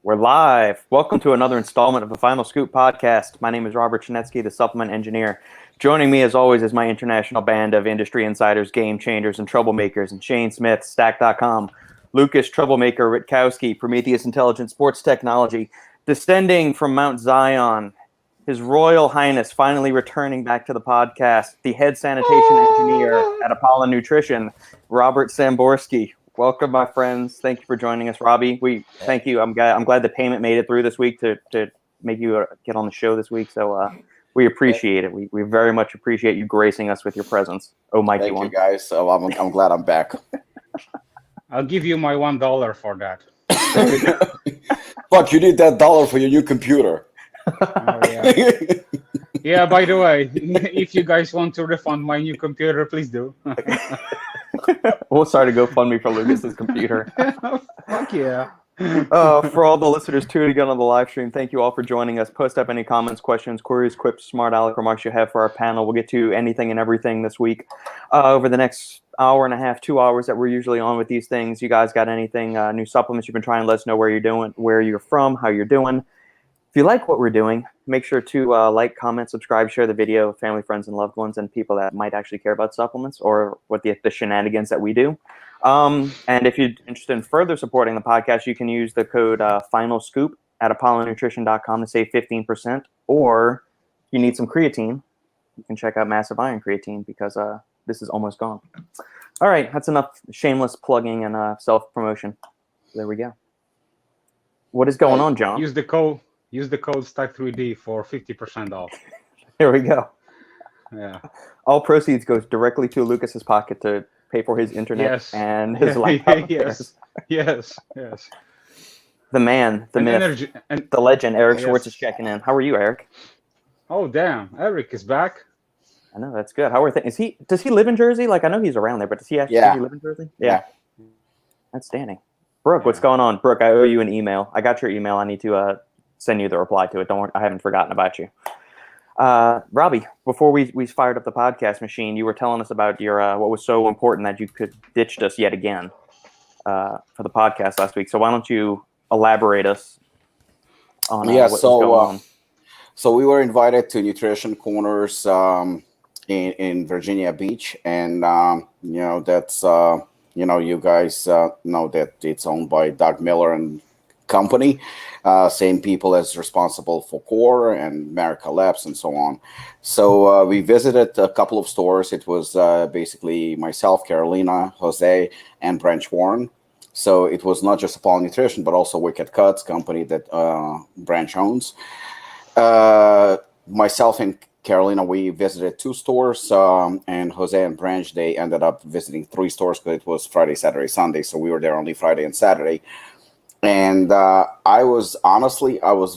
We're live. Welcome to another installment of the Final Scoop podcast. My name is Robert Schinetsky, the supplement engineer. Joining me, as always, is my international band of industry insiders, game changers, and troublemakers, and Shane Smith, Stack.com, Lukasz, troublemaker, Rytkowski, Prometeus Intelligent Sports Technology, descending from Mount Zion, His Royal Highness finally returning back to the podcast, the head sanitation engineer at Apollon Nutrition, Robert Samborsky. Welcome, my friends. Thank you for joining us, Robbie. Thank you. I'm glad the payment made it through this week to make you get on the show this week. So we appreciate it. We very much appreciate you gracing us with your presence. Oh, mighty Thank one. you, guys. So I'm glad I'm back. I'll give you my $1 for that. Fuck, you need that dollar for your new computer. Oh, yeah. Yeah, by the way, if you guys want to refund my new computer, please do. We'll start a GoFundMe for Lucas's computer. Fuck yeah. For all the listeners tuning in on the live stream, thank you all for joining us. Post up any comments, questions, queries, quips, smart aleck remarks you have for our panel. We'll get to anything and everything this week. Over the next hour and a half, 2 hours that we're usually on with these things, you guys got anything, new supplements you've been trying? Let us know where you're doing, where you're from, how you're doing. If you like what we're doing, make sure to like, comment, subscribe, share the video with family, friends, and loved ones, and people that might actually care about supplements or what the shenanigans that we do. And if you're interested in further supporting the podcast, you can use the code Final Scoop at ApollonNutrition.com to save 15%. Or if you need some creatine, you can check out Massive Iron Creatine because this is almost gone. All right, that's enough shameless plugging and self-promotion. There we go. What is going on, John? Use the code STACK3D for 50% off. Here we go. Yeah. All proceeds goes directly to Lucas's pocket to pay for his internet and his laptop. Yes. The man, the myth, the legend, Eric Schwartz is checking in. How are you, Eric? Oh, damn. Eric is back. I know, that's good. How are things? Does he live in Jersey? Like, I know he's around there, but does he actually live in Jersey? Yeah. Outstanding. Brooke, what's going on? Brooke, I owe you an email. I got your email. I need to send you the reply to it. Don't worry, I haven't forgotten about you. Robbie, before we fired up the podcast machine, you were telling us about your what was so important that you could ditched us yet again for the podcast last week. So why don't you elaborate us on what's going on? So we were invited to Nutrition Corners in Virginia Beach, and that's you guys know that it's owned by Doug Miller and company, same people as responsible for Core and America Labs and so on. So we visited a couple of stores. It was basically myself, Carolina, Jose, and Branch Warren. So it was not just Apollon Nutrition, but also Wicked Cuts, company that Branch owns. Myself and Carolina, we visited 2 stores, and Jose and Branch, they ended up visiting 3 stores because it was Friday, Saturday, Sunday. So we were there only Friday and Saturday. And I was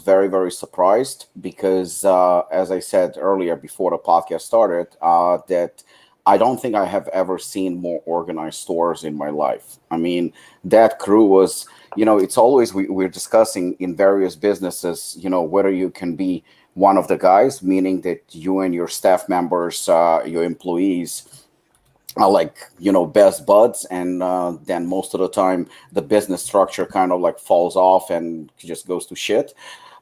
very, very surprised because, as I said earlier before the podcast started, that I don't think I have ever seen more organized stores in my life. I mean, that crew was, it's always, we're discussing in various businesses, whether you can be one of the guys, meaning that you and your staff members, your employees, are like, best buds, and then most of the time the business structure kind of like falls off and just goes to shit.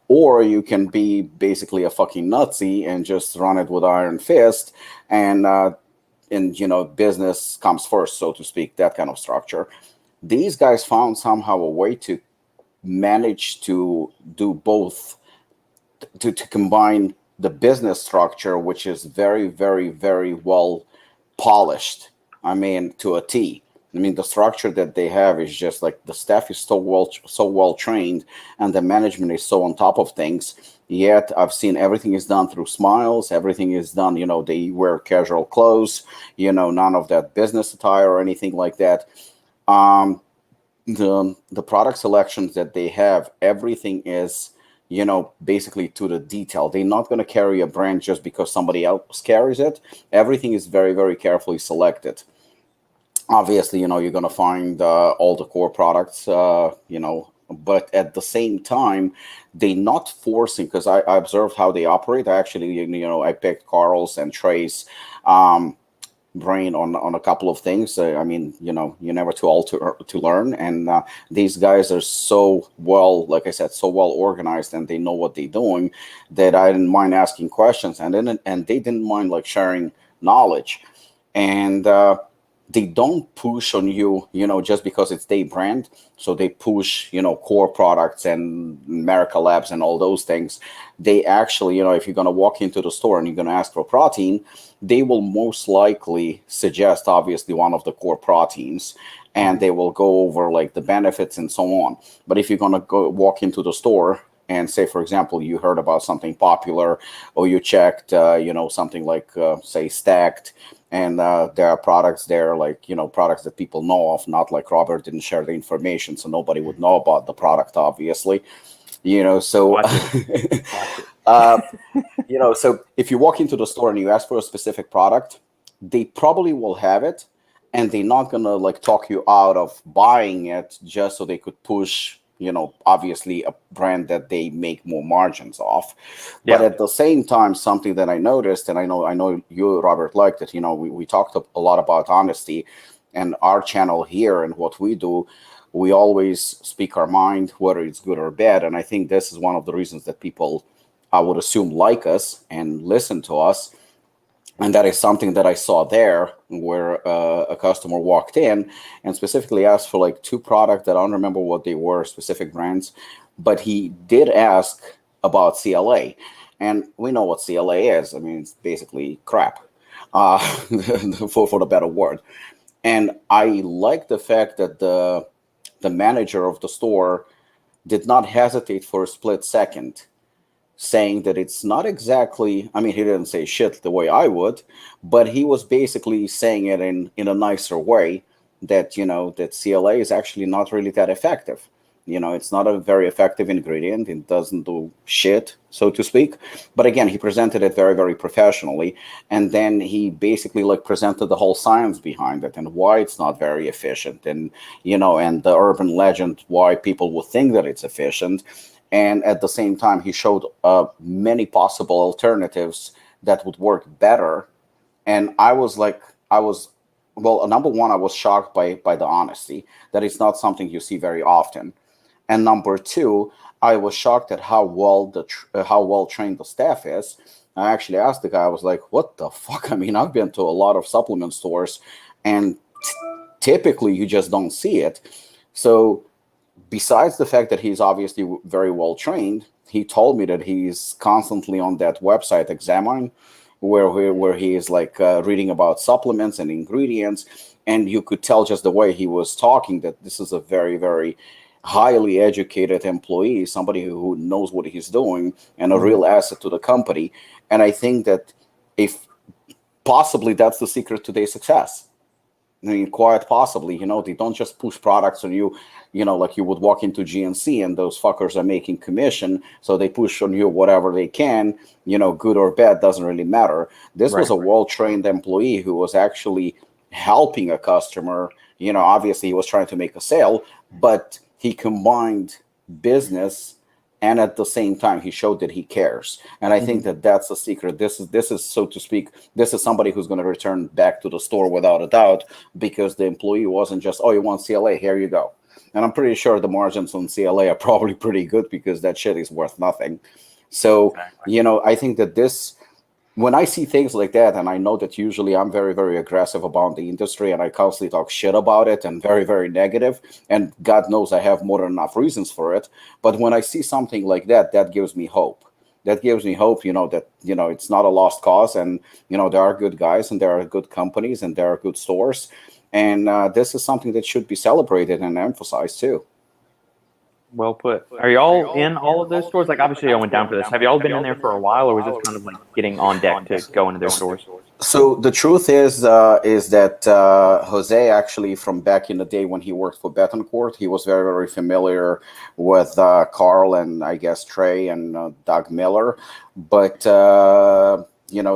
Or you can be basically a fucking Nazi and just run it with iron fist, and business comes first, so to speak, that kind of structure. These guys found somehow a way to manage to do both, to combine the business structure, which is very, very, very well polished, I mean, to a T. I mean, the structure that they have is just like the staff is so well trained, and the management is so on top of things. Yet I've seen everything is done through smiles. Everything is done, they wear casual clothes, none of that business attire or anything like that. The product selections that they have, everything is, basically to the detail. They're not going to carry a brand just because somebody else carries it. Everything is very, very carefully selected. Obviously, you're going to find all the core products, but at the same time, they're not forcing, because I observed how they operate. I actually, I picked Carl's and Trey's brain on a couple of things. I mean, you're never too old to learn. And these guys are so well, like I said, so well organized, and they know what they're doing, that I didn't mind asking questions, and they didn't mind like sharing knowledge. And they don't push on you, just because it's their brand. So they push, core products and America Labs and all those things. They actually, if you're going to walk into the store and you're going to ask for protein, they will most likely suggest, obviously, one of the core proteins, and they will go over like the benefits and so on. But if you're going to go walk into the store and say, for example, you heard about something popular, or you checked, something like, say, Stacked, and there are products there, like, products that people know of, not like Robert didn't share the information, so nobody would know about the product, obviously. So, so if you walk into the store and you ask for a specific product, they probably will have it, and they're not going to like talk you out of buying it just so they could push, obviously a brand that they make more margins off. Yeah. But at the same time, something that I noticed, and I know you, Robert, liked it, we talked a lot about honesty, and our channel here and what we do, we always speak our mind, whether it's good or bad. And I think this is one of the reasons that people, I would assume, like us and listen to us. And that is something that I saw there, where a customer walked in and specifically asked for like 2 products that I don't remember what they were, specific brands, but he did ask about CLA. And we know what CLA is. I mean, it's basically crap, for the better word. And I like the fact that the manager of the store did not hesitate for a split second, saying that it's not exactly, I mean, he didn't say shit the way I would, but he was basically saying it in a nicer way, that, that CLA is actually not really that effective. It's not a very effective ingredient. It doesn't do shit, so to speak. But again, he presented it very, very professionally. And then he basically like presented the whole science behind it and why it's not very efficient, and, and the urban legend, why people would think that it's efficient. And at the same time, he showed many possible alternatives that would work better. And well, number one, I was shocked by the honesty, that it's not something you see very often. And number two, I was shocked at how well trained the staff is. I actually asked the guy, I was like, what the fuck? I mean, I've been to a lot of supplement stores, and typically you just don't see it. So besides the fact that he's obviously very well trained, he told me that he's constantly on that website Examine, where he is like reading about supplements and ingredients, and you could tell just the way he was talking that this is a very, very highly educated employee, somebody who knows what he's doing, and a real asset to the company. And I think that if possibly that's the secret to their success. I mean, quite possibly, they don't just push products on you, like you would walk into GNC and those fuckers are making commission. So they push on you whatever they can, good or bad, doesn't really matter. This was a well-trained employee who was actually helping a customer. Obviously he was trying to make a sale, but he combined business, and at the same time, he showed that he cares. And I think that that's the secret. This is, so to speak, this is somebody who's going to return back to the store without a doubt, because the employee wasn't just, oh, you want CLA? Here you go. And I'm pretty sure the margins on CLA are probably pretty good, because that shit is worth nothing. So, I think that when I see things like that, and I know that usually I'm very, very aggressive about the industry, and I constantly talk shit about it and very, very negative, and God knows I have more than enough reasons for it. But when I see something like that, that gives me hope. That gives me hope, that, it's not a lost cause, and, there are good guys, and there are good companies, and there are good stores. And this is something that should be celebrated and emphasized too. Well put. Are y'all in all of those stores? Like, obviously, I went down for this. Have y'all been in there for a while, or was this kind of like getting on deck to go into their stores? So the truth is that Jose, actually, from back in the day when he worked for Betancourt, he was very, very familiar with Carl and I guess Trey and Doug Miller. But the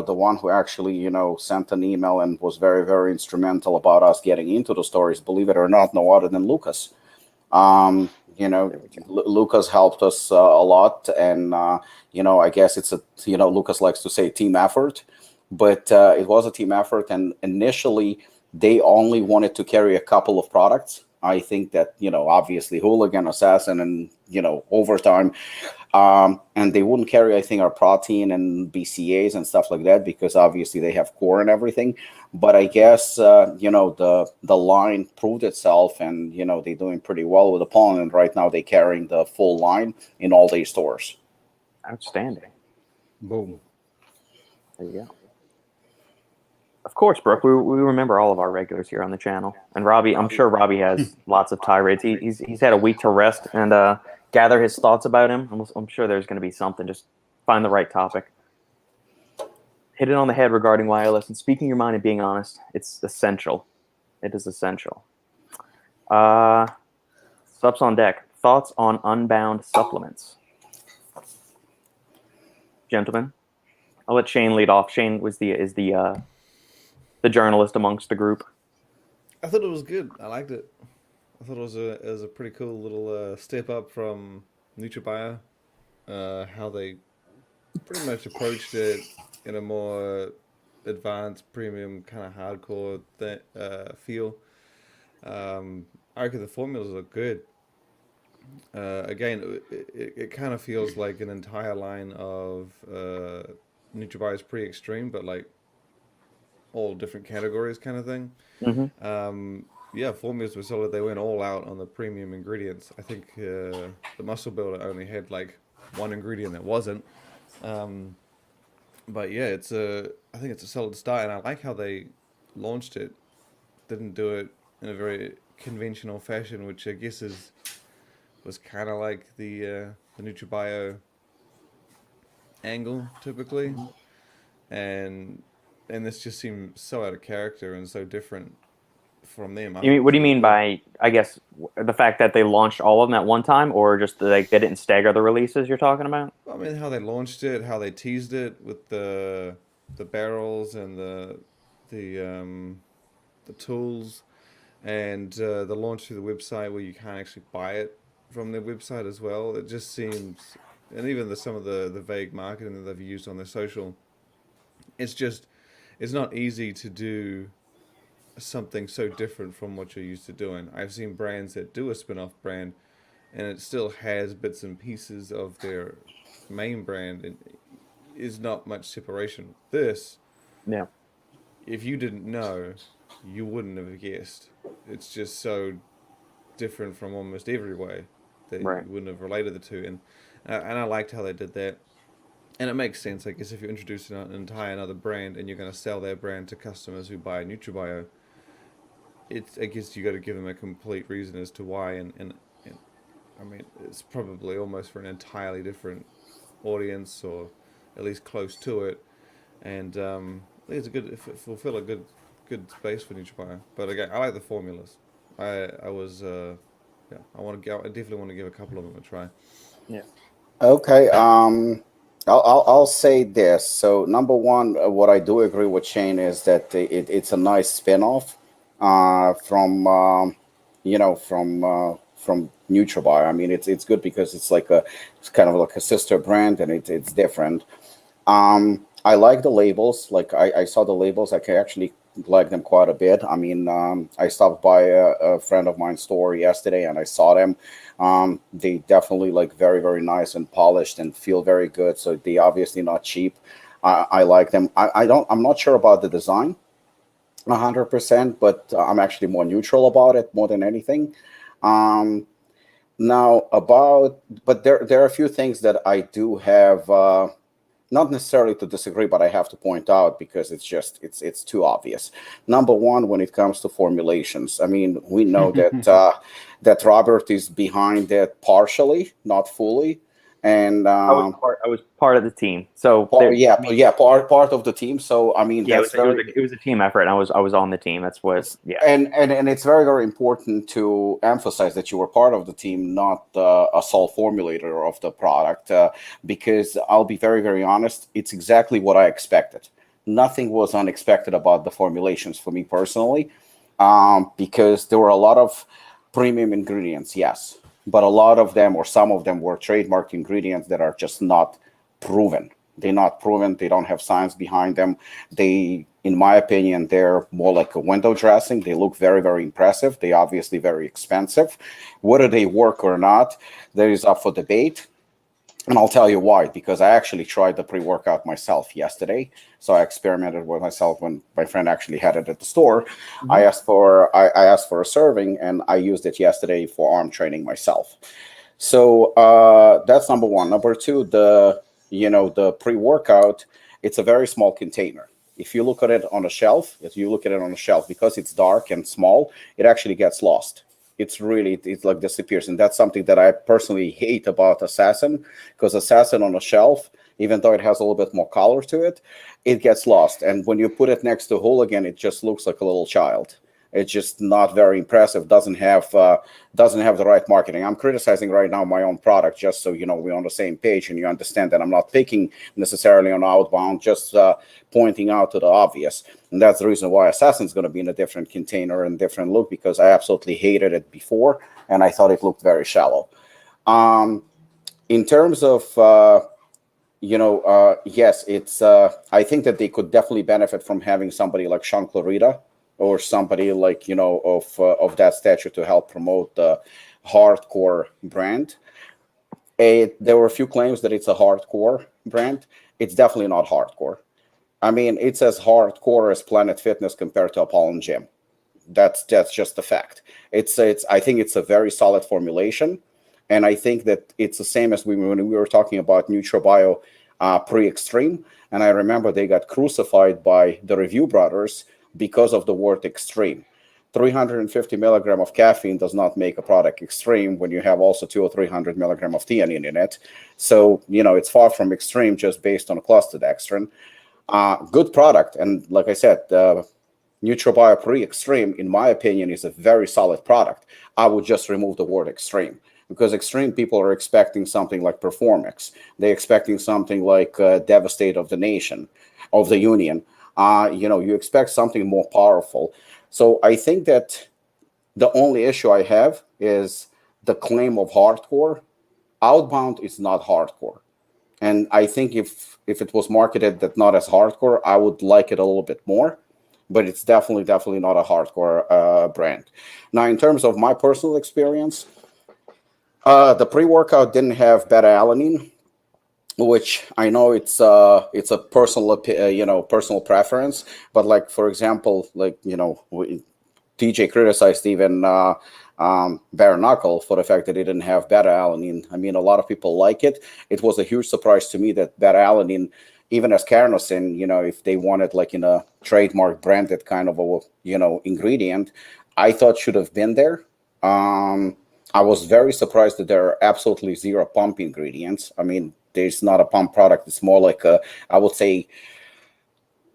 one who actually, sent an email and was very, very instrumental about us getting into the stores, believe it or not, no other than Lukasz. Lukasz helped us a lot, and I guess it's Lukasz likes to say team effort. but it was a team effort. And initially, they only wanted to carry a couple of products. I think that, obviously Hooligan, Assassin, and, Overtime. And they wouldn't carry, I think, our protein and BCAs and stuff like that, because obviously they have core and everything. But I guess, the line proved itself, and, they're doing pretty well with Apollon. And right now they're carrying the full line in all their stores. Outstanding. Boom. There you go. Of course, Brooke, we remember all of our regulars here on the channel. And Robbie, I'm sure Robbie has lots of tirades. He's had a week to rest and gather his thoughts about him. I'm sure there's going to be something. Just find the right topic. Hit it on the head regarding wireless. And speaking your mind and being honest, it's essential. It is essential. Sups on deck. Thoughts on Unbound supplements? Gentlemen, I'll let Shane lead off. Shane is the journalist amongst the group. I thought it was good. I liked it. I thought it was a pretty cool little step up from Nutra how they pretty much approached it in a more advanced, premium, kind of hardcore feel. I reckon the formulas look good. Again, it kind of feels like an entire line of Nutra is pretty extreme, but like all different categories kind of thing. Mm-hmm. Formulas were solid. They went all out on the premium ingredients. I think the muscle builder only had like one ingredient that wasn't. But yeah, I think it's a solid start, and I like how they launched it. Didn't do it in a very conventional fashion, which I guess was kind of like the NutraBio angle typically, and this just seemed so out of character and so different from them. What do you mean by, I guess, the fact that they launched all of them at one time, or just like they didn't stagger the releases you're talking about? I mean, how they launched it, how they teased it with the barrels and the tools, and the launch through the website where you can't actually buy it from their website as well. It just seems, and even some of the vague marketing that they've used on their social, it's not easy to do something so different from what you're used to doing. I've seen brands that do a spin-off brand and it still has bits and pieces of their main brand and is not much separation. This, Yeah. if you didn't know, you wouldn't have guessed. It's just so different from almost every way that Right. you wouldn't have related the two. And I liked how they did that. And it makes sense, I guess, if you're introducing an entire another brand and you're going to sell their brand to customers who buy NutraBio, I guess you got to give them a complete reason as to why. And I mean, it's probably almost for an entirely different audience, or at least close to it. And I think it fulfill a good space for NutraBio. But again, I like the formulas. I definitely want to give a couple of them a try. Yeah. Okay. I'll say this. So number one, what I do agree with Shane is that it's a nice spin-off from NutraBio. I mean, it's good because it's kind of like a sister brand, and it's different. I like the labels. Like I saw the labels. I can actually like them quite a bit. I mean, I stopped by a friend of mine's store yesterday and I saw them. They definitely very, very nice and polished and feel very good. So they obviously not cheap. I like them. I'm not sure about the design 100%, but I'm actually more neutral about it more than anything. But there are a few things that I do have, not necessarily to disagree, but I have to point out because it's too obvious. Number one, when it comes to formulations, I mean, we know that that Robert is behind that partially, not fully, and I was part of the team. So part of the team. So I mean, yeah, that's it was a team effort, and I was on the team. That's what. Yeah. And it's very, very important to emphasize that you were part of the team, not a sole formulator of the product, because I'll be very, very honest, it's exactly what I expected. Nothing was unexpected about the formulations for me personally, because there were a lot of premium ingredients, yes, but a lot of them, or some of them, were trademarked ingredients that are just not proven. They're not proven. They don't have science behind them. They, in my opinion, they're more like a window dressing. They look very, very impressive. They're obviously very expensive. Whether they work or not, that is up for debate. And I'll tell you why, because I actually tried the pre-workout myself yesterday. So I experimented with myself when my friend actually had it at the store. Mm-hmm. I asked for a serving, and I used it yesterday for arm training myself. So that's number one. Number two, the pre-workout, it's a very small container. If you look at it on a shelf, because it's dark and small, it actually gets lost. It's like disappears. And that's something that I personally hate about Assassin, because Assassin on a shelf, even though it has a little bit more color to it, it gets lost. And when you put it next to Hooligan, it just looks like a little child. It's just not very impressive. Doesn't have the right marketing. I'm criticizing right now my own product, just so you know we're on the same page and you understand that I'm not picking necessarily on Outbound, just pointing out to the obvious. And that's the reason why Assassin's going to be in a different container and different look, because I absolutely hated it before and I thought it looked very shallow. In terms of yes, it's. I think that they could definitely benefit from having somebody like Sean Clarita, or somebody like, of that stature to help promote the hardcore brand. There were a few claims that it's a hardcore brand. It's definitely not hardcore. I mean, it's as hardcore as Planet Fitness compared to Apollon Gym. That's just a fact. I think it's a very solid formulation, and I think that it's the same as when we were talking about NutraBio pre-extreme, and I remember they got crucified by the Review Brothers because of the word extreme. 350 milligram of caffeine does not make a product extreme when you have also 200 or 300 milligram of theanine in it. So, it's far from extreme just based on clusterdextrin. Good product. And like I said, NutraBio Pre-Extreme, in my opinion, is a very solid product. I would just remove the word extreme, because extreme people are expecting something like Performix. They're expecting something like Devastate of the Nation, of the Union. You expect something more powerful. So I think that the only issue I have is the claim of hardcore. Outbound is not hardcore. And I think if it was marketed that not as hardcore, I would like it a little bit more. But it's definitely not a hardcore brand. Now, in terms of my personal experience, the pre-workout didn't have beta-alanine, which I know it's a personal personal preference, but like, for example, TJ criticized even bare knuckle for the fact that it didn't have beta-alanine. I mean, a lot of people like it. It was a huge surprise to me that beta-alanine, even as carnosine, if they wanted like in a trademark branded kind of a ingredient, I thought should have been there. I was very surprised that there are absolutely zero pump ingredients. I mean, there's not a pump product. It's more like I would say,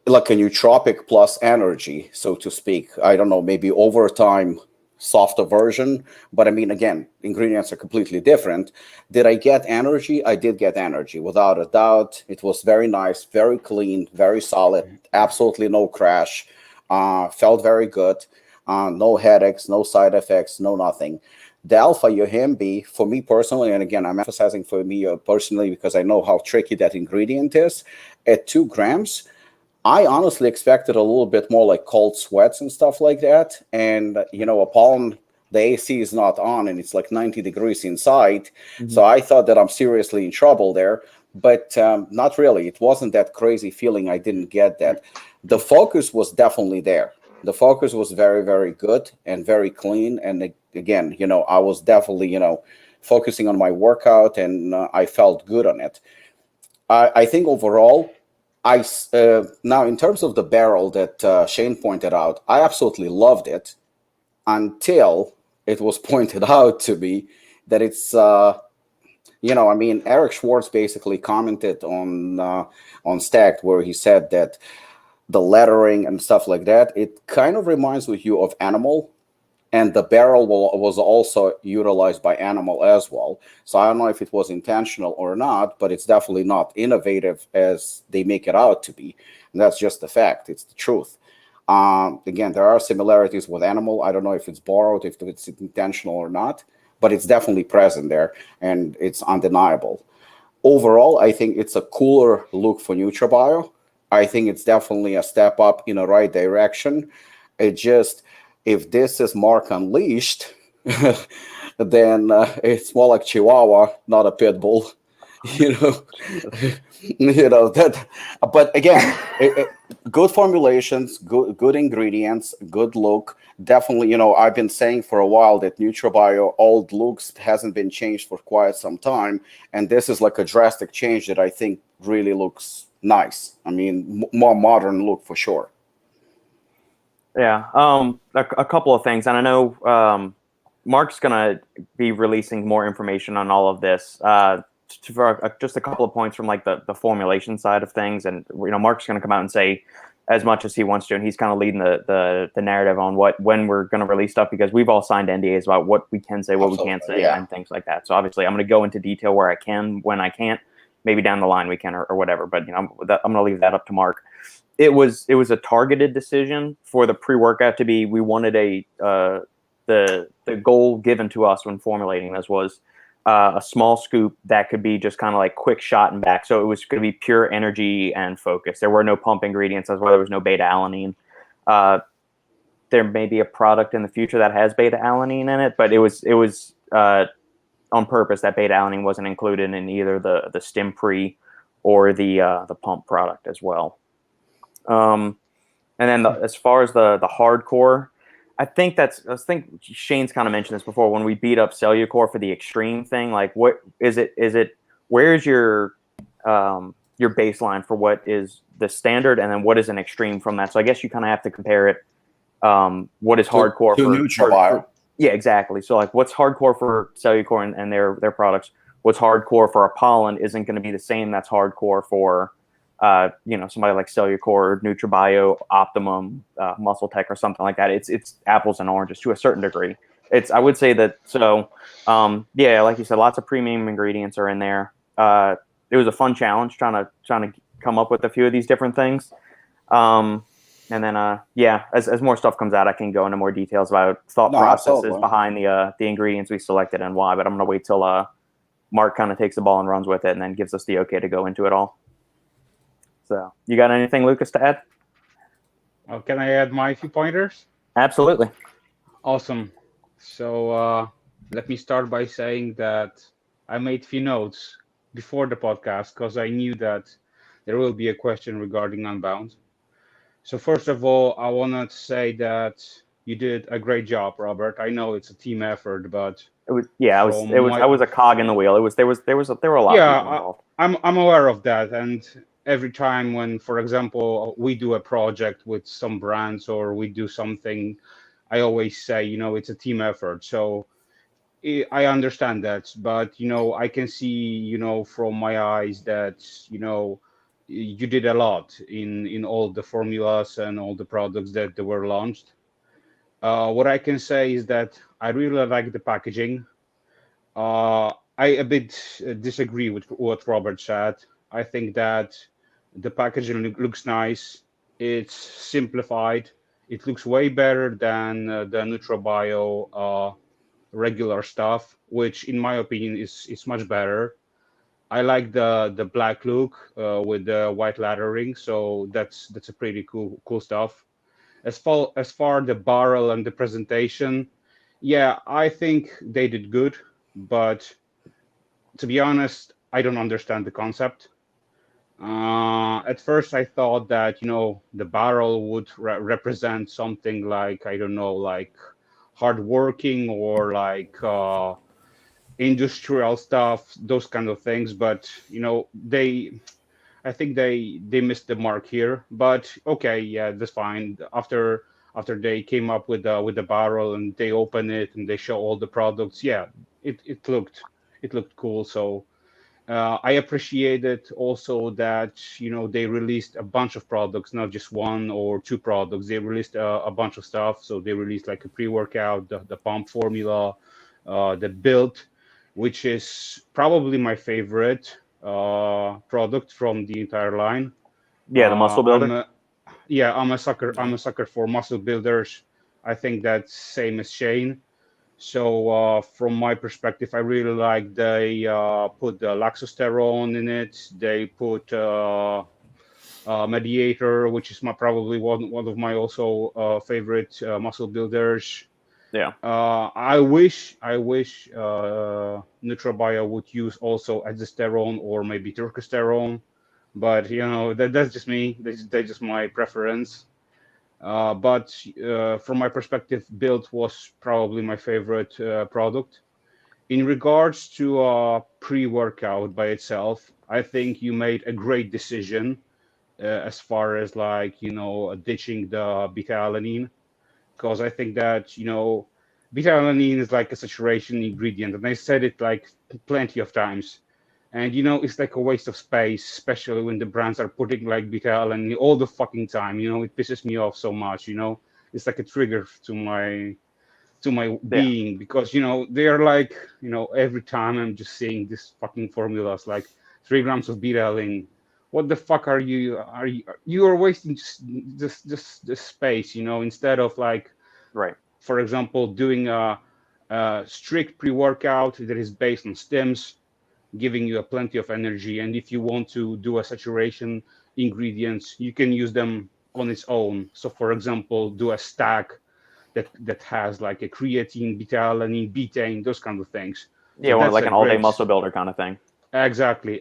like a nootropic plus energy, so to speak. I don't know, maybe over time, softer version. But I mean, again, ingredients are completely different. Did I get energy? I did get energy, without a doubt. It was very nice, very clean, very solid, absolutely no crash. Felt very good. No headaches, no side effects, no nothing. The Alpha Yohimbe, for me personally, and again, I'm emphasizing for me personally because I know how tricky that ingredient is, at 2 grams, I honestly expected a little bit more like cold sweats and stuff like that. And, Apollon, the AC is not on and it's like 90 degrees inside. Mm-hmm. So I thought that I'm seriously in trouble there, but not really. It wasn't that crazy feeling. I didn't get that. The focus was definitely there. The focus was very, very good and very clean. And again, I was definitely, focusing on my workout, and I felt good on it. I think overall, now in terms of the barrel that Shane pointed out, I absolutely loved it until it was pointed out to me that it's, Eric Schwartz basically commented on Stacked, where he said that the lettering and stuff like that, it kind of reminds you of Animal, and the barrel was also utilized by Animal as well. So I don't know if it was intentional or not, but it's definitely not innovative as they make it out to be. And that's just the fact. It's the truth. Again, there are similarities with Animal. I don't know if it's borrowed, if it's intentional or not, but it's definitely present there, and it's undeniable. overall, I think it's a cooler look for NutraBio. I think it's definitely a step up in the right direction. It just, if this is Mark Unleashed, then it's more like Chihuahua, not a pit bull. You know, that. But again, good formulations, good ingredients, good look. Definitely, I've been saying for a while that NutraBio old looks hasn't been changed for quite some time, and this is like a drastic change that I think really looks nice. I mean, more modern look for sure. Yeah. A couple of things, and I know Mark's gonna be releasing more information on all of this. For just a couple of points from like the formulation side of things, and Mark's going to come out and say as much as he wants to, and he's kind of leading the narrative on when we're going to release stuff, because we've all signed NDAs about what we can say, what we can't say, and things like that. So obviously, I'm going to go into detail where I can, when I can't. Maybe down the line we can, or whatever. But I'm going to leave that up to Mark. It was a targeted decision for the pre-workout to be. We wanted the goal given to us when formulating this was a small scoop that could be just kind of like quick shot and back. So it was going to be pure energy and focus. There were no pump ingredients. That's why there was no beta alanine. There may be a product in the future that has beta alanine in it, but it was on purpose that beta alanine wasn't included in either the stim pre or the pump product as well. And then as far as the hardcore, I think Shane's kind of mentioned this before when we beat up Cellucor for the extreme thing. Like, what is it? Where's your baseline for what is the standard, and then what is an extreme from that? So I guess you kind of have to compare it. What is hardcore to NutraBio? Yeah, exactly. So like, what's hardcore for Cellucor and their products? What's hardcore for Apollon isn't going to be the same. That's hardcore for somebody like Cellucor, NutraBio, Optimum, Muscle Tech, or something like that. It's apples and oranges to a certain degree. I would say that. So, like you said, lots of premium ingredients are in there. It was a fun challenge trying to come up with a few of these different things. And then, as more stuff comes out, I can go into more details about thought processes behind the ingredients we selected and why. But I'm going to wait till Mark kind of takes the ball and runs with it, and then gives us the okay to go into it all. So, you got anything, Lukasz, to add? Can I add my few pointers? Absolutely. Awesome. So let me start by saying that I made a few notes before the podcast because I knew that there will be a question regarding Unbound. So first of all, I want to say that you did a great job, Robert. I know it's a team effort, but it was. Yeah, I was a cog in the wheel. There were a lot of people involved. I'm aware of that, and every time when, for example, we do a project with some brands or we do something, I always say, it's a team effort. So I understand that, but, I can see, from my eyes that, you did a lot in all the formulas and all the products that were launched. What I can say is that I really like the packaging. I a bit disagree with what Robert said. I think that the packaging looks nice. It's simplified. It looks way better than the NutraBio regular stuff, which in my opinion is much better. I like the black look with the white lettering, so that's a pretty cool stuff. As far the barrel and the presentation, yeah, I think they did good, but to be honest, I don't understand the concept. At first, I thought that the barrel would represent something like, I don't know, like hardworking or like industrial stuff, those kind of things. But I think they missed the mark here. But okay, yeah, that's fine. After they came up with the barrel and they open it and they show all the products, yeah, it looked cool. So. I appreciated also that they released a bunch of products, not just one or two products. They released a bunch of stuff. So they released like a pre-workout, the pump formula, the build, which is probably my favorite product from the entire line. Yeah, the muscle builder. I'm a sucker for muscle builders. I think that's same as Shane. So from my perspective, I really like they put the laxosterone in it. They put mediator, which is probably one of my also favorite muscle builders. Yeah. I wish NutraBio would use also azosterone or maybe turcosterone, but that's just me. That's just my preference. But from my perspective, Build was probably my favorite product. In regards to pre-workout by itself, I think you made a great decision as far as ditching the beta-alanine, because I think that beta-alanine is like a saturation ingredient, and I said it like plenty of times. And it's like a waste of space, especially when the brands are putting like beta-alanine all the fucking time. It pisses me off so much. It's like a trigger to my being, because they are like every time I'm just seeing this fucking formulas like 3 grams of beta-alanine. What the fuck are you are wasting just this space, instead of like, Right. for example, doing a strict pre-workout that is based on stems, giving you a plenty of energy. And if you want to do a saturation ingredients, you can use them on its own. So for example, do a stack that has like a creatine, beta-alanine, betaine, those kind of things. Yeah, So like an all-day muscle builder kind of thing. Exactly.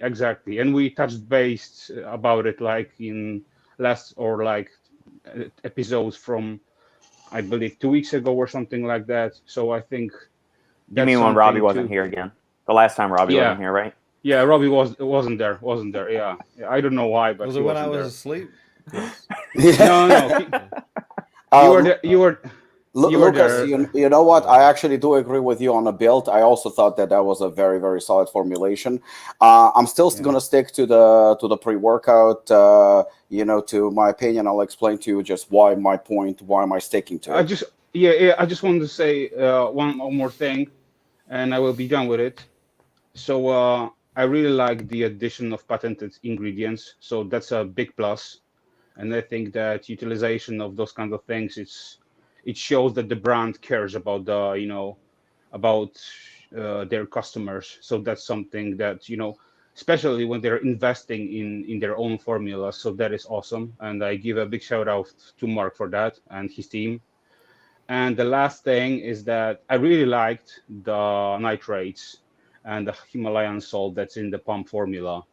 And we touched base about it like in last or like episodes from, I believe, 2 weeks ago or something like that. So I think you mean when Robbie wasn't here again? The last time Robbie wasn't here, right? Yeah, Robbie wasn't there. Yeah, I don't know why, but Was he it when I wasn't was there. asleep? No. You were Lukasz, there. you know what? I actually do agree with you on the build. I also thought that was a very, very solid formulation. I'm still going to stick to the pre-workout. To my opinion, I'll explain to you just why my point. Why am I sticking to it? I just wanted to say one more thing, and I will be done with it. So I really like the addition of patented ingredients. So that's a big plus, and I think that utilization of those kind of things, it shows that the brand cares about their customers. So that's something that especially when they're investing in their own formula. So that is awesome, and I give a big shout out to Mark for that and his team. And the last thing is that I really liked the nitrates and the Himalayan salt that's in the pump formula.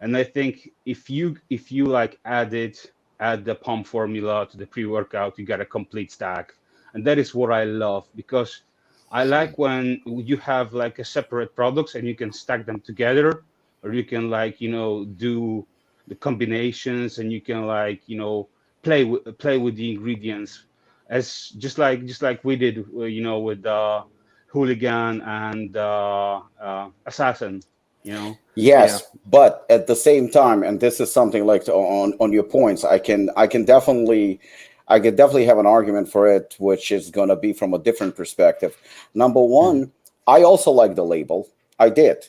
And I think if you like add the pump formula to the pre-workout, you get a complete stack. And that is what I love, because I like when you have like a separate products and you can stack them together, or you can do the combinations, and you can play with the ingredients, as just like we did with Hooligan and Assassin. Yes, but at the same time, and this is something like on your points, I can definitely have an argument for it, which is going to be from a different perspective. Number one, I also like the label. I did,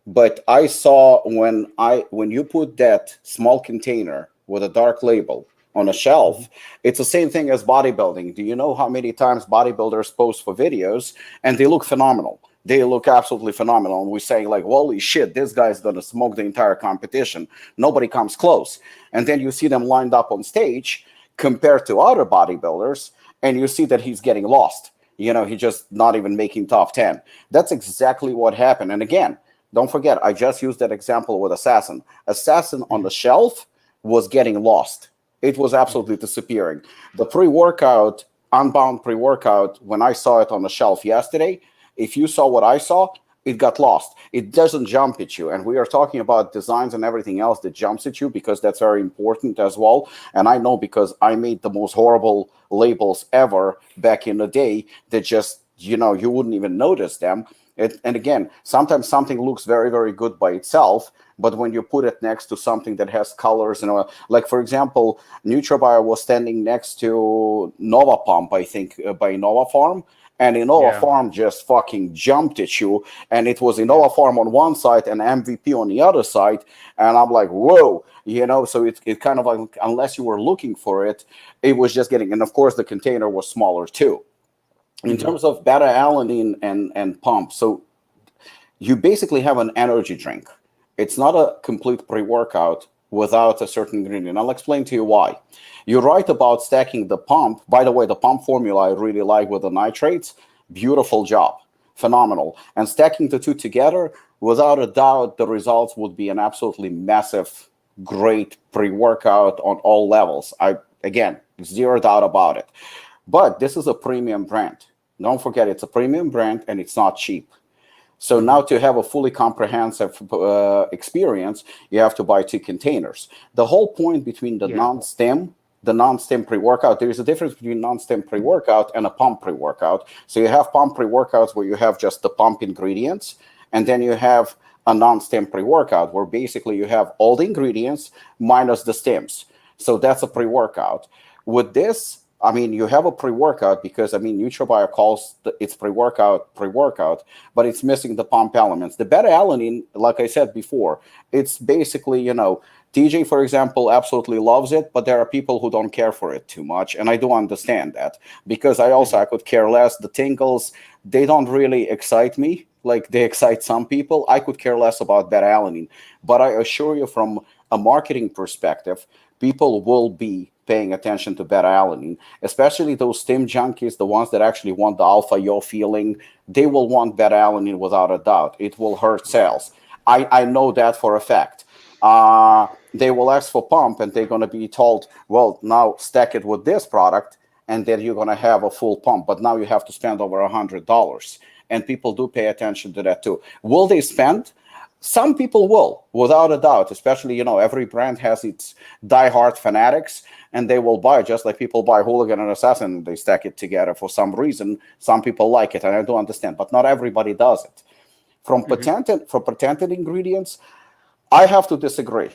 but I saw when you put that small container with a dark label on a shelf, it's the same thing as bodybuilding. Do you know how many times bodybuilders post for videos and they look phenomenal? They look absolutely phenomenal. And we're saying like, holy shit, this guy's going to smoke the entire competition. Nobody comes close. And then you see them lined up on stage compared to other bodybuilders, and you see that he's getting lost. He's just not even making top 10. That's exactly what happened. And again, don't forget, I just used that example with Assassin. Assassin on the shelf was getting lost. It was absolutely disappearing. The pre-workout, Unbound pre-workout, when I saw it on the shelf yesterday, if you saw what I saw, it got lost. It doesn't jump at you. And we are talking about designs and everything else that jumps at you, because that's very important as well. And I know, because I made the most horrible labels ever back in the day that just, you wouldn't even notice them. And again, sometimes something looks very, very good by itself, but when you put it next to something that has colors, like for example, NutraBio was standing next to Nova Pump, I think, by Nova Farm, and Innova Farm just fucking jumped at you, and it was Innova Farm on one side and MVP on the other side, and I'm like, whoa, so it kind of like, unless you were looking for it, it was just getting, and of course the container was smaller too. In terms of beta-alanine and pump, so you basically have an energy drink. It's not a complete pre-workout without a certain ingredient. I'll explain to you why. You're right about stacking the pump. By the way, the pump formula I really like with the nitrates. Beautiful job. Phenomenal. And stacking the two together, without a doubt, the results would be an absolutely massive, great pre-workout on all levels. Again, zero doubt about it. But this is a premium brand. Don't forget, it's a premium brand and it's not cheap. So now to have a fully comprehensive experience, you have to buy 2 containers. The whole point between the non-stim pre-workout, there is a difference between non-stim pre-workout and a pump pre-workout. So you have pump pre-workouts where you have just the pump ingredients, and then you have a non-stim pre-workout where basically you have all the ingredients minus the stims. So that's a pre-workout. With this, I mean, you have a pre-workout because, I mean, NutraBio calls its pre-workout, but it's missing the pump elements. The beta-alanine, like I said before, it's basically, you know, TJ, for example, absolutely loves it, but there are people who don't care for it too much, and I do understand that because I could care less. The tingles, they don't really excite me like they excite some people. I could care less about beta-alanine, but I assure you from a marketing perspective, people will be paying attention to beta-alanine, especially those stim junkies, the ones that actually want the alpha yo feeling. They will want beta-alanine without a doubt. It will hurt sales. I know that for a fact. They will ask for pump and they're going to be told, well, now stack it with this product and then you're going to have a full pump. But now you have to spend over $100. And people do pay attention to that too. Will they spend? Some people will, without a doubt, especially, you know, every brand has its diehard fanatics and they will buy, just like people buy Hooligan and Assassin, they stack it together for some reason. Some people like it, and I do understand, but not everybody does it. For patented ingredients, I have to disagree.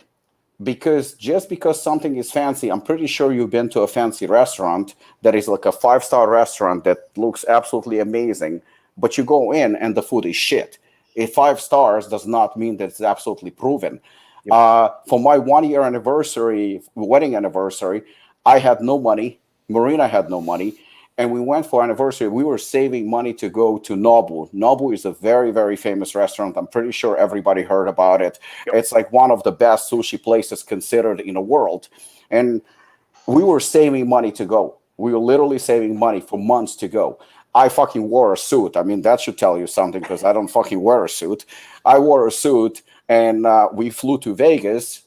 Because just because something is fancy, I'm pretty sure you've been to a fancy restaurant that is like a 5-star restaurant that looks absolutely amazing, but you go in and the food is shit. 5 stars does not mean that it's absolutely proven. Yep. For my 1-year anniversary, wedding anniversary, I had no money. Marina had no money. And we went for anniversary. We were saving money to go to Nobu. Nobu is a very, very famous restaurant. I'm pretty sure everybody heard about it. Yep. It's like one of the best sushi places considered in the world. And we were saving money to go. We were literally saving money for months to go. I fucking wore a suit. I mean, that should tell you something because I don't fucking wear a suit. I wore a suit and we flew to Vegas.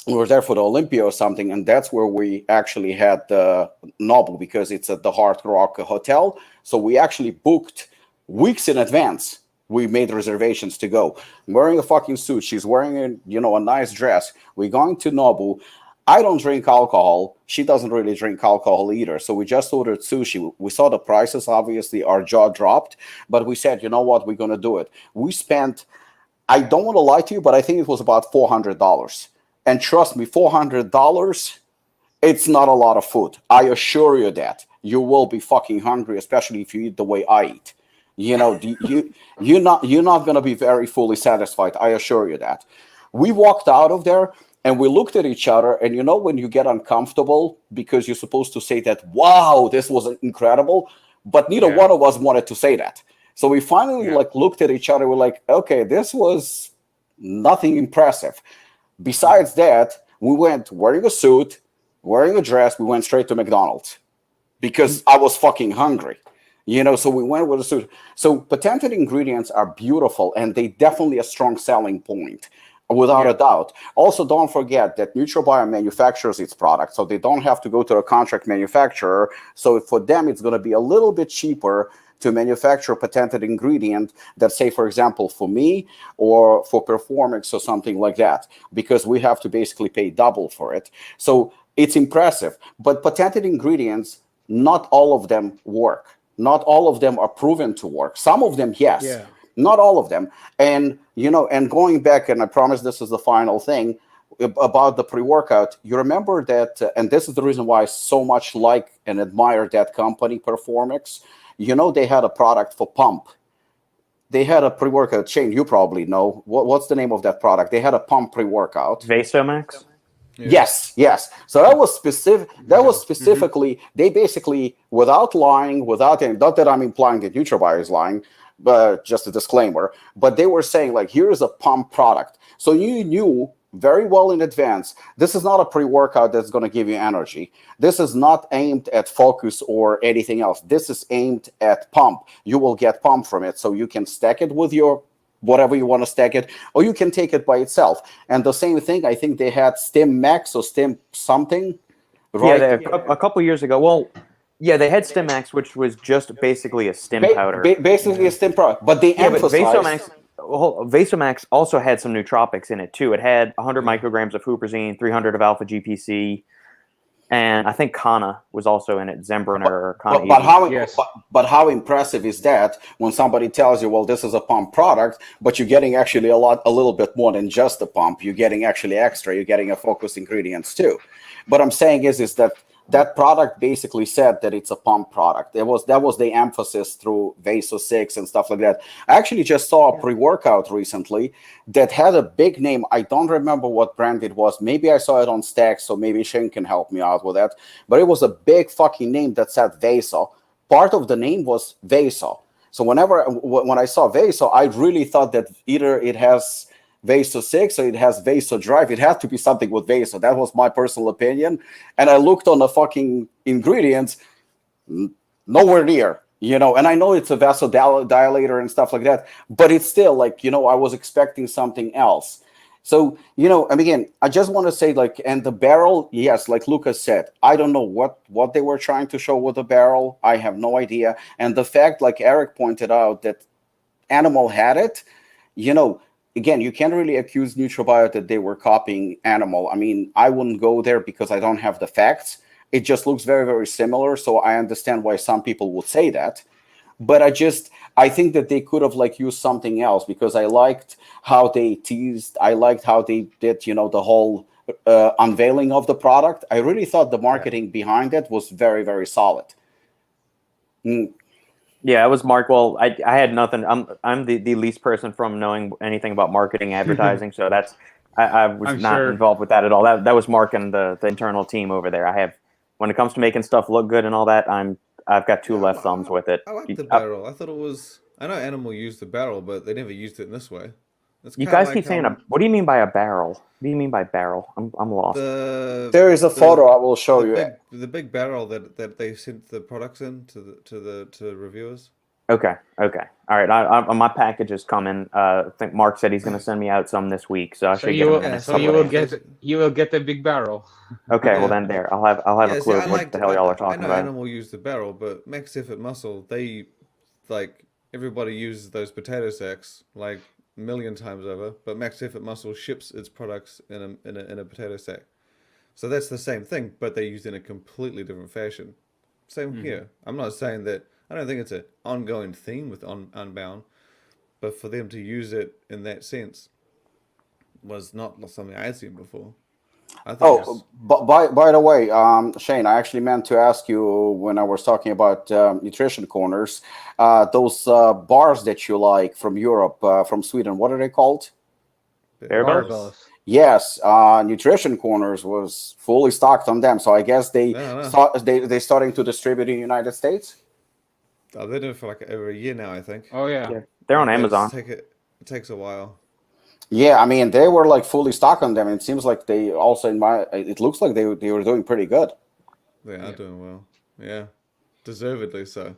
We were there for the Olympia or something, and that's where we actually had the Nobu because it's at the Hard Rock Hotel. So we actually booked weeks in advance. We made reservations to go. I'm wearing a fucking suit. She's wearing a nice dress. We're going to Nobu. I don't drink alcohol. She doesn't really drink alcohol either. So we just ordered sushi. We saw the prices. Obviously, our jaw dropped. But we said, you know what? We're going to do it. We spent, I don't want to lie to you, but I think it was about $400. And trust me, $400, it's not a lot of food. I assure you that. You will be fucking hungry, especially if you eat the way I eat. You know, you're not going to be very fully satisfied. I assure you that. We walked out of there. And we looked at each other, and you know when you get uncomfortable because you're supposed to say that, wow, this was incredible, but neither one of us wanted to say that. So we finally looked at each other. We're like, okay, this was nothing impressive. Besides that, we went wearing a suit, wearing a dress. We went straight to McDonald's because I was fucking hungry. You know, so we went with a suit. So patented ingredients are beautiful, and they definitely a strong selling point. Without a doubt. Also, don't forget that NutraBio manufactures its product, so they don't have to go to a contract manufacturer. So for them, it's going to be a little bit cheaper to manufacture a patented ingredient that, say, for example, for me or for Performix or something like that, because we have to basically pay double for it. So it's impressive. But patented ingredients, not all of them work. Not all of them are proven to work. Some of them, yes. Yeah. Not all of them. And, you know, and going back, and I promise this is the final thing about the pre-workout, you remember that, and this is the reason why I so much like and admire that company, Performix. You know, they had a product for pump. They had a pre-workout chain. You probably know. What's the name of that product? They had a pump pre-workout. Vasomax? Yes. So that was specific. That was specifically. They basically, without lying, without any, not that I'm implying that NutraBio is lying, but just a disclaimer. But they were saying like, here is a pump product. So you knew very well in advance. This is not a pre-workout that's going to give you energy. This is not aimed at focus or anything else. This is aimed at pump. You will get pump from it, so you can stack it with your whatever you want to stack it, or you can take it by itself. And the same thing, I think they had Stim Max or Stim something, right? Yeah, a couple years ago. Well, yeah, they had Stim Max, which was just basically a stim powder. Basically a Stim product, but they Yeah, but emphasized. Vasomax also had some nootropics in it too. It had 100 micrograms of huperzine, 300 of alpha GPC, and I think Kana was also in it. Zembruner or Kana. But how impressive is that when somebody tells you, well, this is a pump product, but you're getting actually a little bit more than just a pump. You're getting actually extra. You're getting a focused ingredients too. But I'm saying is that product basically said that it's a pump product. That was the emphasis through Vaso 6 and stuff like that. I actually just saw a pre-workout recently that had a big name. I don't remember what brand it was. Maybe I saw it on Stacks, so maybe Shane can help me out with that. But it was a big fucking name that said Vaso. Part of the name was Vaso. So when I saw Vaso, I really thought that either it has Vaso 6 or it has Vaso Drive. It had to be something with Vaso. That was my personal opinion. And I looked on the fucking ingredients, nowhere near, and I know it's a vasodilator and stuff like that, but it's still like, I was expecting something else. So, and again, I just want to say, like, and the barrel, yes, like Lukasz said, I don't know what they were trying to show with the barrel. I have no idea. And the fact, like Eric pointed out, that Animal had it, again, you can't really accuse NutraBio that they were copying Animal. I mean, I wouldn't go there because I don't have the facts. It just looks very, very similar. So I understand why some people would say that. But I think that they could have used something else, because I liked how they teased. I liked how they did, the whole unveiling of the product. I really thought the marketing behind it was very, very solid. Yeah, it was Mark. Well, I had nothing. I'm the least person from knowing anything about marketing, advertising. So I was not involved with that at all. That was Mark and the internal team over there. When it comes to making stuff look good and all that, I've got two left thumbs with it. I like the barrel. I thought it was. I know Animal used the barrel, but they never used it in this way. You guys keep saying what do you mean by a barrel? What do you mean by barrel? I'm lost. There is a photo I will show you. The big barrel that they sent the products in to reviewers. Okay. All right. My package is coming. I think Mark said he's going to send me out some this week, so I should get them. So you will get the big barrel. Okay. Well then, there I'll have a clue of what the hell y'all are talking about. I know Animal used the barrel, but Max Effort Muscle, they everybody uses those potato sacks a million times over, but Max Effort Muscle ships its products in a potato sack. So that's the same thing, but they used in a completely different fashion. Same here. I'm not saying that. I don't think it's an ongoing theme with Unbound, but for them to use it in that sense was not something I had seen before. By the way, Shane, I actually meant to ask you when I was talking about nutrition corners, those bars that you like from Europe, from Sweden, what are they called? Barbells. Yes, Nutrition Corners was fully stocked on them, so I guess they starting to distribute in the United States. Oh, they're doing it for over a year now, I think. Oh yeah. They're on Amazon. It takes a while. Yeah, I mean they were fully stocked on them. And it seems like they also it looks like they were doing pretty good. They are doing well. Yeah, deservedly so.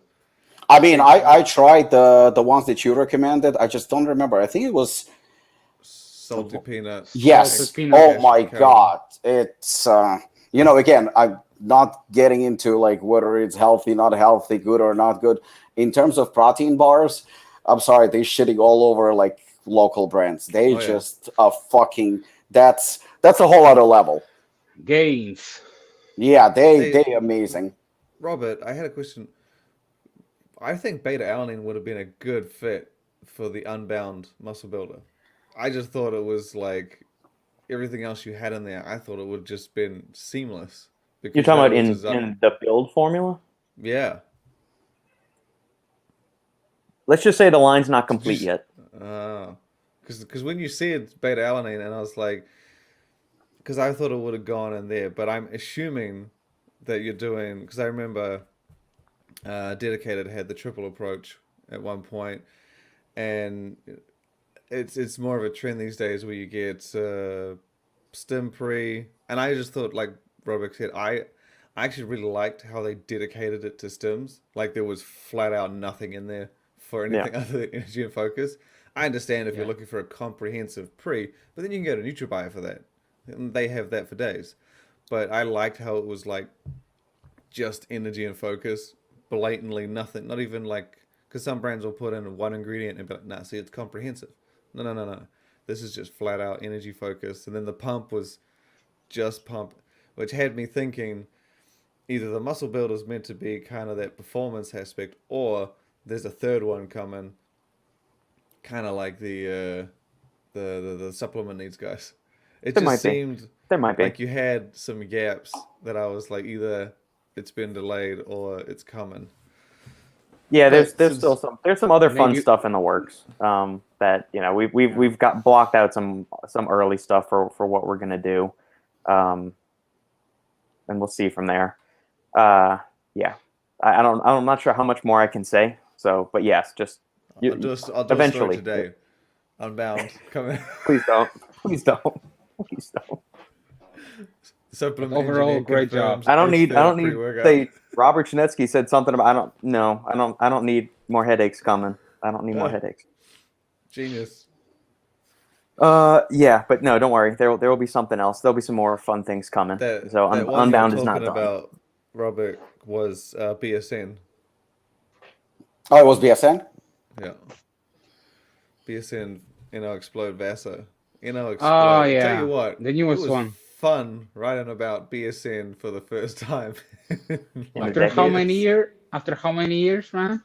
I mean, I tried the ones that you recommended. I just don't remember. I think it was salty peanuts. Yes. Oh my God, it's again, I'm not getting into whether it's healthy, not healthy, good or not good. In terms of protein bars, I'm sorry, they're shitting all over local brands. They are fucking. That's a whole other level. Gains. Yeah, they amazing. Robert, I had a question. I think beta alanine would have been a good fit for the Unbound muscle builder. I just thought it was everything else you had in there. I thought it would just been seamless. You're talking about in the build formula? Yeah. Let's just say the line's not complete yet. Because when you said beta alanine, and I was like, because I thought it would have gone in there, but I'm assuming that you're doing, because I remember Dedicated had the triple approach at one point, and it's more of a trend these days where you get stim pre, and I just thought, like Robert said, I actually really liked how they dedicated it to stims. Like there was flat out nothing in there for anything other than energy and focus. I understand if you're looking for a comprehensive pre, but then you can go to NutriBio for that. And they have that for days. But I liked how it was like just energy and focus, blatantly nothing, not even like, because some brands will put in one ingredient and be like, nah, see, it's comprehensive. No. This is just flat out energy focus. And then the pump was just pump, which had me thinking either the muscle builder is meant to be kind of that performance aspect, or there's a third one coming, kind of like the supplement needs guys. It just seemed there might be like you had some gaps that I was like, either it's been delayed or it's coming. Yeah, there's still some other fun stuff in the works. That we've got blocked out some early stuff for what we're gonna do, and we'll see from there. I'm not sure how much more I can say. So, but yes, I'll do eventually a story today. Unbound coming. Please don't. Supplement overall, great job. I don't need. Say Robert Schinetsky said something about. I don't need more headaches coming. I don't need more headaches. Genius. Yeah, but no, don't worry. There will be something else. There'll be some more fun things coming. Unbound is not done. About Robert was BSN. Oh, it was BSN? Yeah. BSN, Explode Vaso. Explode. Oh, yeah. Tell you what, the newest one. Fun writing about BSN for the first time. After how many years, man?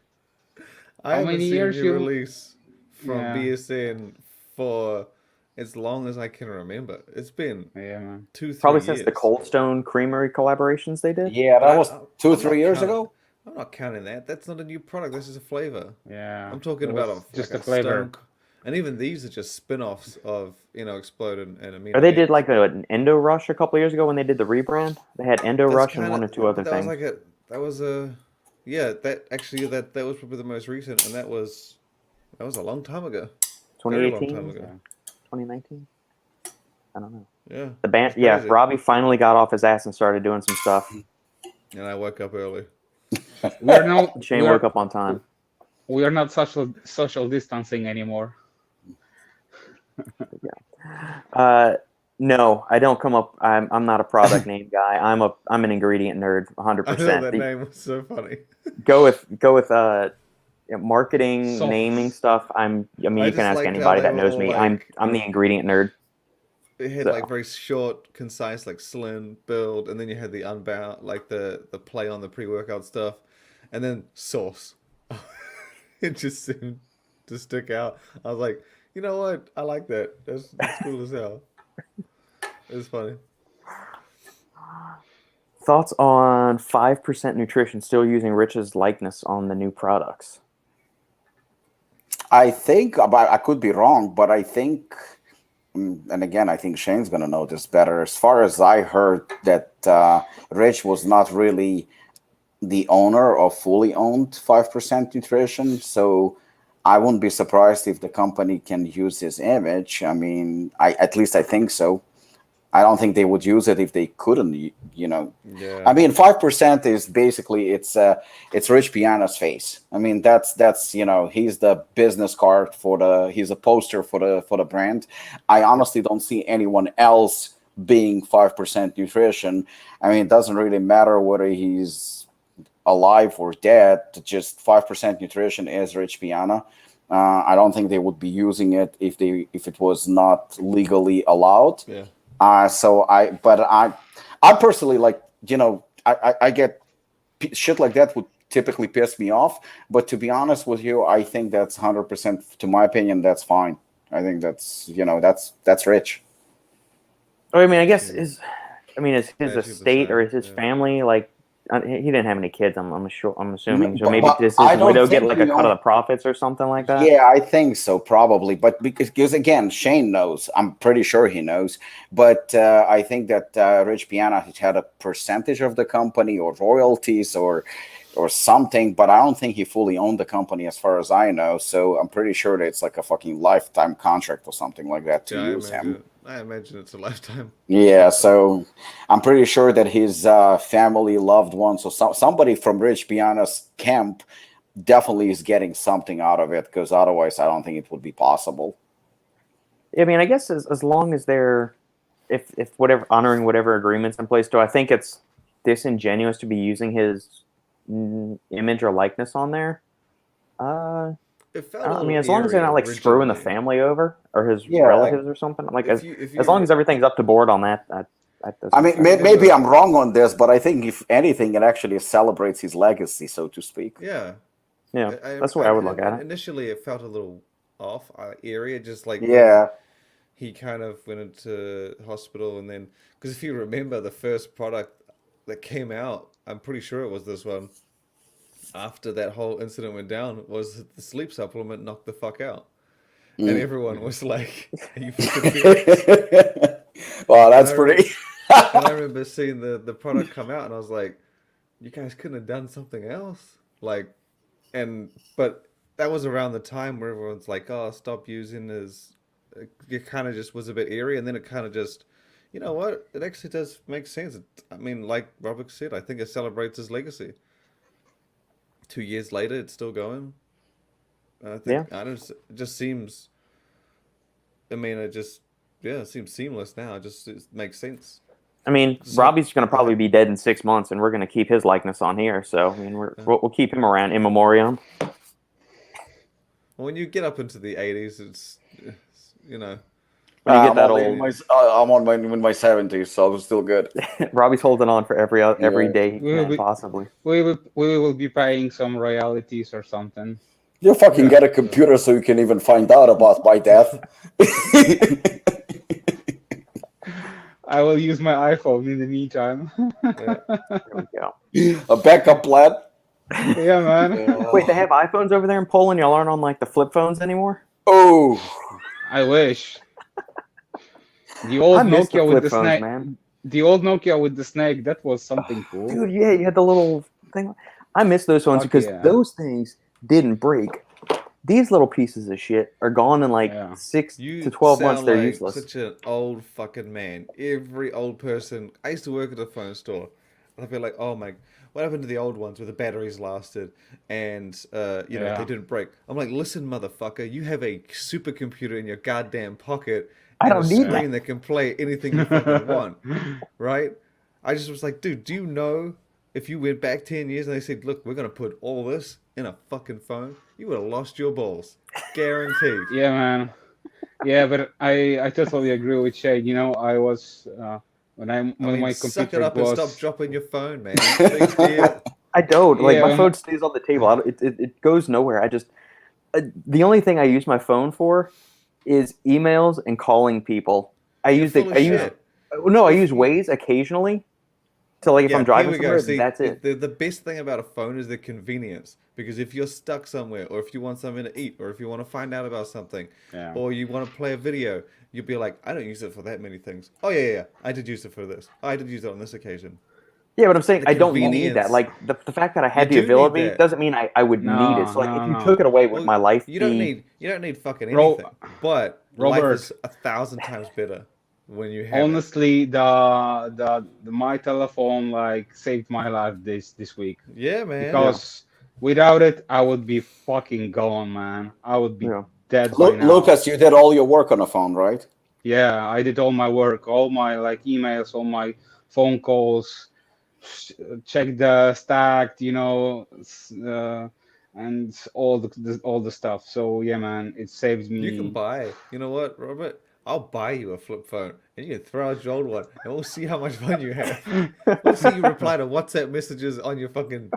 I haven't seen you release from BSN for as long as I can remember. It's been 2-3 probably years. Since the Cold Stone Creamery collaborations they did. Yeah, that was 2 or 3 years ago. I'm not counting that. That's not a new product. This is a flavor. Yeah. I'm talking about just a flavor. And even these are just spin-offs of, Explode and Amino. Or they did like an Endo Rush a couple of years ago when they did the rebrand. They had Endo Rush and one or two other things. That was probably the most recent, and that was a long time ago. 2018? Long time ago. 2019? I don't know. Yeah. The band, Robbie finally got off his ass and started doing some stuff. And I woke up early. Shane woke up on time. We are not social distancing anymore. No, I don't come up. I'm not a product name guy. I'm an ingredient nerd, 100%. I know that name was so funny. Go with marketing, naming stuff. You can ask anybody that knows me. I'm the ingredient nerd. It had like very short, concise, like slim build, and then you had the Unbound, like the play on the pre-workout stuff, and then sauce. It just seemed to stick out. I was like, you know what? I like that. That's cool as hell. It was funny. Thoughts on 5% nutrition still using Rich's likeness on the new products? I think, I could be wrong, but I think, and again, I think Shane's going to know this better. As far as I heard, that Rich was not really the owner of fully owned 5% nutrition. So I wouldn't be surprised if the company can use his image. I mean, at least I think so. I don't think they would use it if they couldn't, Yeah. I mean, 5% is basically it's Rich Piana's face. I mean, that's he's the business card he's a poster for the brand. I honestly don't see anyone else being 5% nutrition. I mean, it doesn't really matter whether he's alive or dead. Just 5% nutrition is Rich Piana. I don't think they would be using it if it was not legally allowed. Yeah. I personally, like, I get shit like that would typically piss me off. But to be honest with you, I think that's 100%, to my opinion, that's fine. I think that's Rich. I mean, I guess is his estate or is his family like he didn't have any kids. I'm assuming. So But- maybe but this I is don't widow get think like he a cut of owned- the profits or something like that. Yeah, I think so, probably. But because again, Shane knows. I'm pretty sure he knows. But I think that Rich Piana had a percentage of the company or royalties or something. But I don't think he fully owned the company, as far as I know. So I'm pretty sure that it's like a fucking lifetime contract or something like that to Yeah, use him. I imagine it's a lifetime. Yeah, so I'm pretty sure that his family, loved ones, so somebody from Rich Piana's camp definitely is getting something out of it, because otherwise I don't think it would be possible. I mean, I guess as long as they're, if whatever, honoring whatever agreements in place, do I think it's disingenuous to be using his image or likeness on there? It felt I mean, as long as they're not like screwing the family over or his Yeah, relatives or something, like as long as everything's up to board on that doesn't I mean, maybe I'm wrong on this, but I think if anything, it actually celebrates his legacy, so to speak. Yeah. yeah, that's the way I would look at it. Initially, it felt a little off, eerie, just like Yeah. he kind of went into hospital, and then because if you remember the first product that came out, I'm pretty sure it was this one. After that whole incident went down, was the sleep supplement knocked the fuck out, and everyone was like, "Are you fucking serious?" Well, that's pretty. And I remember seeing the product come out, and I was like, "You guys couldn't have done something else." Like, but that was around the time where everyone's like, "Oh, stop using his." It kind of just was a bit eerie, and then it kind of just, you know what? It actually does make sense. I mean, like Robert said, I think it celebrates his legacy. 2 years later, it's still going. I think it just seems. I mean, it seems seamless now. It makes sense. I mean, Robbie's going to probably be dead in 6 months, and we're going to keep his likeness on here. So I mean, we'll keep him around in memoriam. When you get up into the 80s, it's you know. When you get that old, I'm in my 70s, so I'm still good. Robbie's holding on for every day he We'll can, be- possibly. We will be paying some royalties or something. You fucking get a computer so you can even find out about my death. I will use my iPhone in the meantime. There we go. A backup plan. Yeah, man. Wait, they have iPhones over there in Poland? Y'all aren't on like the flip phones anymore? Oh, I wish. The old I miss the Nokia with flip the phones, snake. man. The old Nokia with the snake. That was something cool. Dude, yeah, you had the little thing. I miss those ones Fuck because yeah. those things didn't break. These little pieces of shit are gone in like Yeah. 6 You to 12 months. sound They're like useless. such an old fucking man. Every old person. I used to work at a phone store, and I'd be like, "Oh my, what happened to the old ones where the batteries lasted and Yeah. they didn't break?" I'm like, "Listen, motherfucker, you have a supercomputer in your goddamn pocket I and don't a need screen that can play anything you fucking want, right?" I just was like, "Dude, do you know if you went back 10 years and they said, look, we're gonna put all this in a fucking phone, you would have lost your balls, guaranteed." Yeah, man. Yeah, but I totally agree with Shane. You know, I was when my suck it computer up was. and stop dropping your phone, man. Big deal. I don't. Like, my Yeah. phone stays on the table. It goes nowhere. I just... the only thing I use my phone for is emails and calling people. I use full of shit. No, I use Waze occasionally. So, like, if I'm driving here we go. somewhere, See, that's it. The best thing about a phone is the convenience. Because if you're stuck somewhere, or if you want something to eat, or if you want to find out about something, Yeah. or you want to play a video, you'll be like, I don't use it for that many things. Oh, yeah. I did use it for this. I did use it on this occasion. Yeah, but I'm saying The I don't need convenience. that. Like, the fact that I had You the do need ability that. doesn't mean I would need it. So, like, if you took it away, would my life You don't be... need fucking Ro- anything. But life Robert. is 1,000 times better when you have it. Honestly, the my telephone like saved my life this week Yeah, man. because without it I would be fucking gone, man. I would be Yeah. dead by now. Lukasz, you did all your work on a phone, right? Yeah, I did all my work, all my like emails, all my phone calls, check the stack, you know, and all the stuff. So yeah, man, it saves me. You can buy. You know what, Robert? I'll buy you a flip phone, and you can throw out your old one, and we'll see how much fun you have. We'll see you reply to WhatsApp messages on your fucking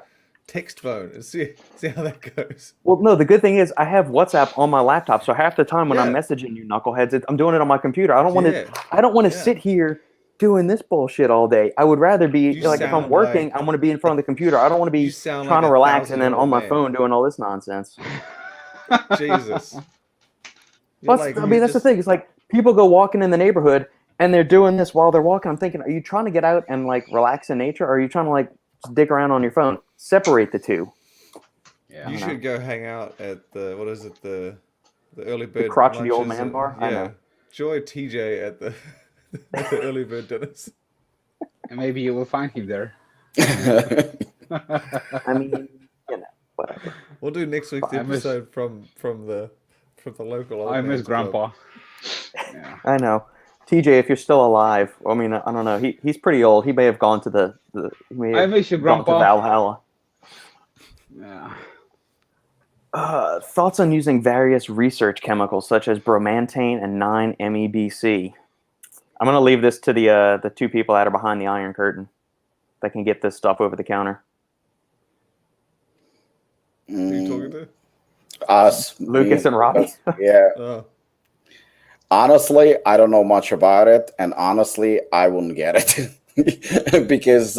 text phone, and see how that goes. Well, no, the good thing is I have WhatsApp on my laptop, so half the time when I'm Yeah. messaging you knuckleheads, I'm doing it on my computer. I don't want to. Yeah. I don't want to Yeah. sit here doing this bullshit all day. I would rather be You like, if I'm sound working, like- I want to be in front of the computer. I don't want to be You sound trying like to a relax and then on 1,000-year-old my man. phone doing all this nonsense. Jesus. You're That's, like, I mean, that's the thing. It's like people go walking in the neighborhood and they're doing this while they're walking. I'm thinking, are you trying to get out and like relax in nature, or are you trying to like just dick around on your phone? Separate the two. Yeah. You should go hang out at the the early bird crotchety old lunches man at- bar? I Yeah, know. join TJ at the at the early bird dinners. And maybe you will find him there. I mean, whatever. We'll do next week's I miss- episode from the local. Old I miss man's club. Grandpa. Yeah. I know. TJ, if you're still alive, I mean, I don't know. He's pretty old. He may have gone to he may I have miss you, gone to Grandpa. Valhalla. Yeah. Thoughts on using various research chemicals such as bromantane and 9-MEBC? I'm going to leave this to the two people that are behind the Iron Curtain that can get this stuff over the counter. Who are you talking to? Us, Lukasz and Robbie. Yeah. Oh, Honestly, I don't know much about it, and honestly, I wouldn't get it because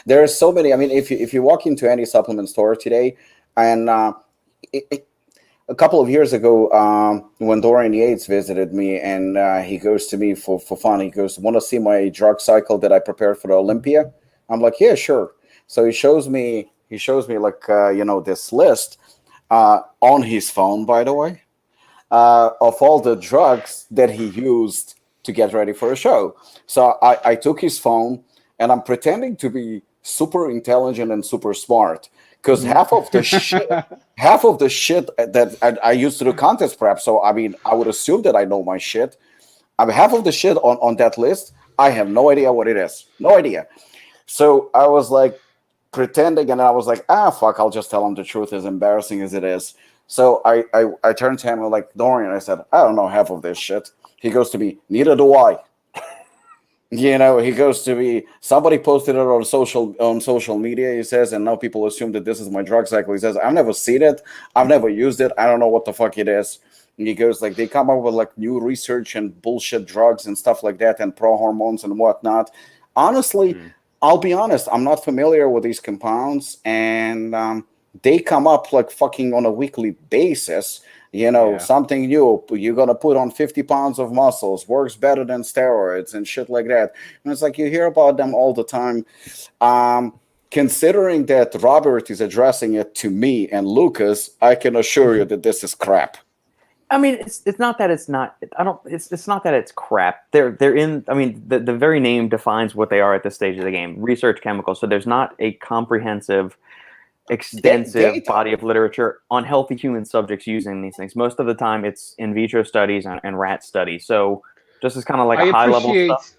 there are so many. I mean, if you walk into any supplement store today, and a couple of years ago, when Dorian Yates visited me, and he goes to me for fun, he goes, "Want to see my drug cycle that I prepared for the Olympia?" I'm like, "Yeah, sure." So he shows me like this list on his phone, by the way. Of all the drugs that he used to get ready for a show. So I took his phone and I'm pretending to be super intelligent and super smart because half of the shit that I used to do contest prep. So I mean, I would assume that I know my shit. I mean, half of the shit on that list, I have no idea what it is. No idea. So I was like pretending, and I was like, fuck, I'll just tell him the truth, as embarrassing as it is. So I turned to him and like, Dorian, I said, I don't know half of this shit. He goes to me, neither do I. He goes to me, somebody posted it on social media, he says, and now people assume that this is my drug cycle. He says, I've never seen it. I've never used it. I don't know what the fuck it is. And he goes, like, they come up with like new research and bullshit drugs and stuff like that and pro hormones and whatnot. Honestly, I'll be honest, I'm not familiar with these compounds, and they come up like fucking on a weekly basis. Something new. You're going to put on 50 pounds of muscles, works better than steroids and shit like that. And it's like you hear about them all the time. Considering that Robert is addressing it to me and Lukasz, I can assure you that this is crap. I mean, it's not that it's not. It's not that it's crap. They're in. I mean, the very name defines what they are at this stage of the game. Research chemicals. So there's not a comprehensive, extensive body of literature on healthy human subjects using these things. Most of the time, it's in vitro studies and rat studies. So just as kind of like a high level stuff.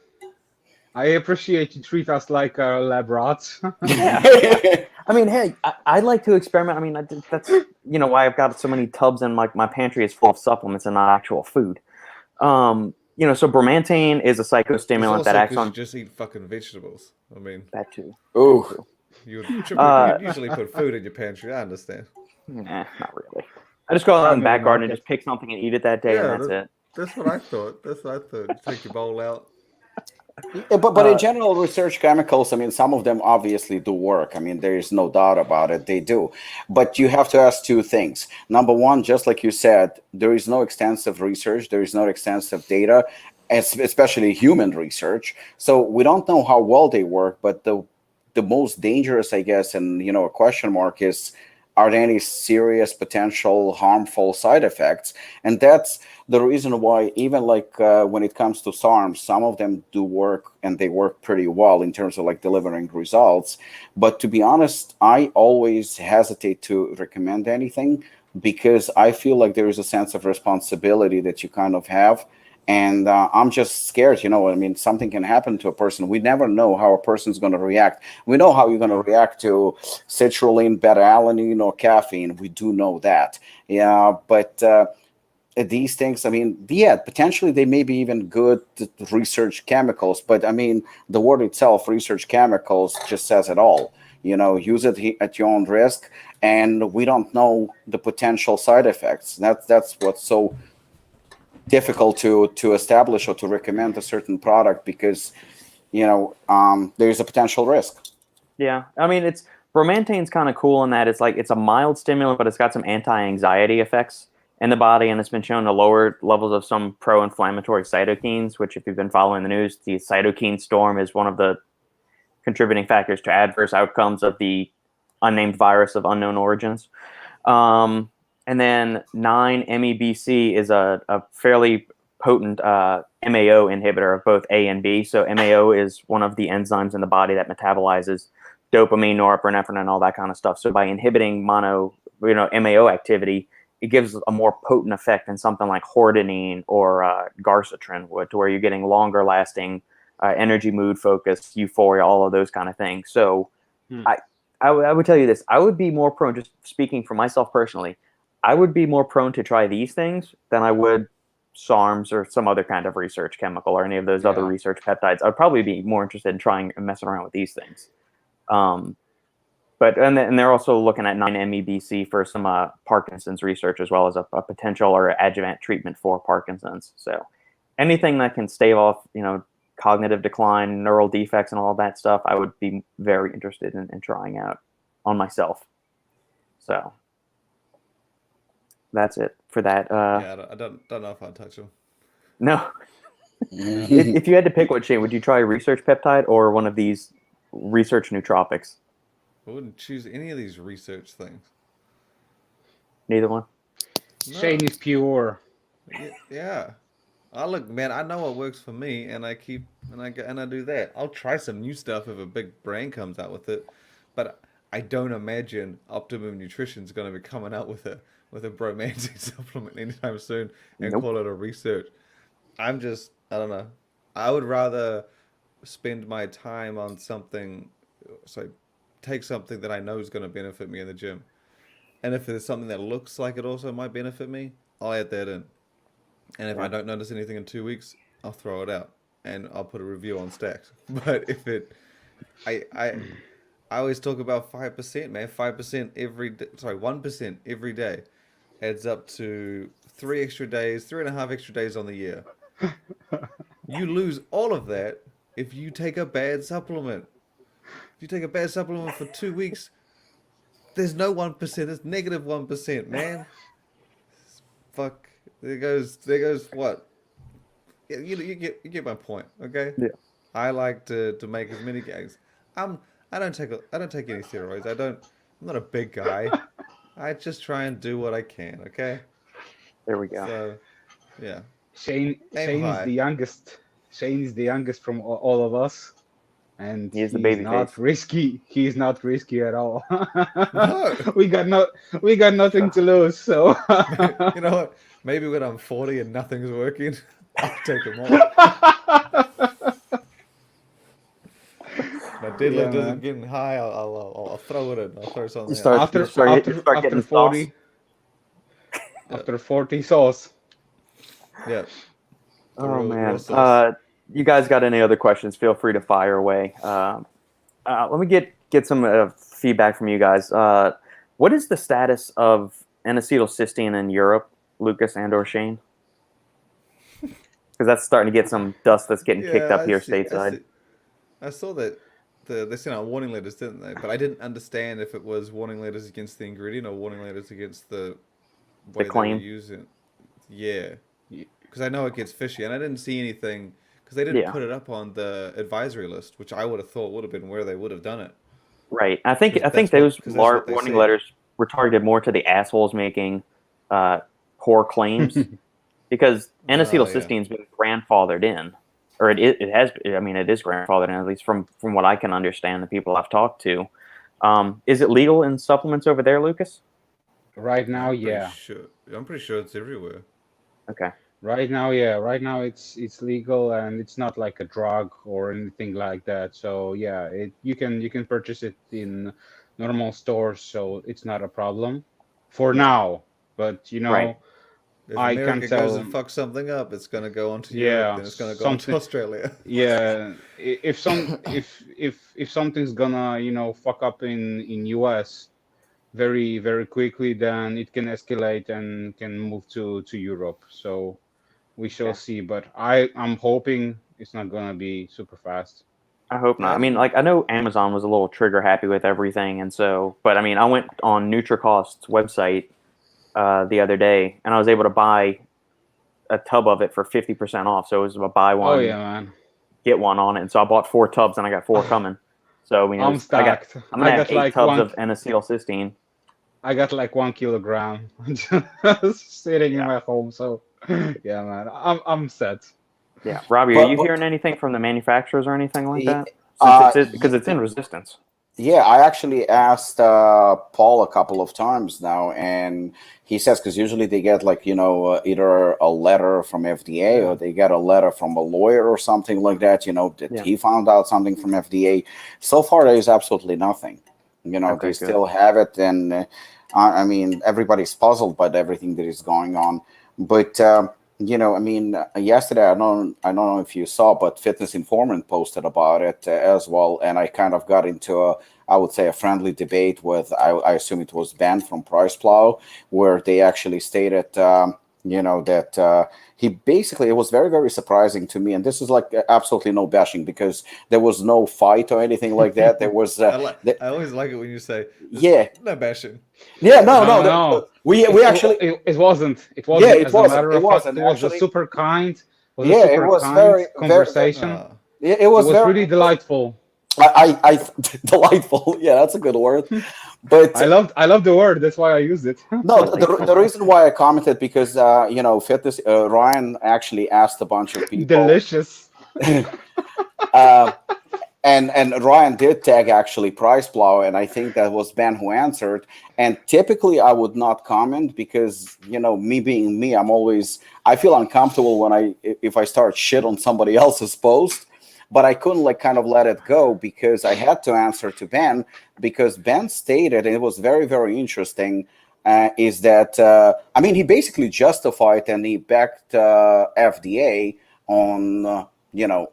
I appreciate you treat us like lab rats. Yeah. I mean, hey, I like to experiment. I mean, that's why I've got so many tubs and like my pantry is full of supplements and not actual food. So bromantane is a psychostimulant that acts on. Just eat fucking vegetables. I mean, that too. Ooh. You'd usually put food in your pantry. I understand. Nah, not really. I just go out in the back garden and just pick something and eat it that day, and that's it. That's what I thought. Take your bowl out. Yeah, but in general, research chemicals, I mean, some of them obviously do work. I mean, there is no doubt about it. They do. But you have to ask two things. Number one, just like you said, there is no extensive research. There is no extensive data, especially human research. So we don't know how well they work. But the most dangerous, I guess, and, a question mark is, are there any serious potential harmful side effects? And that's the reason why even like when it comes to SARMs, some of them do work and they work pretty well in terms of like delivering results. But to be honest, I always hesitate to recommend anything because I feel like there is a sense of responsibility that you kind of have. And I'm just scared, something can happen to a person. We never know how a person's going to react. We know how you're going to react to citrulline, beta-alanine, or caffeine. We do know that. Yeah, but these things, potentially they may be even good research chemicals. But, the word itself, research chemicals, just says it all. Use it at your own risk. And we don't know the potential side effects. That's what's so difficult to establish or to recommend a certain product because there's a potential risk. Yeah, I mean, Bromantane's kind of cool in that it's a mild stimulant, but it's got some anti-anxiety effects in the body, and it's been shown to lower levels of some pro-inflammatory cytokines, which, if you've been following the news, the cytokine storm is one of the contributing factors to adverse outcomes of the unnamed virus of unknown origins. And then 9-MeBC is a fairly potent MAO inhibitor of both A and B. So MAO is one of the enzymes in the body that metabolizes dopamine, norepinephrine, and all that kind of stuff. So by inhibiting MAO activity, it gives a more potent effect than something like hordenine or garcitrin would, to where you're getting longer lasting energy, mood, focus, euphoria, all of those kind of things. So I would tell you this. I would be more prone, just speaking for myself personally, I would be more prone to try these things than I would SARMs or some other kind of research chemical or any of those other research peptides. I'd probably be more interested in trying and messing around with these things. But they're also looking at 9-MeBC for some Parkinson's research, as well as a potential or adjuvant treatment for Parkinson's. So anything that can stave off, cognitive decline, neural defects, and all of that stuff, I would be very interested in trying out on myself. So that's it for that. I don't know if I'd touch them. No. if you had to pick one, Shane, would you try a research peptide or one of these research nootropics? I wouldn't choose any of these research things. Neither one? No. Shane is pure. Yeah. Look, man, I know what works for me, and I do that. I'll try some new stuff if a big brand comes out with it, but I don't imagine Optimum Nutrition's going to be coming out with a Bromantane supplement anytime soon and call it a research. I don't know. I would rather spend my time on something, take something that I know is going to benefit me in the gym. And if there's something that looks like it also might benefit me, I'll add that in. And if I don't notice anything in 2 weeks, I'll throw it out and I'll put a review on Stacks. But if I always talk about 5%, man. 5% every day, 1% every day adds up to 3.5 extra days on the year. You lose all of that if you take a bad supplement. If you take a bad supplement for 2 weeks, there's no 1%. It's negative 1%, man. Fuck. There goes what? You get my point, okay? Yeah. I like to make as many gags. I don't take any steroids. I'm not a big guy. I just try and do what I can, okay? There we go. So, yeah. Shane is the youngest. Shane is the youngest from all of us, and He's the baby not face. risky. He's not risky at all. No. We got nothing to lose. So You know what? Maybe when I'm 40 and nothing's working, I'll take them all. My deadlift isn't getting high. I'll throw it in. I'll throw something out. after getting 40, sauce. after 40 sauce. Yeah. Oh man. Real sauce. You guys got any other questions? Feel free to fire away. Let me get some feedback from you guys. What is the status of N-Acetyl-Cysteine in Europe, Lukasz and/or Shane? Because that's starting to get some dust that's getting kicked up here stateside. I saw that they sent out warning letters, didn't they? But I didn't understand if it was warning letters against the ingredient or warning letters against the way claim. they were using. Yeah. Because I know it gets fishy, and I didn't see anything because they didn't put it up on the advisory list, which I would have thought would have been where they would have done it. Right. I think those warning letters were targeted more to the assholes making poor claims, because N-Acetyl-Cysteine's been grandfathered in, or it has. I mean, it is grandfathered in, at least from what I can understand. The people I've talked to. Is it legal in supplements over there, Lukasz? Right now, I'm pretty sure it's everywhere. Okay. Right now, yeah. Right now, it's legal, and it's not like a drug or anything like that. So yeah, you can purchase it in normal stores, so it's not a problem for now. But Right. If I America can't tell. goes and fucks something up, it's going to go on to Europe, then it's going to go on to Australia. Yeah, if something's gonna fuck up in US very very quickly, then it can escalate and can move to Europe. So we shall see. But I'm hoping it's not gonna be super fast. I hope not. I mean, like, I know Amazon was a little trigger happy with everything, and so, but I mean, I went on NutriCost's website the other day, and I was able to buy a tub of it for 50% off. So it was a buy Oh one, yeah, man. get one on it. And so I bought 4 tubs, and I got 4 coming. So I mean, I'm stacked. I'm gonna I have got 8 like tubs one. of N-Acetyl-Cysteine. I got like 1 kilogram just sitting in Yeah. my home. So yeah, man, I'm set. Yeah, Robbie, are you But hearing anything from the manufacturers or anything like that? uh, Since because it's in resistance. yeah, I actually asked Paul a couple of times now, and he says because usually they get like either a letter from FDA or they get a letter from a lawyer or something like that. That Yeah. he found out something from FDA. So far, there is absolutely nothing. Okay, They good. still have it, and I mean, everybody's puzzled by everything that is going on. But I mean, yesterday I don't know if you saw, but Fitness Informant posted about it as well, and I kind of got into I would say a friendly debate with I assume it was Ben from Price Plow, where they actually stated that he basically, it was very, very surprising to me, and this is like absolutely no bashing because there was no fight or anything like that. There was I always like it when you say, yeah, no bashing. yeah, No. we actually It wasn't. It Yeah, wasn't. it As a wasn't. matter It of fact, wasn't it was actually. a super kind. It was Yeah, a it super was kind very, conversation. it It was was very really delightful. I delightful. Yeah, that's a good word. But I love the word. That's why I used it. no, the reason why I commented because fitness Ryan actually asked a bunch of people. Delicious. uh, and Ryan did tag actually Price Plow, and I think that was Ben who answered. And typically I would not comment because me being me, I feel uncomfortable when if I start shit on somebody else's post. But I couldn't kind of let it go because I had to answer to Ben because Ben stated, and it was very, very interesting, is that I mean, he basically justified and he backed FDA on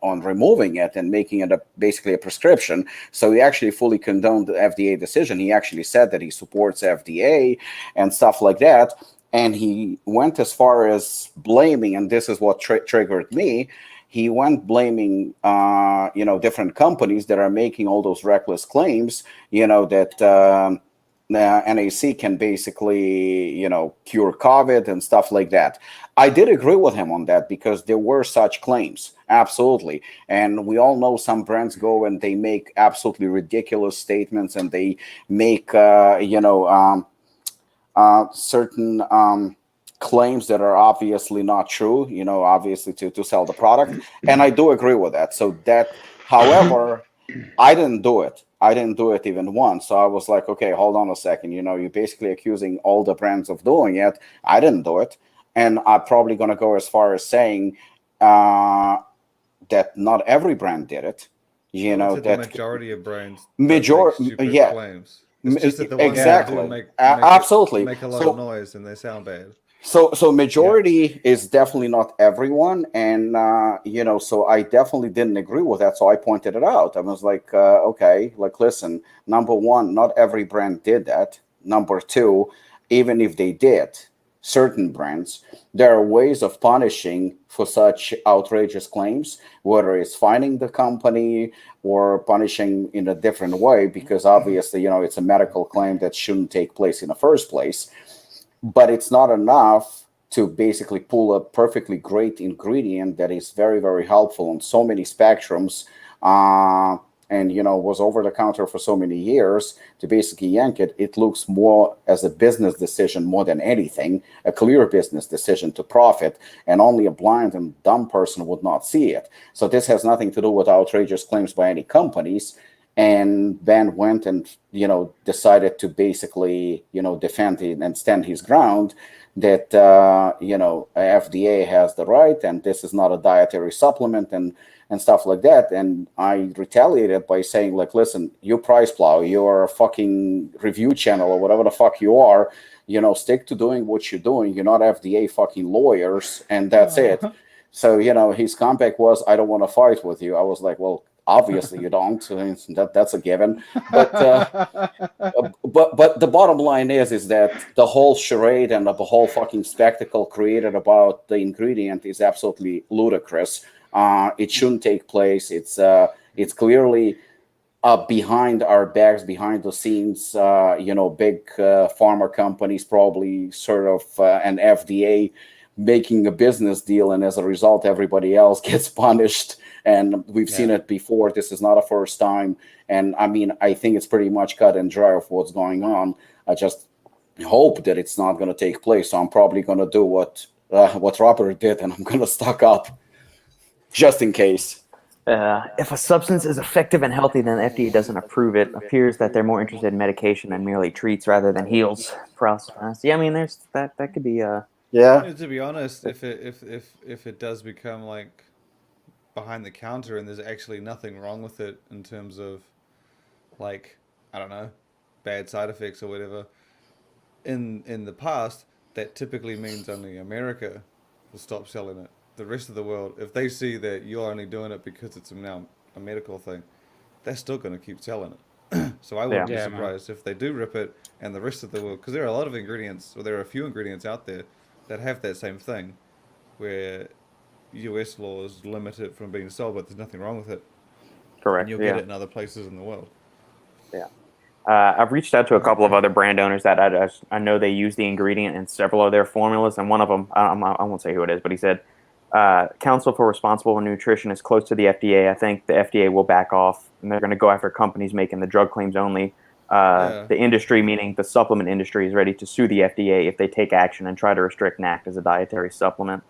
on removing it and making it basically a prescription. So he actually fully condoned the FDA decision. He actually said that he supports FDA and stuff like that. And he went as far as blaming, and this is what triggered me. He went blaming, different companies that are making all those reckless claims, that NAC can basically, cure COVID and stuff like that. I did agree with him on that because there were such claims, absolutely. And we all know some brands go and they make absolutely ridiculous statements and they make, certain claims that are obviously not true, obviously to sell the product. And I do agree with that. So that, however, I didn't do it. I didn't do it even once. So I was like, okay, hold on a second. You're basically accusing all the brands of doing it. I didn't do it. And I'm probably going to go as far as saying that not every brand did it. The that majority of brands yeah. claims. It's just that the ones exactly. that do make absolutely make a lot of noise and they sound bad. So majority is definitely not everyone, and so I definitely didn't agree with that. So I pointed it out. I was like, okay, listen. Number one, not every brand did that. Number two, even if they did, certain brands, there are ways of punishing for such outrageous claims, whether it's fining the company or punishing in a different way, because obviously, it's a medical claim that shouldn't take place in the first place. But it's not enough to basically pull a perfectly great ingredient that is very, very helpful on so many spectrums, and was over the counter for so many years, to basically yank it. It looks more as a business decision more than anything, a clear business decision to profit, and only a blind and dumb person would not see it. So this has nothing to do with outrageous claims by any companies. And Ben went and decided to basically defend it and stand his ground that FDA has the right and this is not a dietary supplement and stuff like that. And I retaliated by saying, listen, you Price Plow, you're a fucking review channel or whatever the fuck you are, stick to doing what you're doing. You're not FDA fucking lawyers, and that's it. So his comeback was, I don't want to fight with you. I was like, well, obviously you don't. That's a given. But but the bottom line is that the whole charade and the whole fucking spectacle created about the ingredient is absolutely ludicrous. It shouldn't take place. It's It's clearly behind our backs, behind the scenes, big pharma companies, probably sort of an FDA making a business deal, and as a result, everybody else gets punished. And we've seen it before. This is not a first time. And I mean, I think it's pretty much cut and dry of what's going on. I just hope that it's not going to take place. So I'm probably going to do what Robert did, and I'm going to stock up just in case. If a substance is effective and healthy, then the FDA doesn't approve it. Appears that they're more interested in medication than merely treats rather than heals. Yeah, I mean, there's that could be Yeah. To be honest, if it does become like behind the counter and there's actually nothing wrong with it in terms of like, I don't know, bad side effects or whatever, in the past, that typically means only America will stop selling it. The rest of the world, if they see that you're only doing it because it's now a medical thing, they're still going to keep selling it. So I wouldn't be surprised if they do rip it and the rest of the world, because there are a lot of ingredients, or there are a few ingredients out there that have that same thing, where US laws limit it from being sold, but there's nothing wrong with it. correct. And you'll get it in other places in the world. Yeah. I've reached out to a couple of other brand owners that I know they use the ingredient in several of their formulas, and one of them, I won't say who it is, but he said, Council for Responsible Nutrition is close to the FDA. I think the FDA will back off, and they're going to go after companies making the drug claims only. The industry, meaning the supplement industry, is ready to sue the FDA if they take action and try to restrict NAC as a dietary supplement.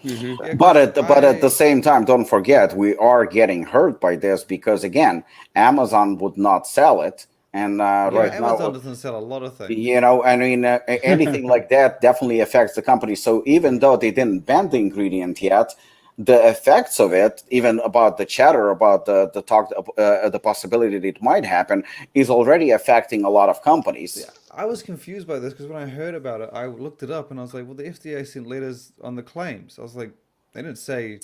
Mm-hmm. Yeah, but at the same time, don't forget, we are getting hurt by this because, again, Amazon would not sell it. And right Amazon now, doesn't sell a lot of things. I mean, anything like that definitely affects the company. So even though they didn't ban the ingredient yet, the effects of it, even about the chatter about the talk, the possibility that it might happen, is already affecting a lot of companies. Yeah, I was confused by this because when I heard about it, I looked it up and I was like, well, the FDA sent letters on the claims. I was like, they didn't say,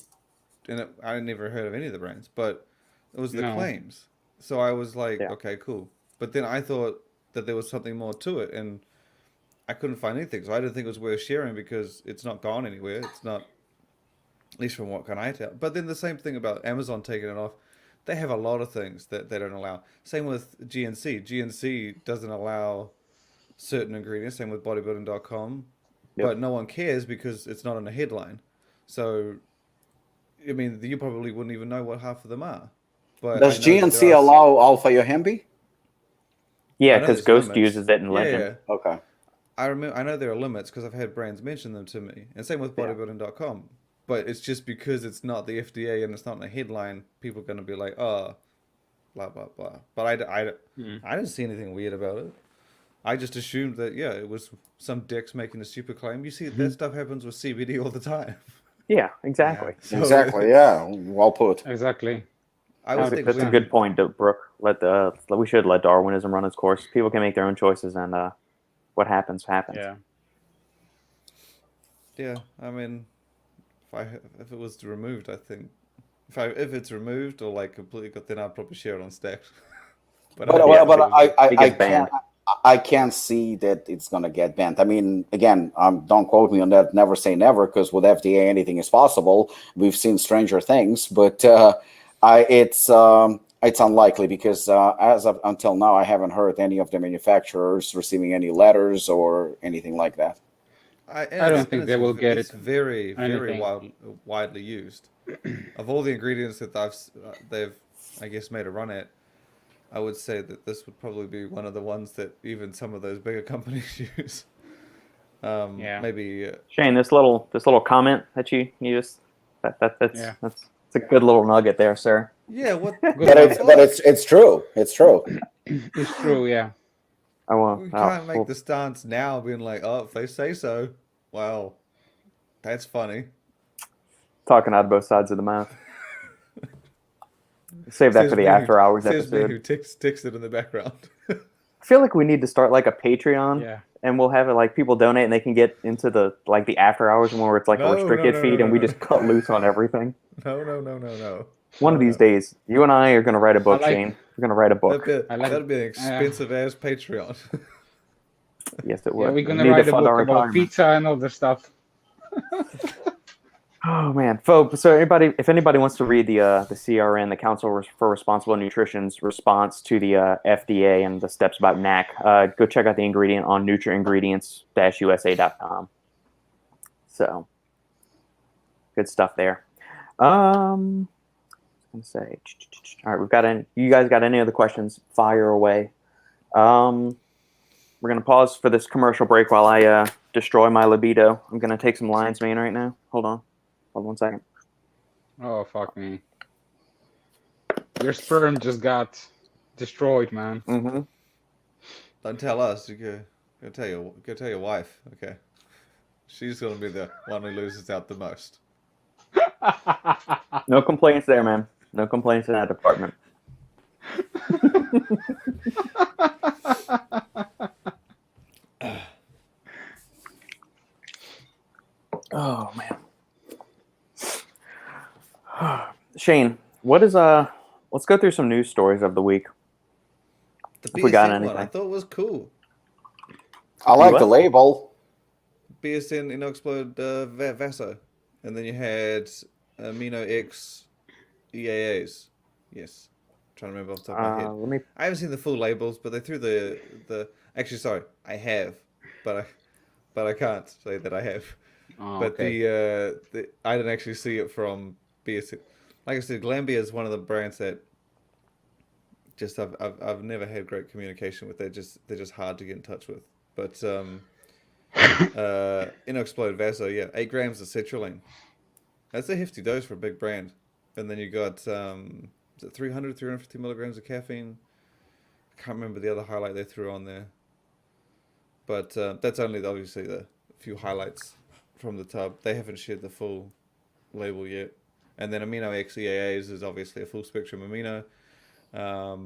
and I never heard of any of the brands, but it was the claims. So I was like, okay, cool. But then I thought that there was something more to it, and I couldn't find anything. So I didn't think it was worth sharing because it's not gone anywhere. It's not, at least from what can I tell. But then the same thing about Amazon taking it off. They have a lot of things that they don't allow. Same with GNC. GNC doesn't allow certain ingredients. Same with bodybuilding.com. Yep. But no one cares because it's not on the headline. So, I mean, you probably wouldn't even know what half of them are. But does GNC allow Alpha Yohimbe? Yeah, because Ghost uses it in Legend. Yeah. Okay. I know there are limits because I've had brands mention them to me. And same with bodybuilding.com. But it's just because it's not the FDA and it's not in the headline, people are going to be like, oh, blah, blah, blah. But I didn't see anything weird about it. I just assumed that, it was some dicks making a stupid claim. You see, that stuff happens with CBD all the time. Yeah, exactly. Yeah. So exactly, yeah. Well put. Exactly. That's a good point, Brooke. We should let Darwinism run its course. People can make their own choices, and what happens, happens. Yeah. Yeah, I mean, if it was removed, I think if it's removed or like completely got, then I'd probably share it on Stacks. but I can't see that it's gonna get banned. I mean, again, don't quote me on that. Never say never, because with FDA anything is possible. We've seen stranger things, but it's unlikely because as of until now, I haven't heard any of the manufacturers receiving any letters or anything like that. I don't think they will get it. It's very, very widely used. Of all the ingredients that they've, I guess, made a run at, I would say that this would probably be one of the ones that even some of those bigger companies use. Maybe Shane, this little comment that you just that's a good little nugget there, sir. Yeah, what? but it's true. It's true. It's true. Yeah. We can't make the stance now, being like, oh, if they say so, well, that's funny. Talking out of both sides of the mouth. Save that for the after hours episode. Who ticks it in the background. I feel like we need to start like a Patreon, and we'll have it like people donate and they can get into the after hours where it's like a restricted feed, and we just cut loose on everything. No. One of these days, you and I are going to write a book, Shane. We're going to write a book. That'd be an expensive-ass Patreon. Yes, it would. Yeah, we're going to write a book about pizza and other stuff. Oh man, folks. So if anybody wants to read the CRN, the Council for Responsible Nutrition's response to the FDA and the steps about NAC, go check out the ingredient on nutraingredients-usa.com. So good stuff there. I'm gonna say, all right, you guys got any other questions? Fire away. We're gonna pause for this commercial break while I destroy my libido. I'm gonna take some lion's mane right now. Hold on 1 second. Oh, fuck me. Your sperm just got destroyed, man. Mm-hmm. Don't tell us. Go tell your wife. Okay, she's gonna be the one who loses out the most. No complaints there, man. No complaints in that department. Oh man. Shane, what is let's go through some news stories of the week. The If we got BSN one I anything. thought was cool. I like what? the label. BSN Inoxplode Vaso, and then you had Amino X EAAs. Yes, I'm trying to remember off the top of my head. Let me. I haven't seen the full labels, but they threw the. Actually, sorry, I have, but I can't say that I have. Oh, But okay. I didn't actually see it from BSN. Like I said, Glambia is one of the brands that just I've never had great communication with. They're just hard to get in touch with. But Inoxplode Vaso, yeah, 8 grams of citrulline. That's a hefty dose for a big brand. And then you got is it 350 milligrams of caffeine. I can't remember the other highlight they threw on there. But that's only obviously the few highlights from the tub. They haven't shared the full label yet. And then Amino X EAAs is obviously a full spectrum amino. A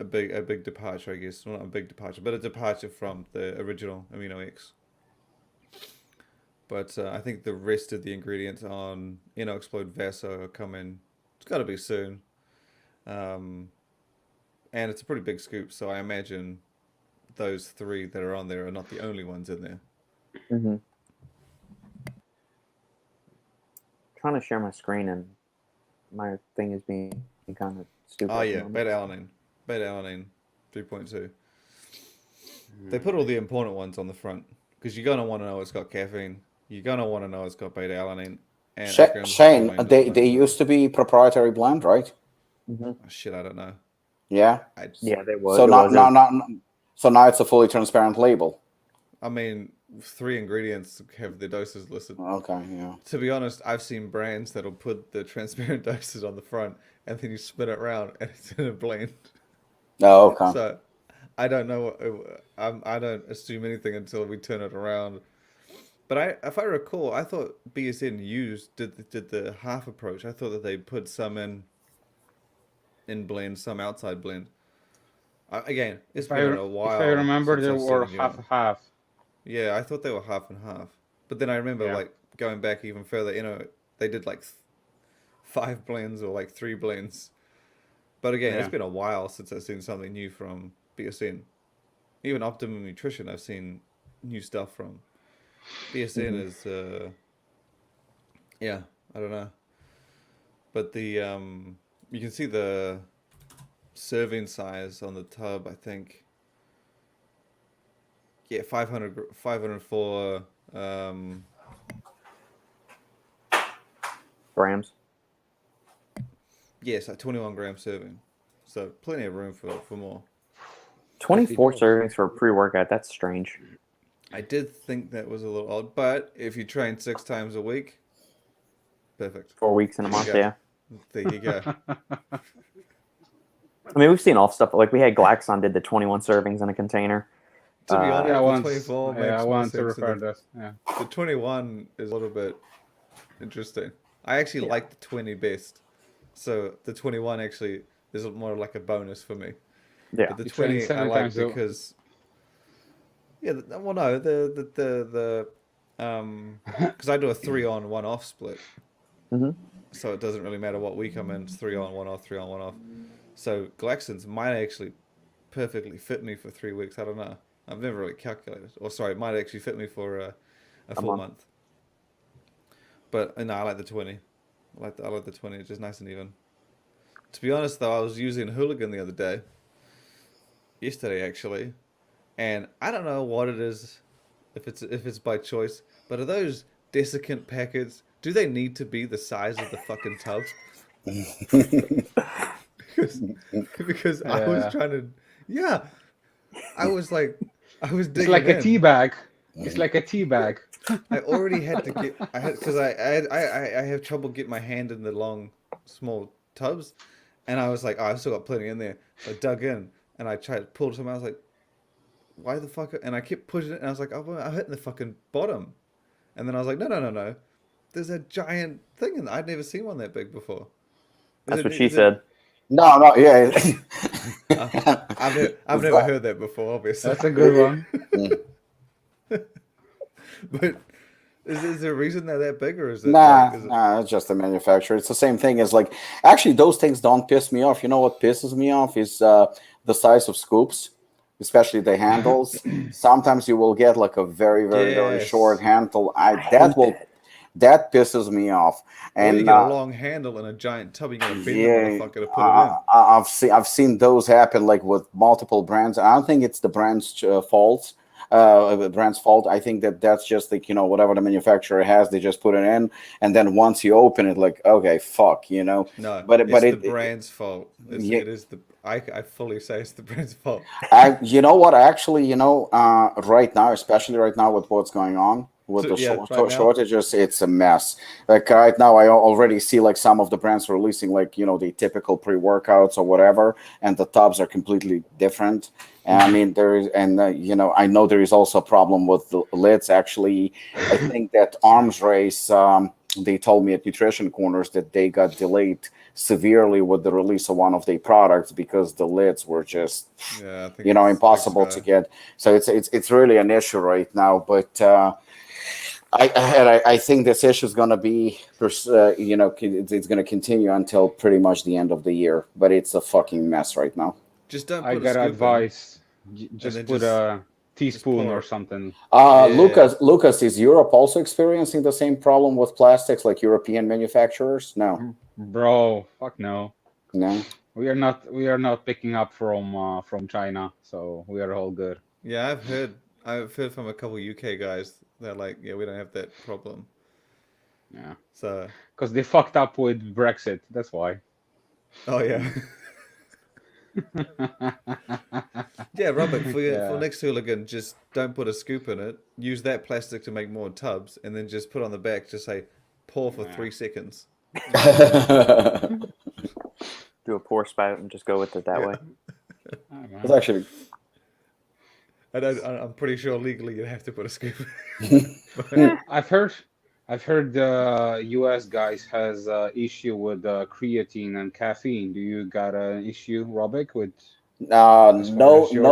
big departure, I guess. Well, not a big departure, but a departure from the original Amino X. But I think the rest of the ingredients on Inoxplode Vaso are coming. It's got to be soon. And it's a pretty big scoop, so I imagine those 3 that are on there are not the only ones in there. Mm-hmm. Trying to share my screen and my thing is being kind of stupid. Oh yeah, beta-alanine 3.2. They put all the important ones on the front because you're gonna want to know it's got caffeine. You're gonna want to know it's got beta-alanine. And Shane, they used to be proprietary blend, right? Mm-hmm. Oh, shit, I don't know. Yeah. Yeah, there was. So there was now it's a fully transparent label. I mean, 3 ingredients have the doses listed. Okay, yeah. To be honest, I've seen brands that'll put the transparent doses on the front and then you spin it around and it's in a blend. Oh, okay. So I don't know. I don't assume anything until we turn it around. But if I recall, I thought BSN did the half approach. I thought that they put some in blend, some outside blend. Again, it's been a while. If I remember, since there I've were seen, half. Yeah, I thought they were half and half. But then I remember like going back even further, they did like 5 blends or like 3 blends. But again, it's been a while since I've seen something new from BSN. Even Optimum Nutrition, I've seen new stuff from. BSN is, I don't know. But the, you can see the serving size on the tub, I think. Yeah, 504 grams. yes, a 21 gram serving. So plenty of room for more. 24 servings for a pre-workout. That's strange. I did think that was a little odd, but if you train 6 times a week, perfect. 4 weeks in a month, go. yeah. There you go. I mean, we've seen all stuff. Like we had Glaxon did the 21 servings in a container. To be honest, I the want, 24 makes I more want to sense refer than to this. Yeah. the 21 is a little bit interesting. I actually like the 20 best. So the 21 actually is more like a bonus for me. Yeah. But the You train 20 I 7 like times a- because well no, the because I do a 3 on 1 off split. Mhm. So it doesn't really matter what week I'm in, it's 3 on 1 off, 3 on 1 off. So Glaxon's might actually perfectly fit me for 3 weeks. I don't know. I've never really calculated. Or sorry, it might actually fit me for a full month. But no, I like the 20. I like the 20. It's just nice and even. To be honest, though, I was using Hooligan the other day. Yesterday, actually, and I don't know what it is, if it's by choice, but are those desiccant packets? Do they need to be the size of the fucking tubs? because I was trying to, I was It's digging like a in. tea bag. It's like a tea bag. I already had to get, because I have trouble getting my hand in the long, small tubs, and I was like, oh, I've still got plenty in there. So I dug in, and I tried to pull some. I was like, why the fuck? And I kept pushing it, and I was like, oh, I'm hitting the fucking bottom. And then I was like, no. There's a giant thing, and I'd never seen one that big before. That's what she said. No, yeah. I've never heard that before, obviously. That's a good one. But is there a reason they're that big, or is it? Nah, it's just the manufacturer. It's the same thing as like, actually, those things don't piss me off. You know what pisses me off is the size of scoops, especially the handles. Sometimes you will get like a very, very short handle. That pisses me off. And you get a long handle and a giant tub. You got to bend the motherfucker to put it in. I've seen those happen like with multiple brands. I don't think it's the brand's fault. I think that's just like, whatever the manufacturer has, they just put it in, and then once you open it, like, okay, fuck, No, but it's the brand's fault. It is I fully say it's the brand's fault. You know what? Actually, right now, especially right now with what's going on with shortages, it's a mess. Like right now, I already see like some of the brands releasing like the typical pre-workouts or whatever, and the tubs are completely different. And I mean, there is, and I know there is also a problem with the lids. Actually, I think that Arms Race, they told me at Nutrition Corners that they got delayed severely with the release of one of their products because the lids were just, impossible to get. So it's really an issue right now. But I think this issue is going to be, it's going to continue until pretty much the end of the year. But it's a fucking mess right now. Just don't. I got advice. Just put a teaspoon or something. Lukasz, is Europe also experiencing the same problem with plastics like European manufacturers? No, bro. Fuck no. No, we are not picking up from China, so we are all good. Yeah, I've heard from a couple UK guys. They're like, yeah, we don't have that problem. Yeah. So because they fucked up with Brexit. That's why. Oh yeah. Yeah, Robert, for next hooligan, just don't put a scoop in it. Use that plastic to make more tubs, and then just put on the back, just say, pour for 3 seconds. Do a pour spout and just go with it that way. it's actually. I'm pretty sure legally you have to put a scoop. I've heard the US guys has issue with creatine and caffeine. Do you got an issue, Robbie, with? No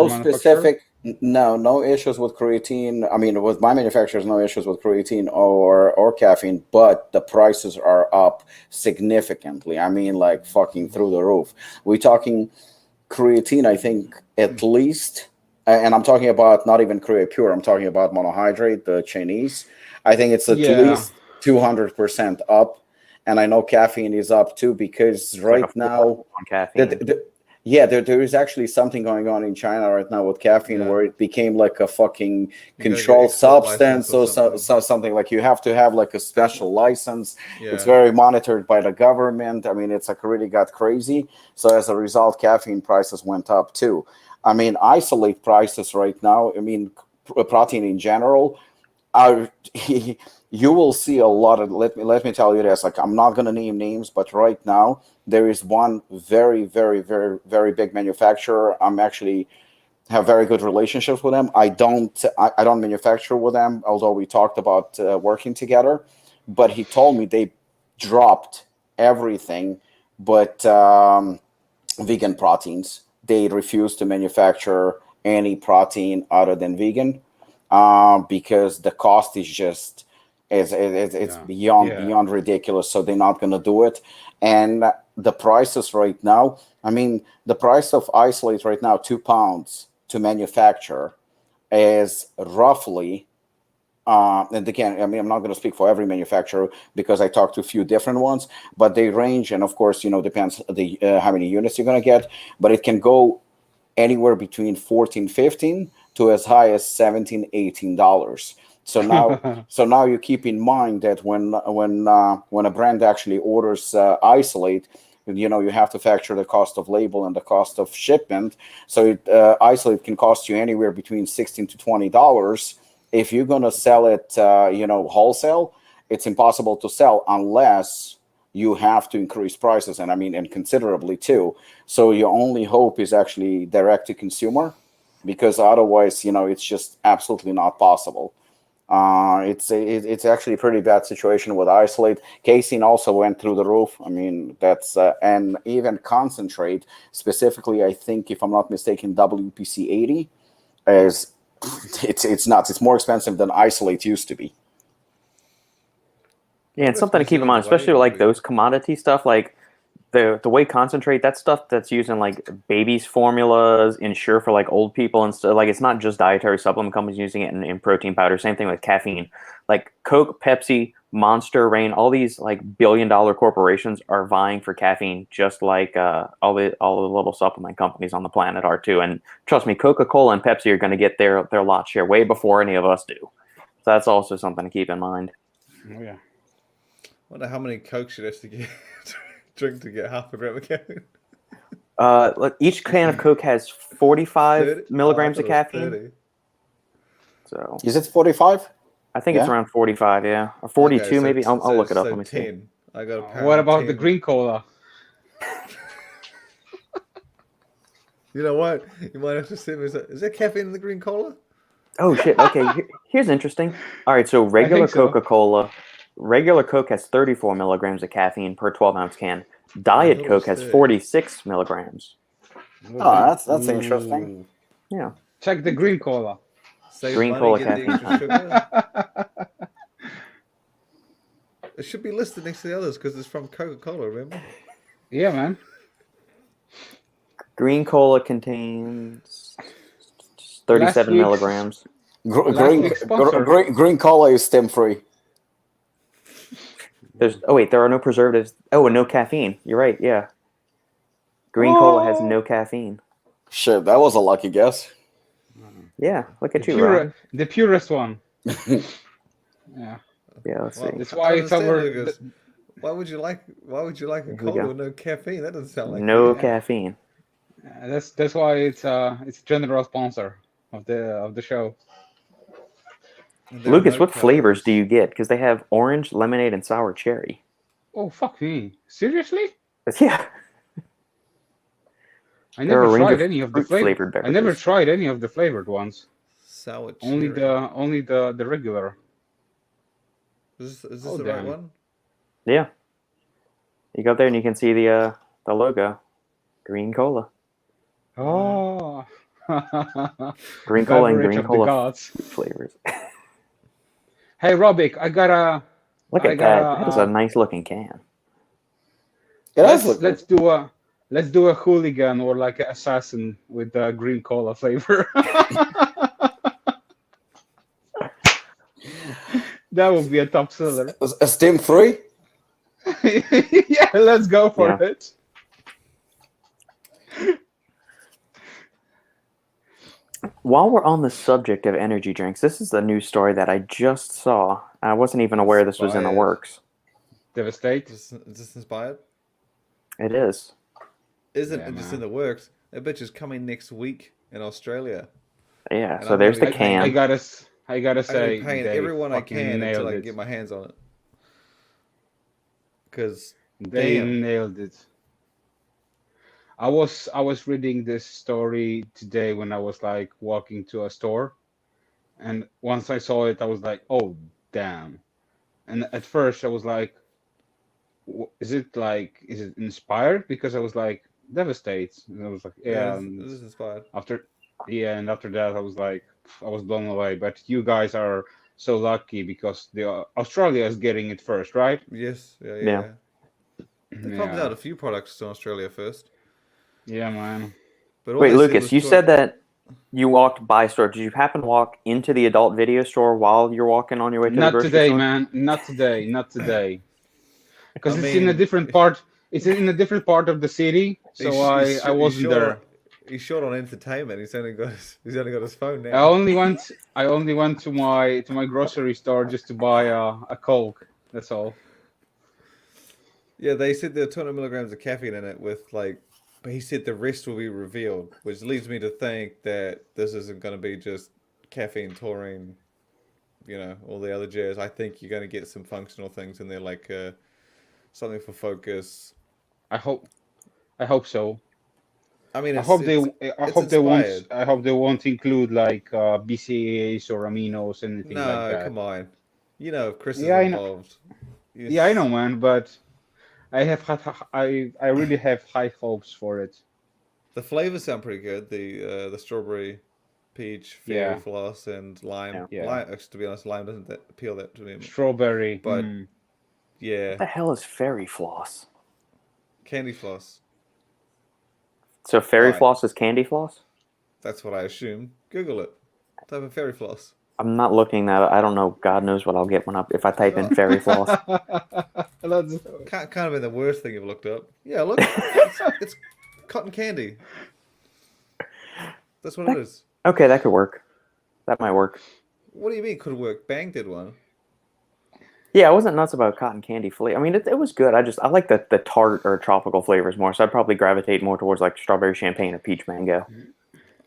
specific. No issues with creatine. I mean, with my manufacturers, no issues with creatine or caffeine, but the prices are up significantly. I mean, like fucking through the roof. We're talking creatine, I think, at least, and I'm talking about not even Create Pure. I'm talking about monohydrate, the Chinese. I think it's at least 200% up, and I know caffeine is up too because right now, on caffeine. There is actually something going on in China right now with caffeine where it became like a fucking controlled substance or something like you have to have like a special license. Yeah. It's very monitored by the government. I mean, it's like really got crazy. So as a result, caffeine prices went up too. I mean, isolate prices right now, I mean, protein in general, are you will see a lot of, let me tell you this, like I'm not going to name names, but right now there is one very, very, very, very big manufacturer. I'm actually have very good relationships with them. I don't manufacture with them, although we talked about working together, but he told me they dropped everything but vegan proteins. They refuse to manufacture any protein other than vegan because the cost is just it's beyond ridiculous. So they're not going to do it. And the prices right now, I mean, the price of isolate right now, £2 to manufacture, is roughly And again, I mean, I'm not going to speak for every manufacturer because I talked to a few different ones, but they range, and of course, depends the how many units you're going to get, but it can go anywhere between 14, 15 to as high as 17, $18. So now you keep in mind that when a brand actually orders isolate, you have to factor the cost of label and the cost of shipment. So isolate can cost you anywhere between $16 to $20. If you're going to sell it, wholesale, it's impossible to sell unless you have to increase prices, and considerably too. So your only hope is actually direct to consumer, because otherwise, it's just absolutely not possible. It's actually a pretty bad situation with isolate. Casein also went through the roof. That's and even concentrate, specifically, I think, if I'm not mistaken, WPC80 is it's nuts. It's more expensive than isolate used to be. Yeah, and something to keep in mind, especially like those commodity stuff, like the whey concentrate, that stuff that's used in like babies' formulas, Ensure for like old people and stuff. Like, it's not just dietary supplement companies using it in protein powder. Same thing with caffeine. Like Coke, Pepsi, Monster, Reign, all these like billion-dollar corporations are vying for caffeine, just like all the little supplement companies on the planet are too. And trust me, Coca-Cola and Pepsi are going to get their lot share way before any of us do. So that's also something to keep in mind. Oh yeah. I wonder how many Cokes you'd have to get drink to get half a gram of caffeine. Look, each can of Coke has 45 30? milligrams I of thought it was caffeine. 30. So Is it 45? I think it's around 45, yeah, or 42 Okay, so maybe. I'll look it up. So Let me 10. see. I got a pound What of about 10. the green cola? You know what? You might have to send me. Is there caffeine in the green cola? Oh shit. Okay, here's interesting. All right, so regular think so. Coca-Cola, regular Coke has 34 milligrams of caffeine per 12-ounce can. Diet thought it Coke was has 30. 46 milligrams. Oh, that's interesting. Yeah. Check the green cola. Save Green money, cola get caffeine. the extra sugar. It should be listed next to the others because it's from Coca-Cola, remember? Yeah, man. Green cola contains 37 week's- milligrams. week's sponsor. Green cola is stem free. There are no preservatives. Oh, and no caffeine. You're right. Yeah. Green cola has no caffeine. Shit, that was a lucky guess. Yeah, look at you, Rob. The purest one. Yeah. Yeah, let's see. That's why it's over. Lucas. Why would you like a we cola go. with no caffeine? That doesn't sound like No you. caffeine. That's why it's general sponsor of the show. There are Lucas, no what flavors calories. do you get? Because they have orange, lemonade, and sour cherry. Oh fuck me! Seriously? Yeah. I There are a never range tried of any of the fruit-flavored I never beverages. tried any of the flavored ones. Sour cherry. Only the regular. Is this Oh, the right damn. one? Yeah. You go there and you can see the logo. Green cola. Oh. Green cola and Beverage green of the cola gods. flavors. Hey, Robbie, I gotta. Look at that. That is a nice looking can. It does look Let's do a hooligan or like an assassin with the green cola flavor. That would be a top seller. a stem free. Yeah, let's go for it. While we're on the subject of energy drinks, this is a news story that I just saw. I wasn't even aware this was in the Inspired. works. Devastate. Is this inspired? It is. Isn't Yeah, it just man. in the works? That bitch is coming next week in Australia. Yeah, And so I'm there's the gonna be paying- I can. gotta I'm gonna say, be paying they everyone I fucking can until I nailed can it. get my hands on it. Because They damn. nailed it. I was reading this story today when I was like walking to a store, and once I saw it, I was like, "Oh, damn!" And at first, I was like, is it inspired? Because I was like, devastate, and I was like, yeah. This is inspired. After that, I was like, I was blown away. But you guys are so lucky because the Australia is getting it first, right? Yes, Yeah. yeah. They pumped Yeah. out a few products in Australia first. Yeah, man. But all Wait, they said Lucas, was you said that You walked by a store. Did you happen to walk into the adult video store while you're walking on your way to the Not grocery today, store? man. Not today. Not today. Because I it's in a mean, different part. It's in a different part of the city, so I wasn't there. He's short on entertainment. He's only got his phone I now. only went. I only went to my grocery store just to buy a Coke. That's all. Yeah, they said there are 200 milligrams of caffeine in it but he said the rest will be revealed, which leads me to think that this isn't going to be just caffeine, taurine, all the other jazz. I think you're going to get some functional things in there, like something for focus. I hope. I hope so. I mean, I hope they. I it's hope they won't. inspired. I hope they won't include like BCAAs or aminos, anything like No, that. come on. If Chris is Yeah, I know. involved. Yeah, I know, man. But I really have high hopes for it. The flavors sound pretty good. The strawberry, peach, fairy Yeah. floss, and lime. Yeah. Lime, actually, to be honest, lime doesn't appeal that to me. Strawberry. But mm. yeah, What the hell is fairy floss? candy floss. So fairy Right. floss is candy floss? That's what I assume. Google it. Type in fairy floss. I'm not looking that. I don't know. God knows what I'll get if I type in fairy floss. That's- Can't have been the worst thing you've looked up. Yeah, look. It's cotton candy. That's what it is. Okay, that could work. That might work. What do you mean could work? Bang did one. Yeah, I wasn't nuts about cotton candy flavor. I mean, it was good. I like the tart or tropical flavors more, so I'd probably gravitate more towards like strawberry champagne or peach mango.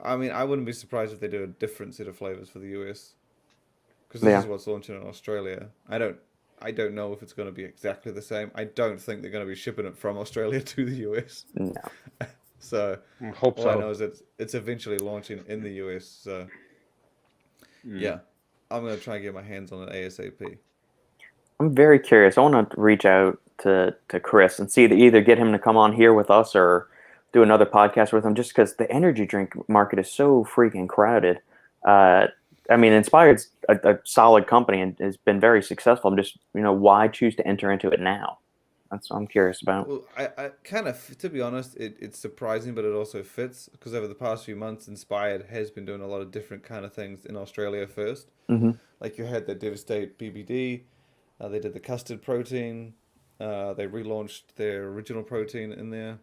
I mean, I wouldn't be surprised if they do a different set of flavors for the US. Because this is what's launching in Australia. I don't know if it's going to be exactly the same. I don't think they're going to be shipping it from Australia to the US. No. So I hope all I so. know is that it's eventually launching in the US. So yeah, I'm going to try and get my hands on it ASAP. I'm very curious. I want to reach out to Chris and see either get him to come on here with us or do another podcast with him, just because the energy drink market is so freaking crowded. I mean, Inspired's a solid company and has been very successful. I'm just, why choose to enter into it now? That's what I'm curious about. Well, I kind of, to be honest, it's surprising, but it also fits because over the past few months, Inspired has been doing a lot of different kind of things in Australia first. Mm-hmm. Like you had the Devastate BBD, they did the custard protein, they relaunched their original protein in there.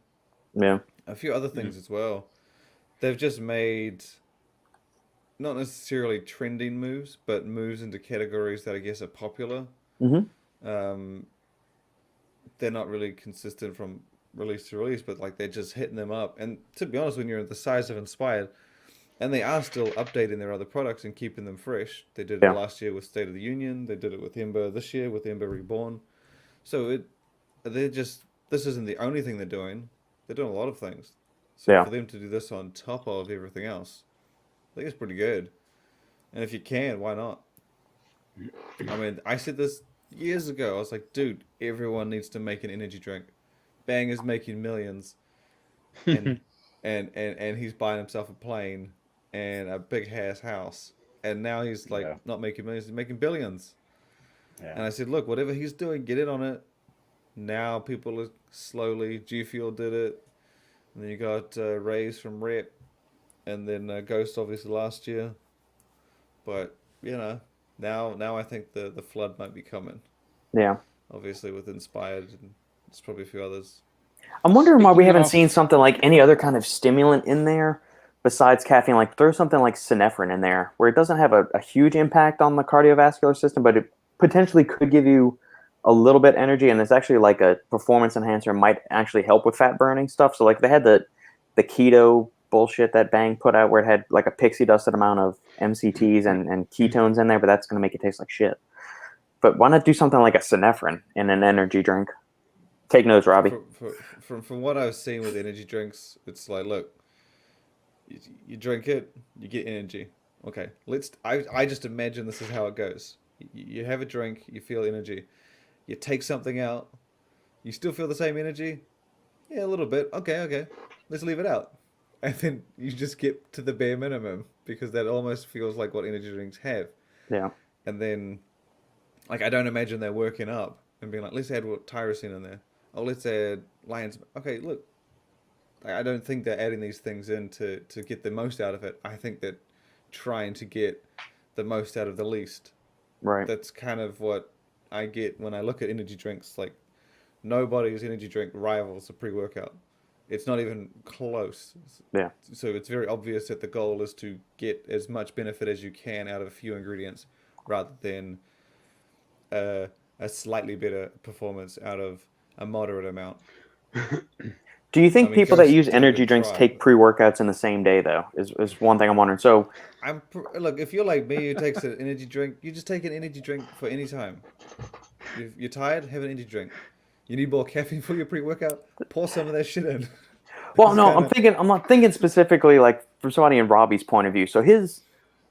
Yeah. A few other things as well. They've just made not necessarily trending moves, but moves into categories that I guess are popular. Mm-hmm. They're not really consistent from release to release, but like they're just hitting them up. And to be honest, when you're the size of Inspired, and they are still updating their other products and keeping them fresh. They did it last year with State of the Union. They did it with Ember this year with Ember Reborn. So this isn't the only thing they're doing. They're doing a lot of things. So for them to do this on top of everything else, I think it's pretty good. And if you can, why not? I mean, I said this years ago. I was like, dude, everyone needs to make an energy drink. Bang is making millions. And and he's buying himself a plane and a big ass house. And now he's like not making millions, he's making billions. Yeah. And I said, look, whatever he's doing, get in on it. Now people are slowly, G Fuel did it. And then you got Rays from Rep. And then Ghost obviously last year. But, now I think the flood might be coming. Yeah. Obviously with Inspired and there's probably a few others. I'm wondering why we haven't seen something like any other kind of stimulant in there besides caffeine. Like throw something like synephrine in there where it doesn't have a huge impact on the cardiovascular system, but it potentially could give you a little bit energy, and it's actually like a performance enhancer, might actually help with fat burning stuff. So like they had the keto bullshit that Bang put out where it had like a pixie dusted amount of MCTs and ketones in there, but that's going to make it taste like shit. But why not do something like a synephrine in an energy drink? Take notes, Robbie. From what I've seen with energy drinks, it's like, look, you drink it, you get energy. Okay, I just imagine this is how it goes. You have a drink, you feel energy. You take something out, you still feel the same energy? Yeah, a little bit. Okay, let's leave it out. And then you just get to the bare minimum because that almost feels like what energy drinks have. Yeah. And then, like, I don't imagine they're working up and being like, let's add tyrosine in there. Oh, let's add lion's. Okay, look, I don't think they're adding these things in to get the most out of it. I think that trying to get the most out of the least. Right. That's kind of what I get when I look at energy drinks. Like, nobody's energy drink rivals a pre-workout. It's not even close. Yeah. So it's very obvious that the goal is to get as much benefit as you can out of a few ingredients, rather than a slightly better performance out of a moderate amount. Do you think I mean, people that Ghost use did a energy good drinks try, take but- pre-workouts in the same day, though? Is one thing I'm wondering. So, Look, if you're like me who takes an energy drink, you just take an energy drink for any time. If you're tired, have an energy drink. You need more caffeine for your pre-workout? Pour some of that shit in. well, It's no, kinda- I'm not thinking specifically like from somebody in Robbie's point of view. So his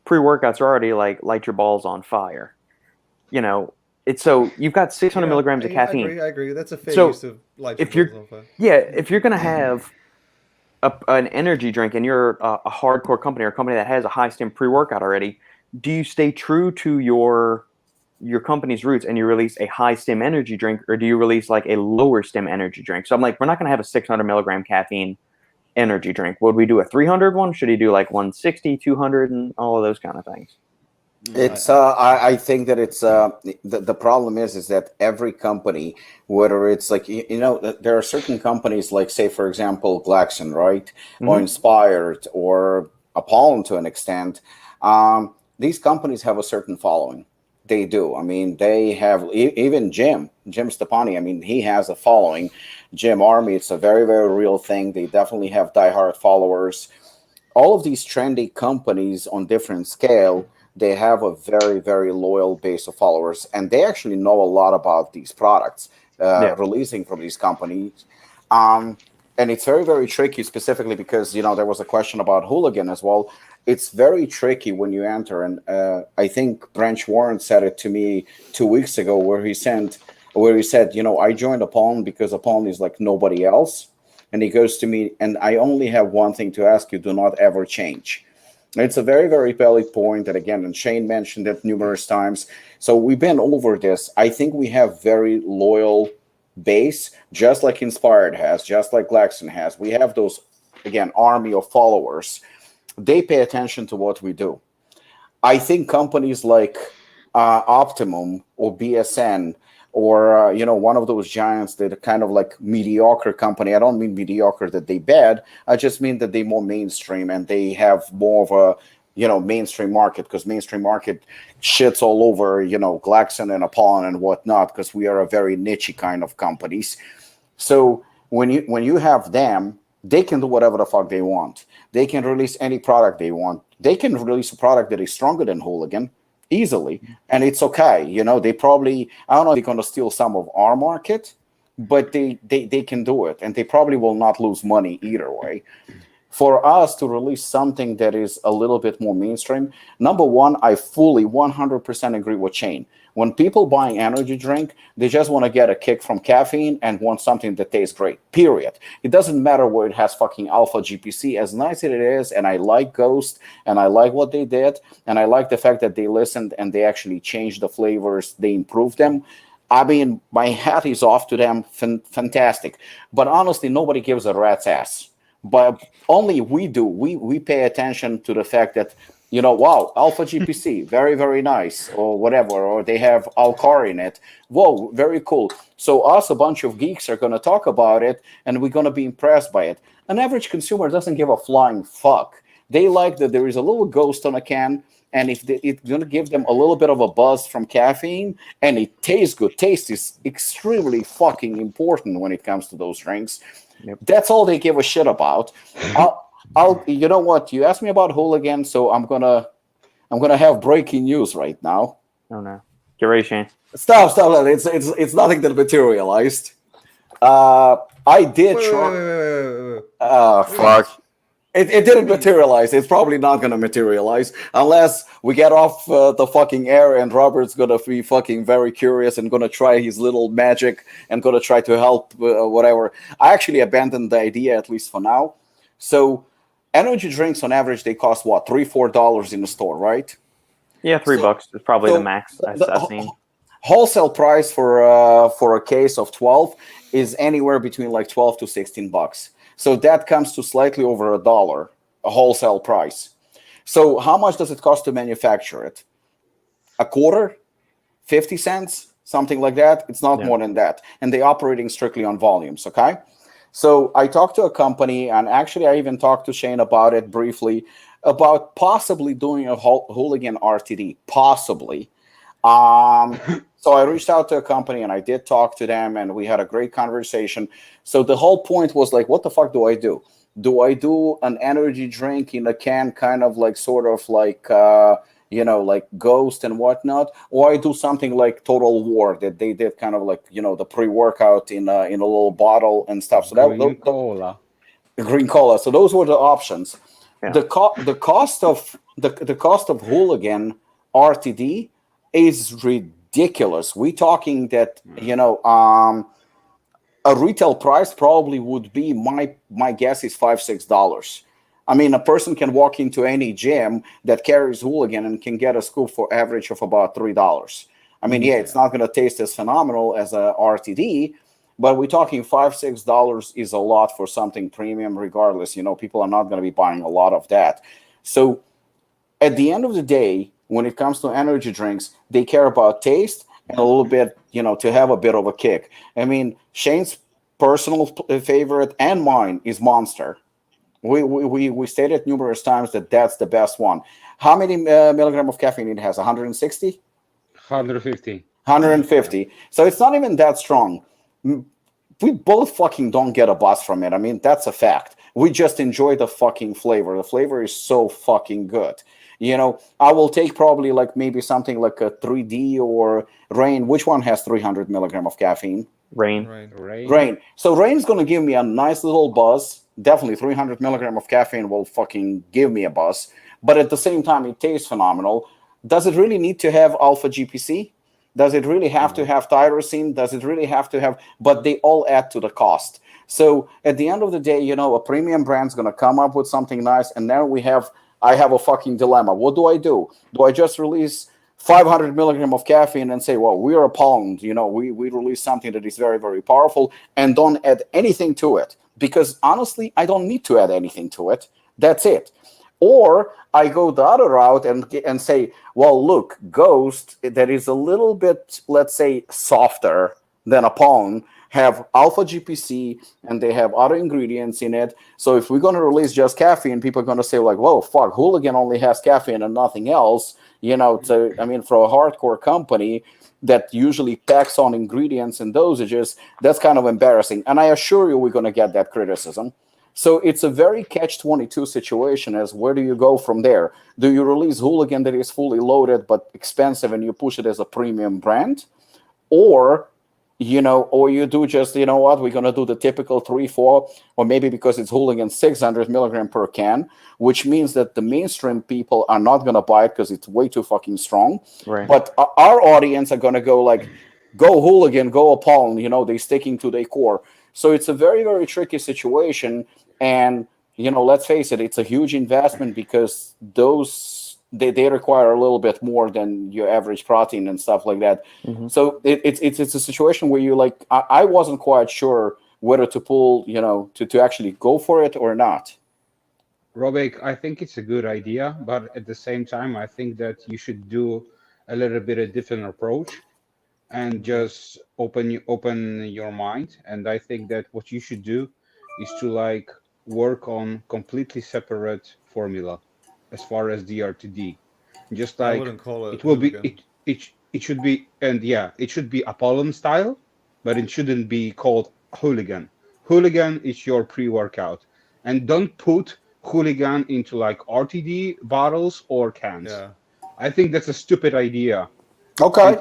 pre-workouts are already like light your balls on fire. You know, it's so you've got 600 milligrams of caffeine. I agree. That's a fair So, use of light if your you're- balls on fire. Yeah, if you're gonna have an energy drink and you're a hardcore company or a company that has a high stim pre-workout already, do you stay true to your company's roots and you release a high stim energy drink, or do you release like a lower stim energy drink? So I'm like, we're not gonna have a 600 milligram caffeine energy drink. Would we do a 300 one? Should he do like 160, 200, and all of those kind of things? It's I think that it's the problem is that every company, whether it's like you know, there are certain companies like, say for example Glaxon, right, or Mhm. Inspired or Apollon to an extent. These companies have a certain following. They do. I mean, they have even Jim Stepani. I mean, he has a following. Jim Army. It's a very, very real thing. They definitely have diehard followers. All of these trendy companies on different scale, they have a very, very loyal base of followers, and they actually know a lot about these products releasing from these companies. And it's very, very tricky, specifically because, you know, there was a question about Hooligan as well. It's very tricky when you enter, and I think Branch Warren said it to me 2 weeks ago, where he said, you know, I joined Apollon because Apollon is like nobody else. And he goes to me, and I only have one thing to ask you: do not ever change. It's a very, very valid point that, again, and Shane mentioned it numerous times. So we've been over this. I think we have very loyal base, just like Inspired has, just like Glaxon has. We have those, again, army of followers. They pay attention to what we do. I think companies like Optimum or BSN or you know, one of those giants that are kind of like mediocre company. I don't mean mediocre that they bad. I just mean that they more mainstream and they have more of a, you know, mainstream market, because mainstream market shits all over, you know, Glaxon and Apollon and whatnot, because we are a very niche kind of companies. So when you have them, they can do whatever the fuck they want. They can release any product they want. They can release a product that is stronger than Hooligan easily, and it's okay. You know, they probably, I don't know if they're going to steal some of our market, but they can do it, and they probably will not lose money either way. For us to release something that is a little bit more mainstream, number one, I fully 100% agree with Shane. When people buying energy drink, they just want to get a kick from caffeine and want something that tastes great, period. It doesn't matter where it has fucking alpha GPC, as nice as it is, and I like Ghost, and I like what they did, and I like the fact that they listened and they actually changed the flavors, they improved them. I mean, my hat is off to them, fantastic. But honestly, nobody gives a rat's ass. But only we do. We pay attention to the fact that, you know, wow, alpha GPC, very, very nice, or whatever, or they have Alcar in it. Whoa, very cool. So us, a bunch of geeks, are going to talk about it, and we're going to be impressed by it. An average consumer doesn't give a flying fuck. They like that there is a little ghost on a can, and if it's going to give them a little bit of a buzz from caffeine, and it tastes good. Taste is extremely fucking important when it comes to those drinks. Yep. That's all they give a shit about. I'll you know what? You asked me about Hooligan, so I'm gonna have breaking news right now. Oh no! Get ready, Shane. Stop! It's nothing that materialized. I did try. Fuck. It didn't materialize. It's probably not going to materialize unless we get off the fucking air and Robert's going to be fucking very curious and going to try his little magic and going to try to help whatever. I actually abandoned the idea, at least for now. So energy drinks on average, they cost what, $3-4 in the store, right? Yeah, $3 is probably the max I've seen. Wholesale price for a case of 12 is anywhere between like $12 to $16. So that comes to slightly over $1, a wholesale price. So how much does it cost to manufacture it? A quarter? 50 cents? Something like that? It's not more than that. And they're operating strictly on volumes, okay? So I talked to a company, and actually I even talked to Shane about it briefly, about possibly doing a hooligan RTD, possibly. So I reached out to a company, and I did talk to them, and we had a great conversation. So the whole point was like, what the fuck do I do? Do I do an energy drink in a can, kind of like sort of like, like Ghost and whatnot, or I do something like Total War that they did, kind of like, the pre-workout in a little bottle and stuff. So Green cola. Green cola. So those were the options. Yeah. The cost of hooligan RTD is ridiculous. We're talking that a retail price probably would be, my guess is $5-6. I mean, a person can walk into any gym that carries hooligan and can get a scoop for average of about $3. I mean, it's not going to taste as phenomenal as a RTD, but we're talking $5-6 is a lot for something premium. Regardless, people are not going to be buying a lot of that. So at the end of the day, when it comes to energy drinks, they care about taste and a little bit, to have a bit of a kick. I mean, Shane's personal favorite and mine is Monster. We stated numerous times that that's the best one. How many milligram of caffeine it has? 160? 150. 150. So it's not even that strong. We both fucking don't get a buzz from it. I mean, that's a fact. We just enjoy the fucking flavor. The flavor is so fucking good. I will take probably like maybe something like a 3D or Rain. Which one has 300 milligram of caffeine? Rain. So Rain's going to give me a nice little buzz. Definitely 300 milligram of caffeine will fucking give me a buzz. But at the same time, it tastes phenomenal. Does it really need to have alpha GPC? Does it really have to have tyrosine? Does it really have to have? But they all add to the cost. So at the end of the day, a premium brand's going to come up with something nice. And then I have a fucking dilemma. What do? Do I just release 500 milligram of caffeine and say, well, we're Apollon, we release something that is very, very powerful, and don't add anything to it? Because honestly, I don't need to add anything to it. That's it. Or I go the other route and say, well, look, Ghost, that is a little bit, let's say, softer than Apollon, have alpha GPC, and they have other ingredients in it. So if we're going to release just caffeine, people are going to say like, whoa, fuck, Hooligan only has caffeine and nothing else. For a hardcore company that usually packs on ingredients and dosages, that's kind of embarrassing. And I assure you we're going to get that criticism. So it's a very catch-22 situation as where do you go from there? Do you release Hooligan that is fully loaded but expensive and you push it as a premium brand? Or you do just, we're going to do the typical 3-4, or maybe because it's Hooligan 600 milligram per can, which means that the mainstream people are not going to buy it because it's way too fucking strong. Right. But our audience are going to go like, go Hooligan, go Apollon, they're sticking to their core. So it's a very, very tricky situation. And, let's face it, it's a huge investment because they require a little bit more than your average protein and stuff like that. Mm-hmm. So it's a situation where you I wasn't quite sure whether to pull, to actually go for it or not. Robbie, I think it's a good idea, but at the same time, I think that you should do a little bit of different approach and just open your mind. And I think that what you should do is to work on completely separate formula as far as the RTD. Just I wouldn't call it. It will be it should be, and it should be Apollon style, but it shouldn't be called Hooligan. Hooligan is your pre-workout, and don't put Hooligan into RTD bottles or cans. Yeah. I think that's a stupid idea. Okay.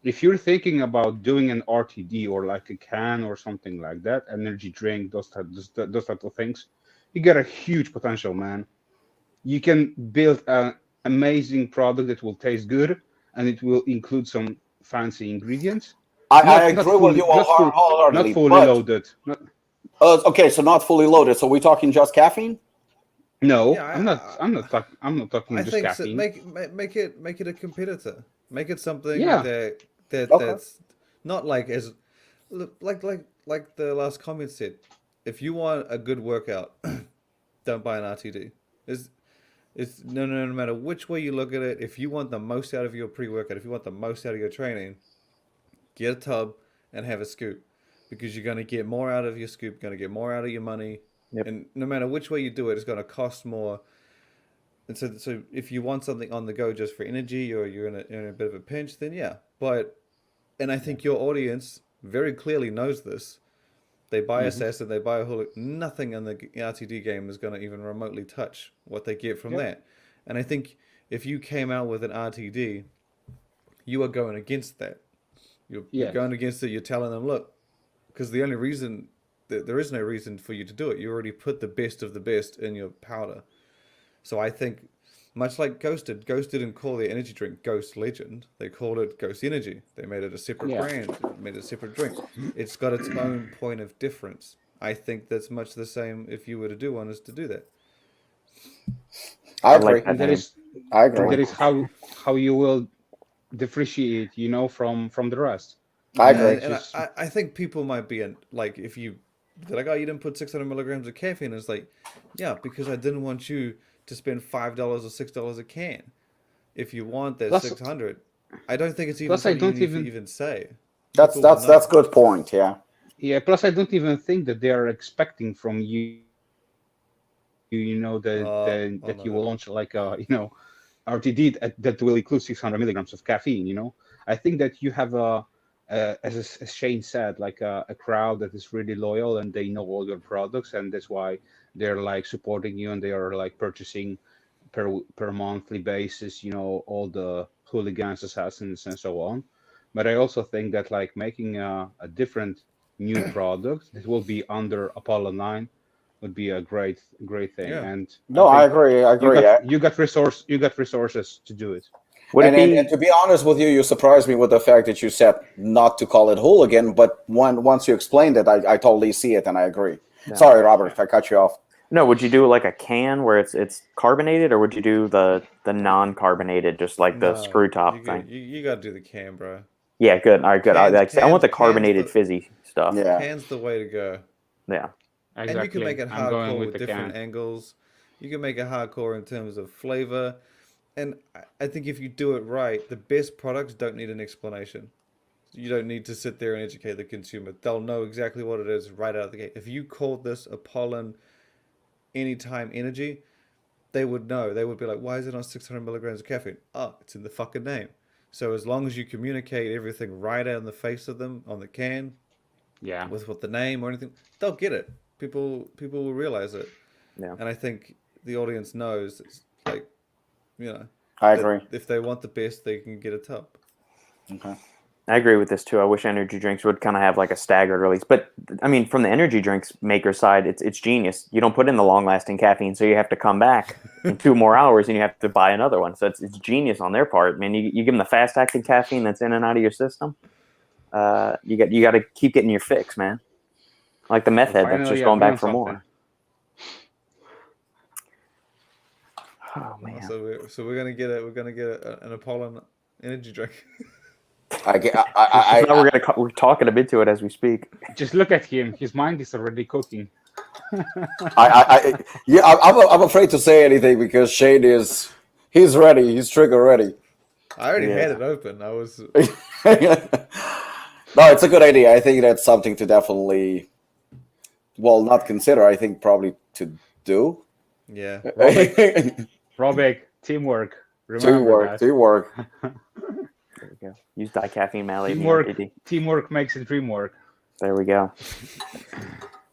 If you're thinking about doing an RTD or a can or something like that, energy drink, those type of things, you get a huge potential, man. You can build an amazing product that will taste good, and it will include some fancy ingredients. I agree with you wholeheartedly. Not fully loaded. Okay, so not fully loaded. So we're talking just caffeine? No, yeah, I'm not talking just caffeine. Make it a competitor. Make it something okay. that's not as like the last comment said, if you want a good workout, don't buy an RTD. It's no matter which way you look at it. If you want the most out of your pre-workout, if you want the most out of your training, get a tub and have a scoop, because you're going to get more out of your scoop, you're going to get more out of your money, and no matter which way you do it, it's going to cost more. And so if you want something on the go just for energy, or you're in a bit of a pinch, then yeah. And I think your audience very clearly knows this. They buy Assassin, they buy a whole. Nothing in the RTD game is going to even remotely touch what they get from that. And I think if you came out with an RTD, you are going against that. You're going against it. You're telling them, look, because the only reason there is no reason for you to do it. You already put the best of the best in your powder. So I think, much like Ghost didn't call their energy drink Ghost Legend. They called it Ghost Energy. They made it a separate brand, made it a separate drink. It's got its own point of difference. I think that's much the same if you were to do one, is to do that. I agree. And I agree. that is how you will differentiate, from the rest. I agree. And I think people might be like, if you, they're like, oh, you didn't put 600 milligrams of caffeine. It's like, yeah, because I didn't want you to spend $5 or $6 a can. If you want that 600, I don't think it's even something you need to even say. That's good point. Yeah. Yeah. Plus, I don't even think that they are expecting from you, that you will launch like RTD that will include 600 milligrams of caffeine. I think that you have as Shane said, like a crowd that is really loyal and they know all your products, and that's why they're like supporting you and they are like purchasing per monthly basis, all the hooligans, assassins, and so on. But I also think that like making a different new product that will be under Apollon 9 would be a great thing. Yeah. And I agree. You got resources to do it. And to be honest with you, you surprised me with the fact that you said not to call it hooligan, but once you explained it, I totally see it and I agree. Yeah. Sorry, Robert, if I cut you off. No, would you do like a can where it's carbonated, or would you do the non-carbonated, just like the screw top thing? You got to do the can, bro. Yeah, good. All right, good. I want the carbonated fizzy stuff. Yeah. Can's the way to go. Yeah. Exactly. And you can make it hardcore with different angles. You can make it hardcore in terms of flavor. And I think if you do it right, the best products don't need an explanation. You don't need to sit there and educate the consumer. They'll know exactly what it is right out of the gate. If you called this Apollon Anytime Energy, they would know. They would be like, why is it on 600 milligrams of caffeine? Oh, it's in the fucking name. So as long as you communicate everything right out in the face of them on the can, with what the name or anything, they'll get it. People will realize it. Yeah. And I think the audience knows, it's like, I agree. If they want the best, they can get a tub. Okay. I agree with this too. I wish energy drinks would kind of have like a staggered release. But I mean, from the energy drinks maker side, it's genius. You don't put in the long-lasting caffeine, so you have to come back in 2 more hours and you have to buy another one. So it's genius on their part. I mean, you give them the fast-acting caffeine that's in and out of your system. You got to keep getting your fix, man. Like the meth head that's just going back for more. Oh man! So we're gonna get an Apollon energy drink. We're talking a bit to it as we speak. Just look at him; his mind is already cooking. I'm afraid to say anything because Shane he's ready. He's trigger ready. I already had it open. I was. No, it's a good idea. I think that's something to definitely, not consider. I think probably to do. Yeah. Robbie, teamwork. Teamwork. There we go. Use dicaffeine malate. Teamwork makes the dream work. There we go.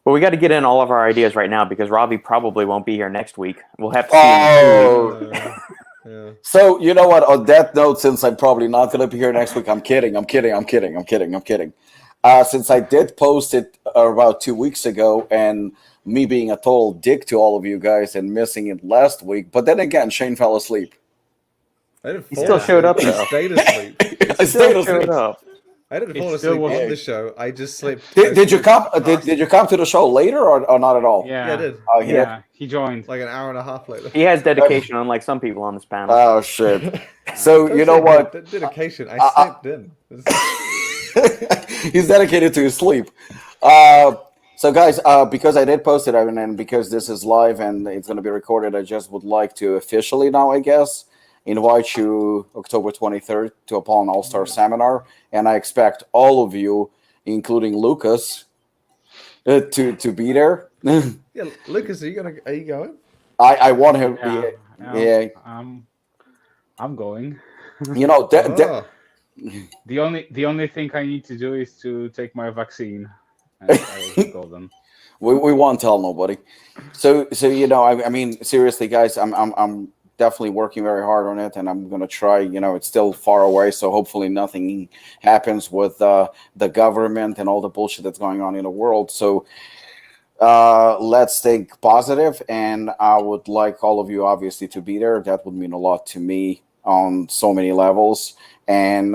Well, we got to get in all of our ideas right now because Robbie probably won't be here next week. We'll have to see. Yeah. So you know what? On that note, since I'm probably not going to be here next week, I'm kidding. Since I did post it about 2 weeks ago, and me being a total dick to all of you guys and missing it last week, but then again, Shane fell asleep. He still showed up. He stayed asleep. I stayed asleep. I didn't fall asleep on the show. I just slept. Did you come? Did you come to the show later or not at all? Yeah, I did. Oh, he joined like an hour and a half later. He has dedication, unlike some people on this panel. Oh shit! So you know what? Dedication. I slept in. He's dedicated to his sleep. So guys, because I did post it, and because this is live and it's going to be recorded, I just would like to officially now, I guess, invite you October 23rd to Apollon All-Star Seminar, and I expect all of you, including Lukasz, to be there. Yeah, Lucas, are you going? I want him. Yeah, I'm going. You know, Oh. The only thing I need to do is to take my vaccine. And I will go then. we won't tell nobody. So you know, I mean, seriously, guys, I'm definitely working very hard on it, and I'm gonna try. You know, it's still far away, so hopefully nothing happens with the government and all the bullshit that's going on in the world. So let's think positive, and I would like all of you obviously to be there. That would mean a lot to me on so many levels. And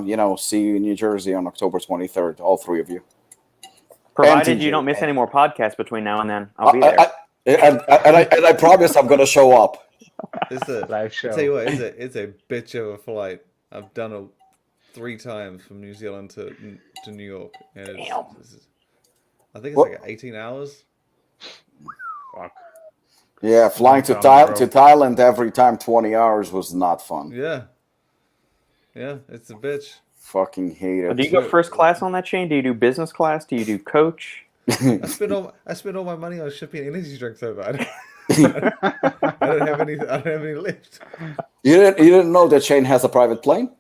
you know, see you in New Jersey on October 23rd, all three of you. Provided TJ, you don't miss any more podcasts between now and then, I'll be there. And I promise I'm going to show up. It's a Live show. I tell you what, it's a bitch of a flight. I've done it 3 times from New Zealand to New York, and I think it's like 18 hours. Fuck. Yeah, flying to Thailand every time 20 hours was not fun. Yeah, it's a bitch. Fucking hate it. Do you go first class on that chain? Do you do business class? Do you do coach? I spend all my money on shipping energy drinks over. I don't have any left. You didn't know that Shane has a private plane?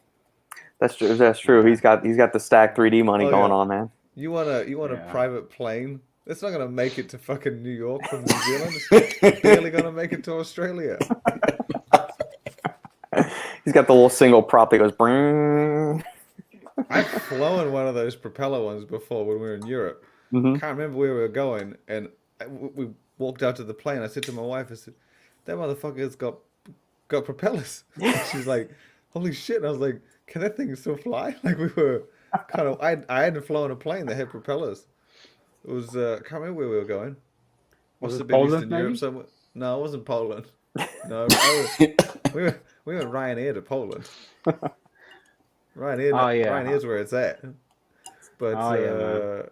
That's true. That's true. He's got the stack 3D money going on, man. You want a private plane? It's not gonna make it to fucking New York from New Zealand. It's barely gonna make it to Australia. He's got the little single prop that goes. Brrrr. I've flown one of those propeller ones before when we were in Europe. Mm-hmm. Can't remember where we were going, and we walked out to the plane. I said to my wife, I said, "That motherfucker's got propellers." She's like, "Holy shit!" And I was like, "Can that thing still fly?" Like we were kind of. I hadn't flown a plane that had propellers. It was can't remember where we were going. Was it been Poland, Eastern Europe maybe? somewhere? No, it wasn't Poland. No, we went Ryanair to Poland. Ryanair's where it's at. But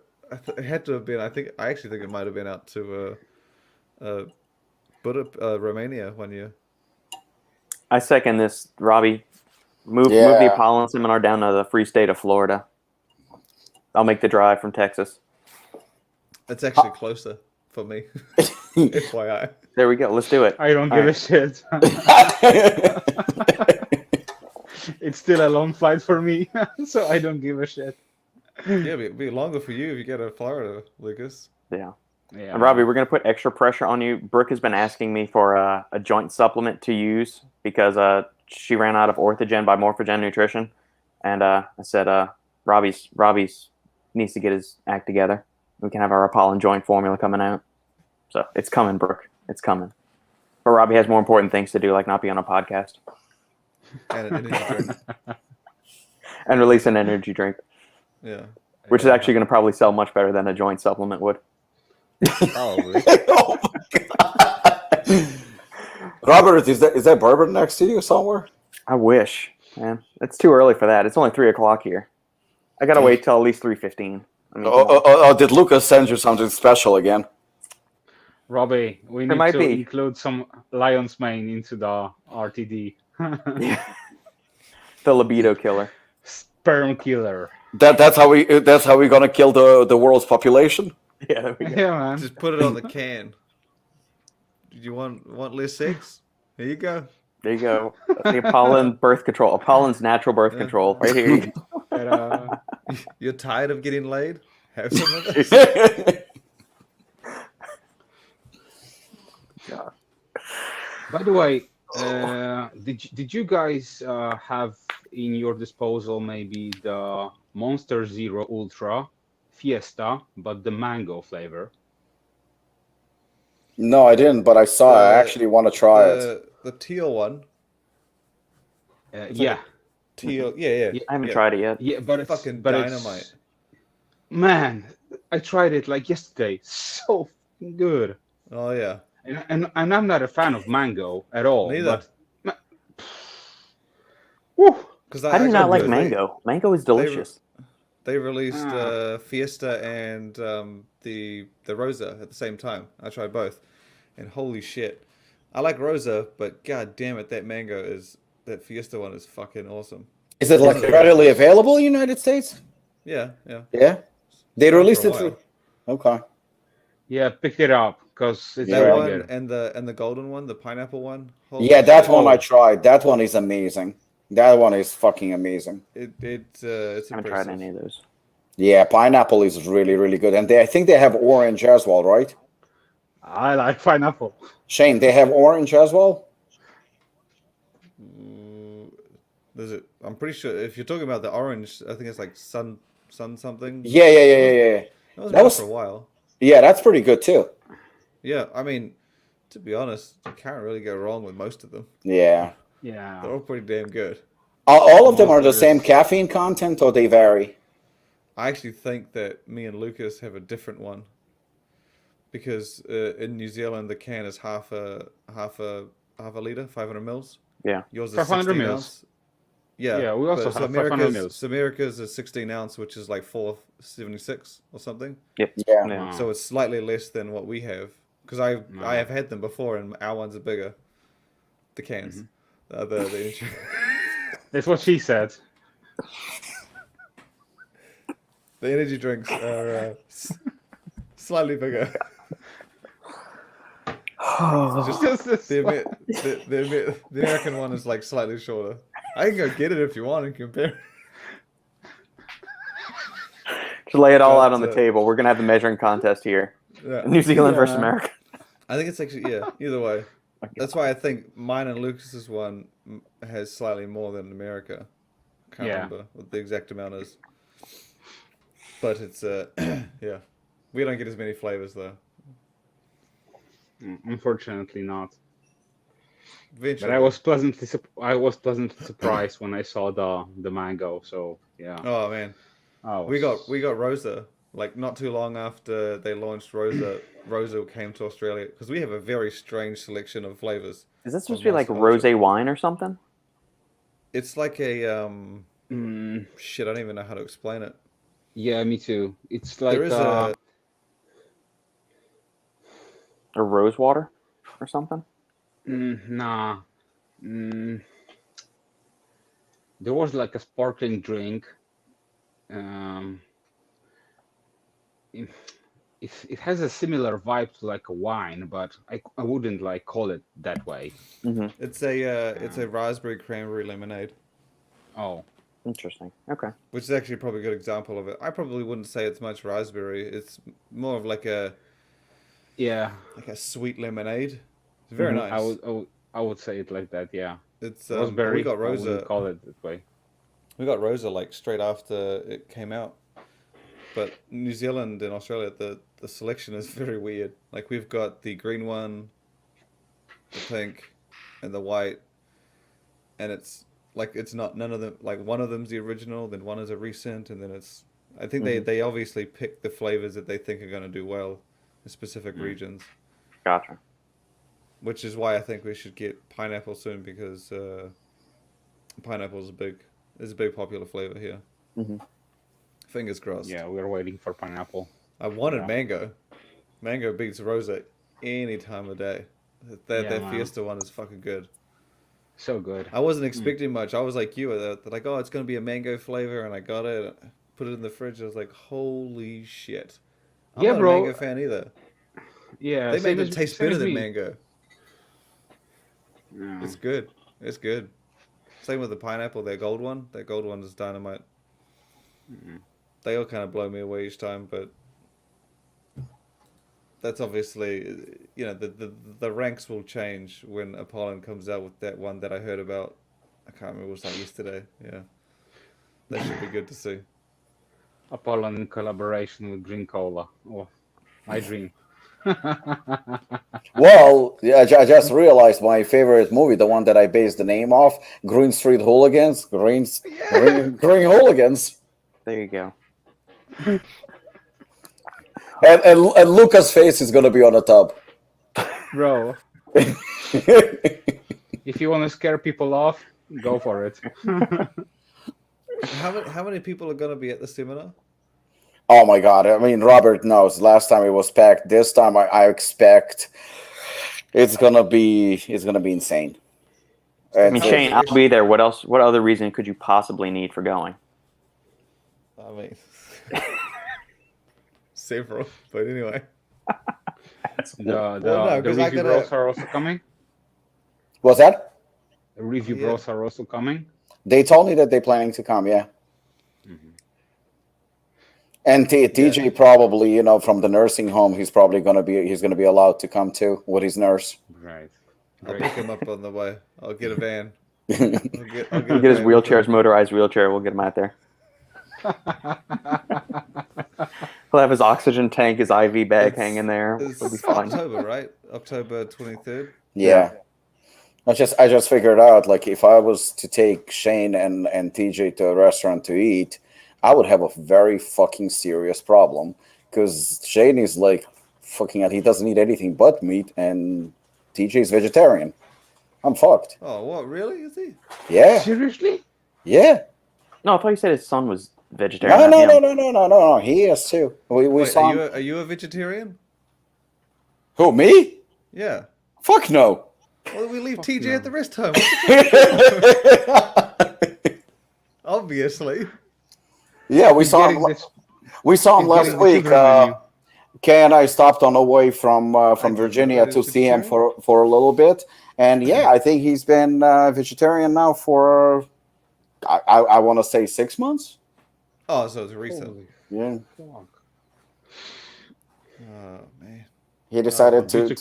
it had to have been. I actually think it might have been out to Romania one year. I second this, Robbie. Move the Apollon seminar down to the free state of Florida. I'll make the drive from Texas. It's actually closer for me. FYI. There we go. Let's do it. I don't give a shit. It's still a long flight for me, so I don't give a shit. Yeah, it'd be longer for you if you get to Florida, Lucas. Yeah. Yeah. And Robbie, we're going to put extra pressure on you. Brooke has been asking me for a joint supplement to use because she ran out of Orthogen by Morphogen Nutrition. And I said, Robbie's needs to get his act together. We can have our Apollon joint formula coming out. So it's coming, Brooke. It's coming. But Robbie has more important things to do, like not be on a podcast. And an energy drink. And release an energy drink. Yeah. Which is actually going to probably sell much better than a joint supplement would. Probably. Oh my God. Robert, is that bourbon next to you somewhere? I wish, man. It's too early for that. It's only 3:00 here. I got to wait till at least 3:15. I mean, Did Lucas send you something special again? Robbie, we There need might to be. include some lion's mane into the RTD. the libido killer. Sperm killer. That's how we're gonna kill the world's population. Yeah, there we go. Yeah, man. Just put it on the can. Did you want less sex? Here you go. There you go. The Apollon birth control. Apollon's natural birth control. Right here. You go. But, You're tired of getting laid? Have some of this. God. by the way, did you guys have in your disposal maybe the Monster Zero Ultra Fiesta, but the mango flavor? No, I didn't, but I saw. I actually want to try it. The teal one. Yeah. Teal. Yeah. I haven't tried it yet. Yeah, but it's Fucking but dynamite. Man, I tried it like yesterday. So good. Oh yeah. And I'm not a fan of mango at all. Neither. But, woo, Because I do not like mango. Mango is delicious. They released Fiesta and the Rosa at the same time. I tried both, and holy shit, I like Rosa, but god damn it, that Fiesta one is fucking awesome. Is it like readily available in the United States? Yeah. Yeah. They released For a it through. while. Okay. Yeah, picked it up because it's Yeah. That really one good. and the golden one, the pineapple one. Holy Yeah, that shit. one I tried. That one is amazing. That one is fucking amazing. It's I haven't tried impressive. any of those. Yeah, pineapple is really, really good. And I think they have orange as well, right? I like pineapple. Shane, they have orange as well? There's it. I'm pretty sure if you're talking about the orange, I think it's like sun something. Yeah. That was That around was- for a while. Yeah, that's pretty good too. Yeah, I mean, to be honest, you can't really go wrong with most of them. Yeah. Yeah. They're all pretty damn good. All of them are the Most same is- caffeine content, or they vary? I actually think that me and Lukasz have a different one because in New Zealand the can is half a liter, 500 mils. Yeah. Yours is 500 16 mils. ounce. Yeah, Yeah, we also but have 500 mils. America's is 16 ounce, which is like 476 or something. Yep. Yeah. Wow. So it's slightly less than what we have because I have had them before and our ones are bigger. The cans, the That's what she said. the energy drinks are slightly bigger. Just the American one is like slightly shorter. I can go get it if you want and compare. Just lay it all out on the But, table. We're gonna have a measuring contest here. Yeah. New Zealand versus Yeah. America. I think it's actually either way. That's why I think mine and Lucas's one has slightly more than America. Can't Yeah. remember what the exact amount is. But it's yeah. We don't get as many flavors though. Unfortunately, not. Eventually. But I was pleasantly surprised when I saw the mango. So yeah. Oh man. Oh, We got Rosa like not too long after they launched Rosa. Rosa came to Australia because we have a very strange selection of flavors. Is this supposed to be like Monster rosé wine or something? It's like a Mm, shit. I don't even know how to explain it. yeah, me too. It's like There is a Or rose water or something? nah. There was like a sparkling drink. It has a similar vibe to like a wine, but I wouldn't like call it that way. Mm-hmm. it's a raspberry cranberry lemonade, Oh, Interesting. Okay. which is actually probably a good example of it. I probably wouldn't say it's much raspberry. It's more of like a yeah. sweet lemonade. It's very Mhm. nice. I would say it like that. Yeah. It's Raspberry. we got I wouldn't Rosa. call it that way. We got Rosa like straight after it came out. But New Zealand and Australia, the selection is very weird. Like we've got the green one, the pink, and the white, and it's like it's not none of them. Like one of them's the original, then one is a recent, and then it's. I think they obviously pick the flavors that they think are going to do well in specific regions, Gotcha. which is why I think we should get pineapple soon because pineapple is a big popular flavor here. Mhm. Fingers crossed. Yeah, we're waiting for pineapple. I wanted Yeah. mango. Mango beats Rosa any time of day. That Yeah, man. Fiesta one is fucking good. So good. I wasn't expecting much. I was like you, they're like, oh, it's gonna be a mango flavor, and I got it. Put it in the fridge. I was like, holy shit. I'm Yeah, not bro. a mango fan either. Yeah. They same made it as- taste same better as than me. mango. Yeah. It's good. It's good. Same with the pineapple. That gold one is dynamite. They all kind of blow me away each time, but that's obviously, the ranks will change when Apollon comes out with that one that I heard about. I can't remember, it was like yesterday. Yeah. That should be good to see. Apollon in collaboration with Green Cola. Oh, my dream. Well, yeah, I just realized my favorite movie, the one that I based the name off, Green Street Hooligans. Green Hooligans. There you go. And Luka's face is going to be on the top. Bro, if you want to scare people off, go for it. How many people are going to be at the seminar? Oh my God! I mean, Robert knows. Last time it was packed. This time I expect it's gonna be insane. I mean, It's, Shane, it's, I'll be there. What else? What other reason could you possibly need for going? I mean, several, but anyway. The no, 'cause I review gotta- bros are also coming. what's that? The review Yeah. bros are also coming. They told me that they're planning to come. Yeah. And TJ probably, from the nursing home, he's gonna be allowed to come too with his nurse. Right. I'll Great. pick him up on the way. I'll get a van. yeah, I'll He'll a get his van wheelchair, with his motorized wheelchair. We'll get him out there. He'll have his oxygen tank, his IV bag It's- hanging there. It's It'll be fine. October, right? October 23rd. I just figured out, like, if I was to take Shane and TJ to a restaurant to eat, I would have a very fucking serious problem because Shane is like fucking he doesn't eat anything but meat, and TJ is vegetarian. I'm fucked. Oh, what? Really? Is he? Yeah, Seriously? yeah. No, I thought you said his son was vegetarian. No, not no, him. no, no, no, no, no. He is too. We Wait, saw him. are you a vegetarian? Who, me? Yeah. Fuck no. Well, we leave Fuck TJ no. at the rest home. Obviously. Yeah, we He's saw getting him. this- We saw him he's last getting the week. children menu. Kay and I stopped on the way from didn't Virginia know to he was see him vegetarian. for a little bit, and yeah, I think he's been vegetarian now for I want to say 6 months. Oh, so it's recent. Holy Yeah, fuck. Oh, man. he decided due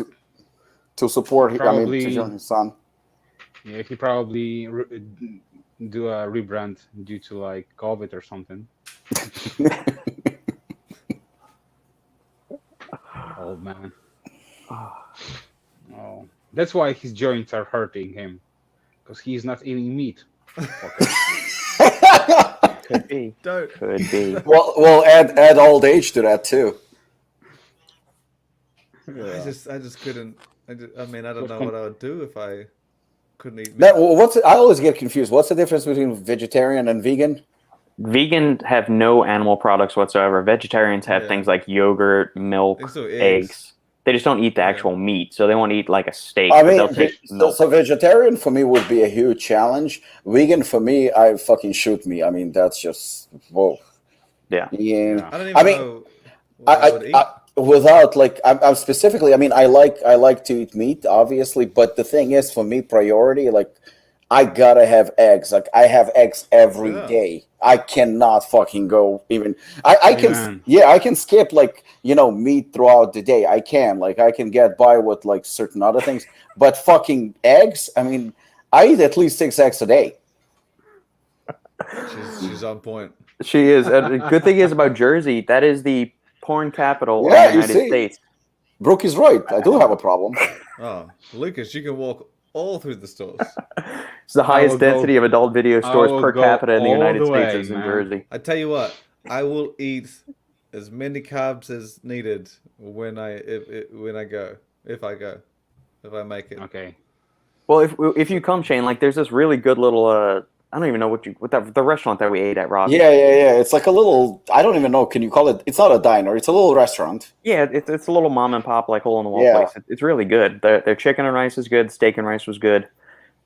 to support. to Probably- join his son. Yeah, he probably do a rebrand due to like COVID or something. Oh man. Oh, that's why his joints are hurting him, because he's not eating meat. Okay. Could be. Don't. Could be. Well, add old age to that too. I just couldn't. I mean, I don't know what I would do if I couldn't eat meat. That, I always get confused. What's the difference between vegetarian and vegan? Vegan have no animal products whatsoever. Vegetarians have Yeah. things like yogurt, milk, They still eggs. They just don't eat the Yeah. actual meat, so they won't eat like a steak. I but mean, they'll take milk. so vegetarian for me would be a huge challenge. Vegan for me, I fucking shoot me. I mean, that's just whoa. Yeah. Yeah. I don't even I mean, know what I would eat. without like I'm specifically. I mean, I like to eat meat, obviously, but the thing is, for me, priority like I gotta have eggs. Like I have eggs every Yeah. day. I cannot fucking go even. I can Amen. I can skip like meat throughout the day. I can get by with like certain other things, but fucking eggs. I mean, I eat at least 6 eggs a day. She's on point. She is. And the good thing is about Jersey, that is the porn capital Yeah, of the you United see. States. Brooke is right. I do have a problem. Oh, Lukasz, you can walk all through the stores. It's the highest will go- density of adult video I stores will per go capita in the all United the States way, is in man. Jersey. I tell you what, I will eat as many carbs as needed when I go, if I make it. Okay. Well, if you come, Shane, like there's this really good little I don't even know what the restaurant that we ate at, Robbie. Yeah. It's like a little. I don't even know. Can you call it? It's not a diner. It's a little restaurant. Yeah, it's a little mom and pop like hole in the wall Yeah. place. It's really good. Their chicken and rice is good. Steak and rice was good.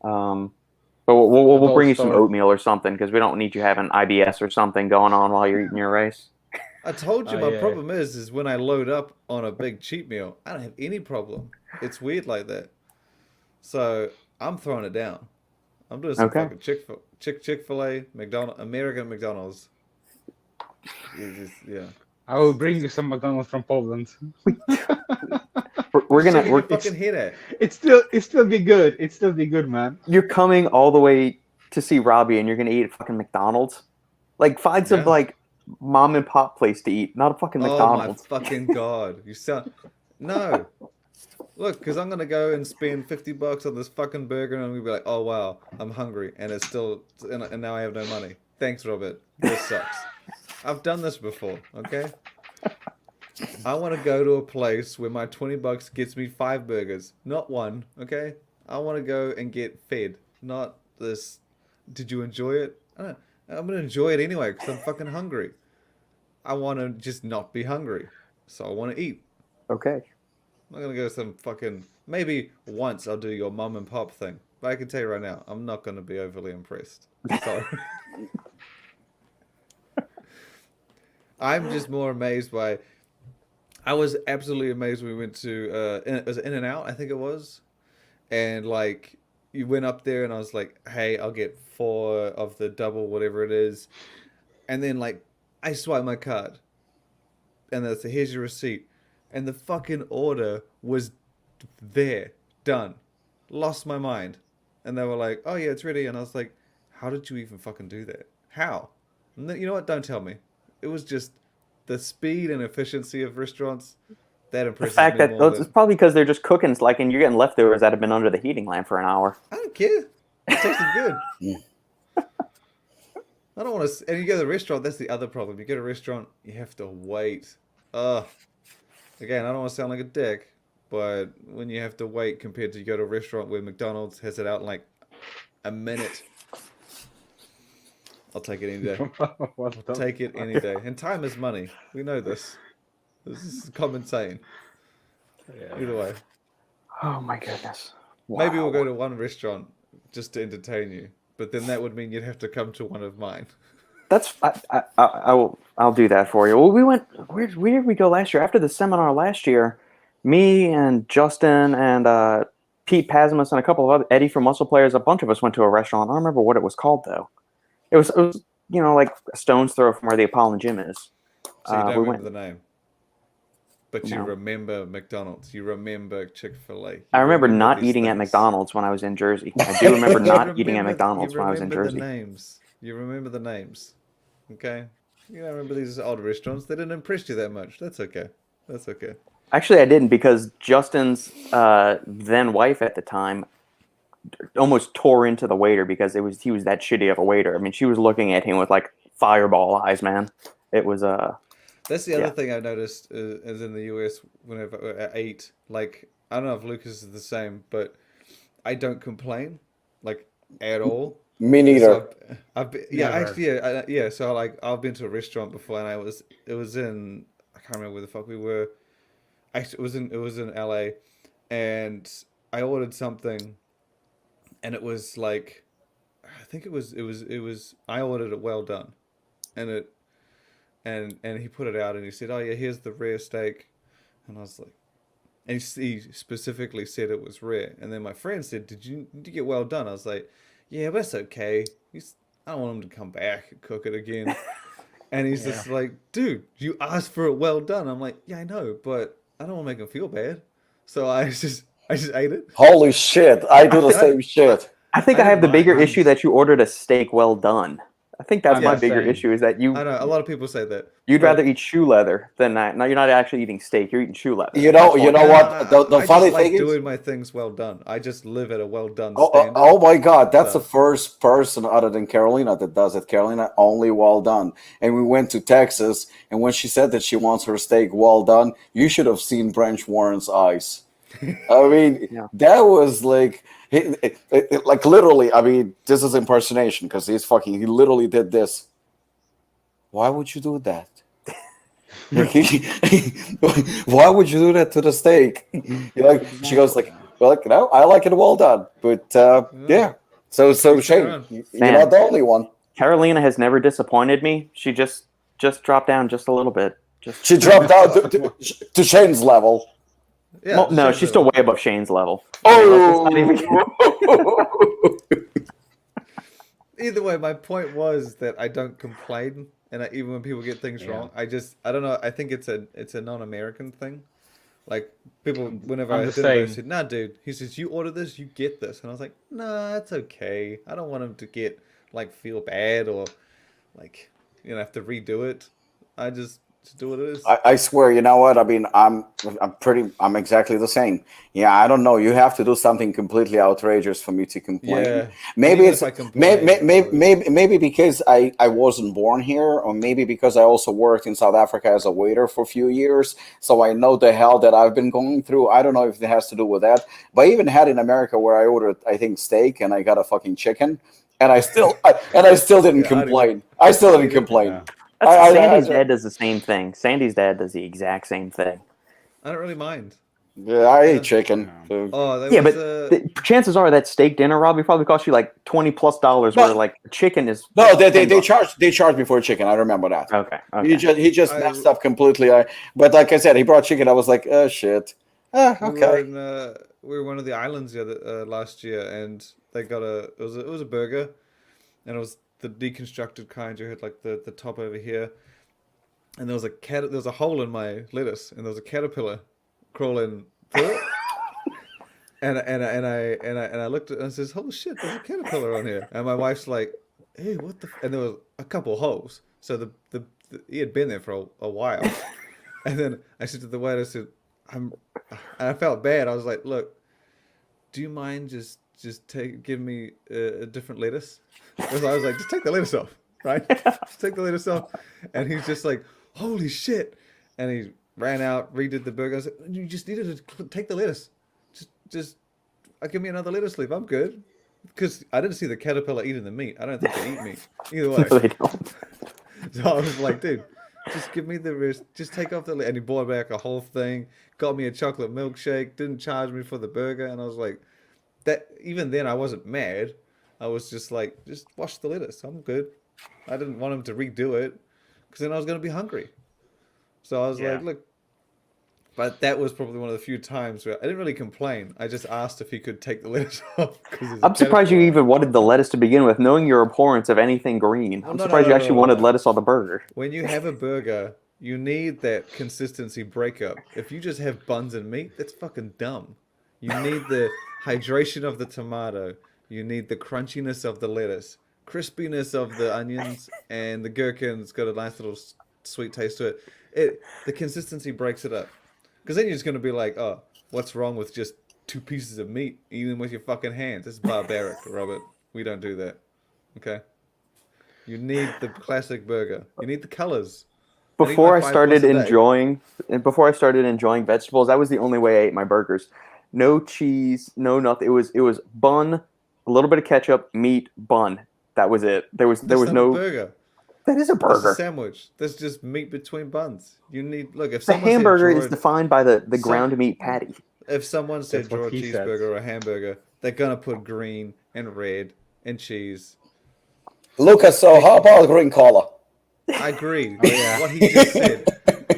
But we'll bring you some Adult store. oatmeal or something because we don't need you having IBS or something going on while you're eating your rice. I told you Oh, my yeah. problem is when I load up on a big cheat meal, I don't have any problem. It's weird like that. So I'm throwing it down. I'm doing some Okay. fucking Chick-fil-A, American McDonald's. Yeah. I will bring you some McDonald's from Poland. We're gonna. Shake your fucking head at. It still be good. It still be good, man. You're coming all the way to see Robbie, and you're gonna eat at fucking McDonald's. Like find some Yeah. like mom and pop place to eat, not a fucking Oh my McDonald's. fucking god! You sound no. Look, because I'm gonna go and spend $50 on this fucking burger, and I'm gonna be like, oh wow, I'm hungry, and it's still, and now I have no money. Thanks, Robert. This sucks. I've done this before. Okay. I want to go to a place where my $20 gets me 5 burgers, not one. Okay. I want to go and get fed, not this. Did you enjoy it? I don't. I'm gonna enjoy it anyway because I'm fucking hungry. I want to just not be hungry, so I want to eat. Okay. I'm not gonna go some fucking. Maybe once I'll do your mum and pop thing, but I can tell you right now, I'm not gonna be overly impressed. Sorry. I'm just more amazed by. I was absolutely amazed when we went to. It was In-N-Out, I think it was, and like you went up there, and I was like, "Hey, I'll get 4 of the double, whatever it is," and then like I swipe my card, and that's here's your receipt, and the fucking order was there, done. Lost my mind, and they were like, "Oh yeah, it's ready," and I was like, "How did you even fucking do that? How?" And you know what? Don't tell me. It was just the speed and efficiency of restaurants that The impresses fact me that more it's than probably because they're just cooking, like, and you're getting leftovers that have been under the heating lamp for an hour. I don't care. It tasted good. I don't want to. And you go to the restaurant. That's the other problem. You go to a restaurant, you have to wait. Ugh. Again, I don't want to sound like a dick, but when you have to wait compared to you go to a restaurant where McDonald's has it out in like a minute, I'll take it any day. Take it any day. And time is money. We know this. This is common saying. Either way. Oh my goodness. Maybe we'll Wow. go to one restaurant just to entertain you, but then that would mean you'd have to come to one of mine. That's I'll do that for you. Well, we went. Where did we go last year? After the seminar last year, me and Justin and Pete Pasmus and a couple of other Eddie from Muscle Players, a bunch of us went to a restaurant. I don't remember what it was called though. It was like a stone's throw from where the Apollon gym is. So you don't we remember went. the name, but you No. remember McDonald's. You remember Chick-fil-A. I remember not these eating at things. McDonald's when I was in Jersey. I do remember You not eating at remember- McDonald's you when I was in remember Jersey. The names. You remember the names. Okay? You don't remember these old restaurants. They didn't impress you that much. That's okay. That's okay. Actually, I didn't because Justin's then wife at the time almost tore into the waiter because he was that shitty of a waiter. I mean, she was looking at him with like fireball eyes, man. It was That's the other Yeah. thing I've noticed is in the US whenever I eat. Like, I don't know if Lucas is the same, but I don't complain, like, at all. Me neither. So I've been, yeah, Never. actually, yeah. So like, I've been to a restaurant before, and it was in, I can't remember where the fuck we were. Actually, it was in LA, and I ordered something, and it was like, I think it was I ordered it well done, and he put it out, and he said, "Oh yeah, here's the rare steak," and I was like, and he specifically said it was rare, and then my friend said, "Did you get well done?" I was like, "Yeah, but that's okay. I don't want him to come back and cook it again." And he's just like, "Dude, you asked for it well done." I'm like, "Yeah, I know, but I don't want to make him feel bad." So I just ate it. Holy shit! I do the same shit. I think I I have the didn't bigger mind. issue that you ordered a steak well done. I think that's my Yeah, bigger same. issue is that I know a lot of people say that. you'd but- rather eat shoe leather than that. No, you're not actually eating steak. You're eating shoe leather. You know what? The I funny just like thing is, doing my things well done. I just live at a well done oh standard. my God, that's So- the first person other than Carolina that does it. Carolina, only well done. And we went to Texas, and when she said that she wants her steak well done, you should have seen Branch Warren's eyes. I mean, Yeah. that was like, like literally. I mean, this is impersonation because he literally did this. Why would you do that? Why would you do that to the steak? She goes like, well, I like it well done, but yeah. So Shane, around. you're Man. not the only one. Carolina has never disappointed me. She just dropped down just a little bit. She dropped out to Shane's level. Yeah, Well, no, sure, she's sure. still way above Shane's level. I mean, let's just not even- Either way, my point was that I don't complain, and even when people get things wrong, I don't know. I think it's a non-American thing. Like people, whenever I'm I the did it, I same. said, "Nah, dude." He says, "You order this, you get this," and I was like, "Nah, it's okay. I don't want him to get like feel bad or like have to redo it. I just do what it is." I swear, you know what? I mean, I'm exactly the same. Yeah, I don't know. You have to do something completely outrageous for me to complain. Yeah. Maybe Even it's if I complain, maybe because I wasn't born here, or maybe because I also worked in South Africa as a waiter for a few years, so I know the hell that I've been going through. I don't know if it has to do with that, but I even had in America where I ordered, I think, steak and I got a fucking chicken. and I still didn't complain. I still didn't complain. Yeah. Sandy's dad does the same thing. Sandy's dad does the exact same thing. I don't really mind. Yeah, I ate chicken. So. Oh, Yeah, but chances are that steak dinner, Robbie, probably cost you like $20+, where like chicken is. No, they charged me for chicken. I remember that. Okay. He just messed up completely. But like I said, he brought chicken. I was like, oh shit. Okay. We were one of the islands last year, and they got it was a burger, and it was the deconstructed kind. You had like the top over here, and there was a hole in my lettuce, and there was a caterpillar crawling through it. And I looked at it and I says, "Holy shit, there's a caterpillar on here." And my wife's like, "Hey, what the?" And there was a couple holes, so he had been there for a while. And then I said to the waiter, I said, and I felt bad. I was like, "Look, do you mind just give me a different lettuce?" Because I was like, "Just take the lettuce off, right? Just take the lettuce off." And he's just like, "Holy shit!" And he ran out, redid the burger. I said, "You just needed to take the lettuce. Just give me another lettuce leaf. I'm good." Because I didn't see the caterpillar eating the meat. I don't think they eat meat either way. No, they don't. So I was like, dude, just give me the rest. Just take off the lettuce. And he bought back a whole thing. Got me a chocolate milkshake. Didn't charge me for the burger. And I was like, that. Even then, I wasn't mad. I was just like, just wash the lettuce. I'm good. I didn't want him to redo it because then I was going to be hungry. So I was like, look. But that was probably one of the few times where I didn't really complain. I just asked if he could take the lettuce off. I'm surprised you even wanted the lettuce to begin with, knowing your abhorrence of anything green. I'm surprised you actually wanted lettuce on the burger. When you have a burger, you need that consistency breakup. If you just have buns and meat, that's fucking dumb. You need the hydration of the tomato. You need the crunchiness of the lettuce, crispiness of the onions, and the gherkin. It's got a nice little sweet taste to it. The consistency breaks it up. Because then you're just going to be like, oh, what's wrong with just 2 pieces of meat, eating with your fucking hands? This is barbaric, Robert. We don't do that. Okay? You need the classic burger. You need the colors. Before I started enjoying vegetables, that was the only way I ate my burgers. No cheese, no nothing. It was bun, a little bit of ketchup, meat, bun. That was it. There was no burger. That is a burger. That's a sandwich. That's just meat between buns. You need if the hamburger is defined by the ground meat patty. If someone said draw a cheeseburger or a hamburger, they're gonna put green and red and cheese. Lukasz, so how about green collar? I agree.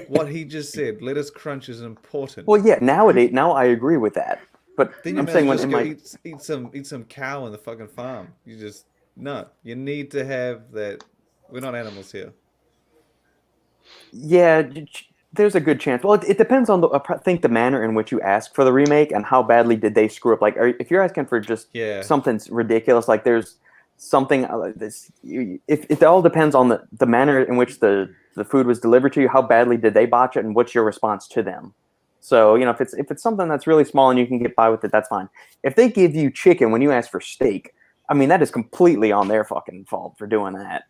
What he just said. Lettuce crunch is important. Well, yeah. Now I agree with that. But then I'm saying eat some cow in the fucking farm. You need to have that. We're not animals here. Yeah, there's a good chance. Well, it depends on I think the manner in which you ask for the remake and how badly did they screw up. Like, if you're asking for just something ridiculous, like there's something. It all depends on the manner in which the food was delivered to you. How badly did they botch it, and what's your response to them? So if it's something that's really small and you can get by with it, that's fine. If they give you chicken when you ask for steak, I mean that is completely on their fucking fault for doing that.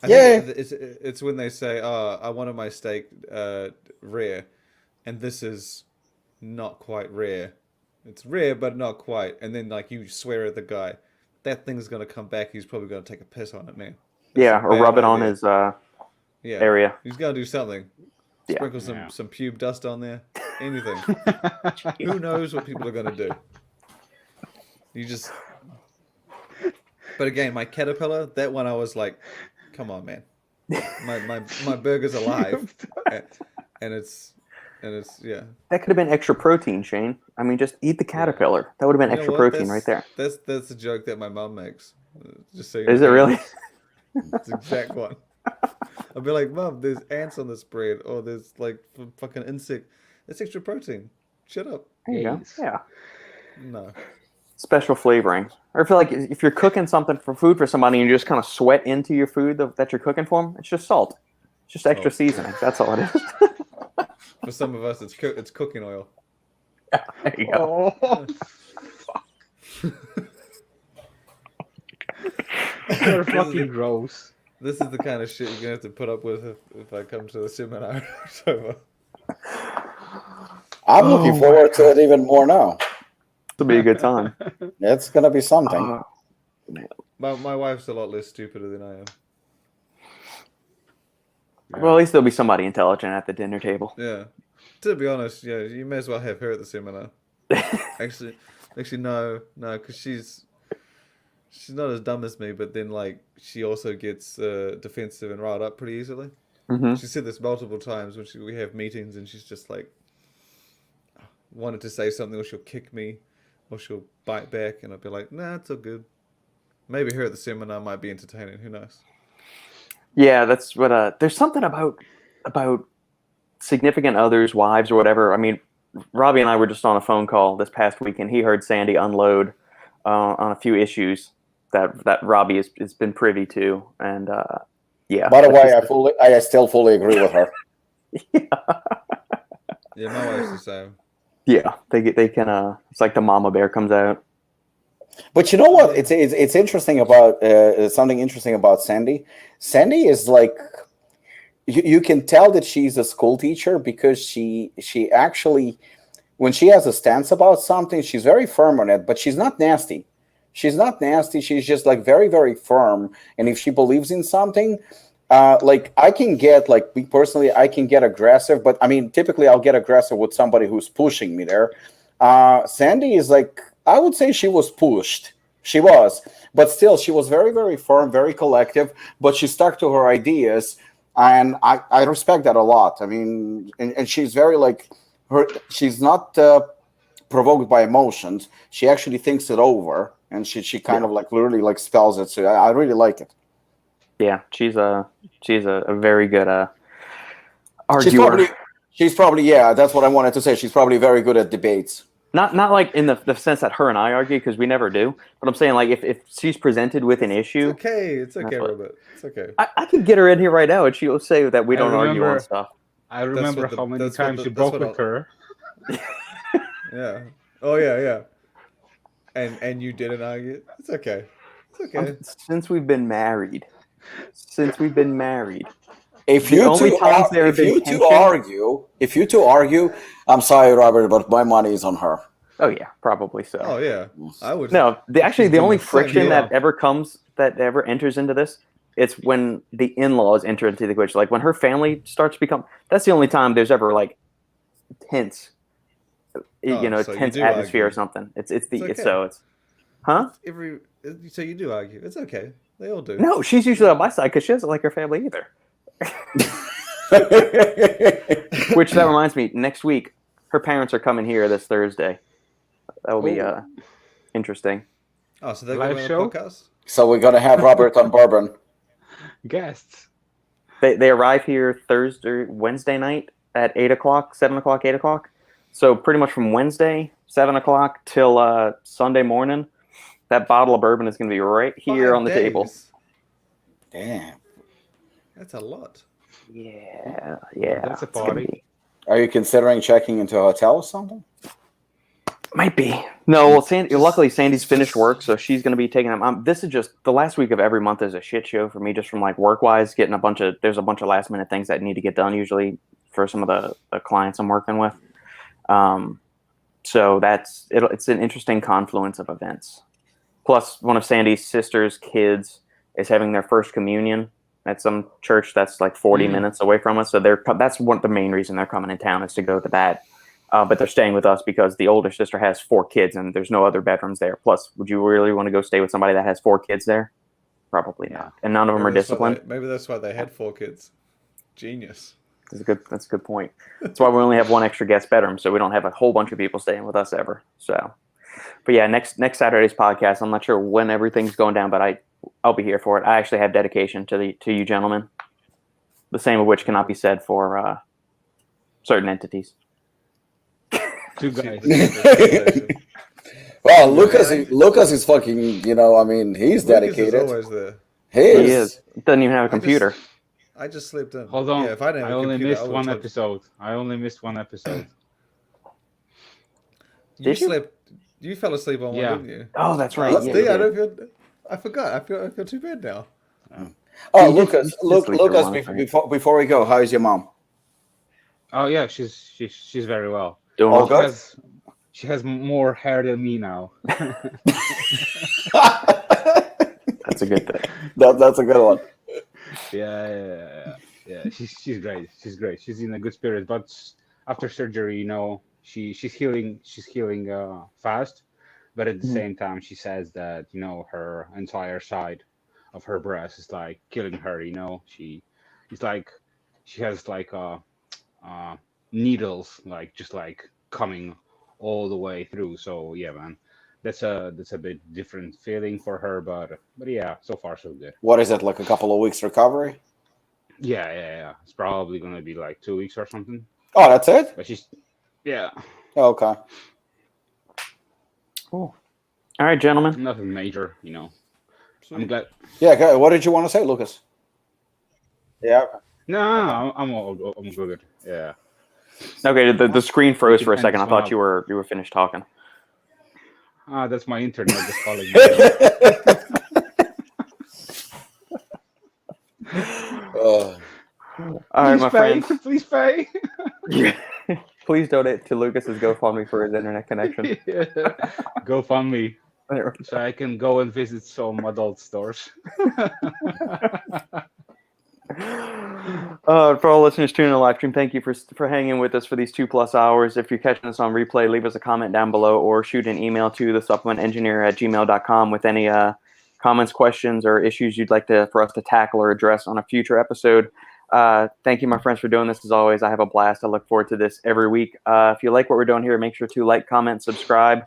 I think it's when they say, "Oh, I wanted my steak rare," and this is not quite rare. It's rare, but not quite. And then you swear at the guy, that thing's gonna come back. He's probably gonna take a piss on it, man. Or rub it on his area. He's gonna do something. Sprinkle some pube dust on there. Anything. Who knows what people are gonna do? But again, my caterpillar, that one I was like, come on, man. My burger's alive. and it's That could have been extra protein, Shane. I mean, just eat the caterpillar. That would have been extra protein right there. That's the joke that my mom makes. Just so is it really? It's the exact one. I'll be like, Mom, there's ants on this bread, or there's fucking insect. That's extra protein. Shut up. There you go. Yeah. No. Special flavoring. Or if you're cooking something for food for somebody and you just kind of sweat into your food that you're cooking for them, it's just salt. It's just extra seasoning. That's all it is. For some of us, it's cooking oil. There you go. Oh, you're fucking gross. This is the kind of shit you're gonna have to put up with if I come to the seminar in October. I'm looking forward to it even more now. It'll be a good time. It's gonna be something. My wife's a lot less stupider than I am. Well, at least there'll be somebody intelligent at the dinner table. Yeah. To be honest, yeah, you may as well have her at the seminar. Actually, no, because she's not as dumb as me, but then like she also gets defensive and riled up pretty easily. Mm-hmm. She said this multiple times when we have meetings, and she's just like wanted to say something, or she'll kick me, or she'll bite back, and I'll be like, nah, it's all good. Maybe her at the seminar might be entertaining. Who knows? Yeah, that's what. There's something about significant others, wives, or whatever. I mean, Robbie and I were just on a phone call this past week, and he heard Sandy unload on a few issues that Robbie has been privy to, and yeah. By the way, I still fully agree with her. Yeah, my wife's the same. Yeah, they can. It's like the mama bear comes out. But you know what? It's interesting about something interesting about Sandy. Sandy is like you can tell that she's a school teacher because she actually, when she has a stance about something, she's very firm on it. But she's not nasty. She's not nasty. She's just like very, very firm. And if she believes in something, like I can get, like me personally, I can get aggressive. But I mean, typically I'll get aggressive with somebody who's pushing me there. Sandy is like, I would say she was pushed. She was. But still, she was very, very firm, very collective. But she stuck to her ideas. And I respect that a lot. I mean, and she's very like, she's not provoked by emotions. She actually thinks it over. And she kind of like literally like spells it. So I really like it. Yeah, she's a very good arguer. She's probably yeah. That's what I wanted to say. She's probably very good at debates. Not like in the sense that her and I argue, because we never do. But I'm saying like if she's presented with an issue, It's okay, Robert. It's okay. I can get her in here right now, and she'll say that we don't argue on stuff. I remember how many times you broke with her. Yeah. Oh yeah. And you didn't argue. It's okay. It's okay. Since we've been married. If you two argue, I'm sorry, Robert, but my money is on her. Oh yeah, probably so. Oh yeah, I would. No, the only friction that ever enters into this, it's when the in-laws enter into the equation. Like when her family starts to become. That's the only time there's ever like tense, tense atmosphere or something. Huh? So you do argue. It's okay. They all do. No, she's usually on my side because she doesn't like her family either. Which that reminds me, next week her parents are coming here this Thursday. That will be interesting. Oh, so they're Live going show? on a podcast? So we're gonna have Robert on bourbon. Guests. They arrive here Wednesday night at 8 o'clock, 7 o'clock, 8 o'clock. So pretty much from Wednesday, 7 o'clock till Sunday morning, that bottle of bourbon is going to be right here 5 on the days. table. Damn. That's a lot. Yeah. That's a party. Are you considering checking into a hotel or something? Might be. No, well, luckily Sandy's finished work, so she's going to be taking them. This is just the last week of every month is a shit show for me, just from like work-wise, getting there's a bunch of last-minute things that need to get done usually for some of the clients I'm working with. So it's an interesting confluence of events. Plus, one of Sandy's sister's kids is having their first communion at some church that's like 40 minutes away from us. So that's the main reason they're coming in town is to go to that. But they're staying with us because the older sister has 4 kids and there's no other bedrooms there. Plus, would you really want to go stay with somebody that has 4 kids there? Probably not. And none of them are disciplined. Maybe that's why they had 4 kids. Genius. That's a good point. That's why we only have one extra guest bedroom, so we don't have a whole bunch of people staying with us ever. So, but yeah, next Saturday's podcast, I'm not sure when everything's going down, but I'll be here for it. I actually have dedication to you gentlemen, the same of which cannot be said for certain entities. 2 guys. Well, Lukasz is fucking. He's dedicated. Lucas is always there. He is. Doesn't even have a computer. I just slept in. Hold on. Yeah, if I didn't have I a only computer, missed I one would've episode. I only missed one episode. You slept. You fell asleep on one, didn't you? Oh, that's right. I forgot. I feel too bad now. Oh, Lukasz, before we go, how is your mom? Oh yeah, she's very well. Doing All well. good? She has more hair than me now. That's a good thing. That's a good one. Yeah. She's great. She's great. She's in a good spirit. But after surgery, she's healing. She's healing fast. But at the same time, she says that her entire side of her breast is like killing her. It's like she has like needles just coming all the way through. So yeah, man, that's a bit different feeling for her. But yeah, so far so good. What is it, like a couple of weeks recovery? Yeah. It's probably gonna be like 2 weeks or something. Oh, that's it? But yeah. Okay. Cool. All right, gentlemen. Nothing major, I'm glad. Yeah, what did you want to say, Lukasz? Yeah. No, I'm good. Yeah. Okay, the screen froze for a second. I End this one thought you were finished talking. That's my internet just calling me. All right, my friends. Please pay. Please donate to Lukasz's GoFundMe for his internet connection. GoFundMe. So I can go and visit some adult stores. For all listeners tuning in the live stream, thank you for hanging with us for these 2+ hours. If you're catching us on replay, leave us a comment down below or shoot an email to thesupplementengineer@gmail.com with any comments, questions, or issues you'd like for us to tackle or address on a future episode. Thank you, my friends, for doing this. As always, I have a blast. I look forward to this every week. If you like what we're doing here, make sure to like, comment, subscribe.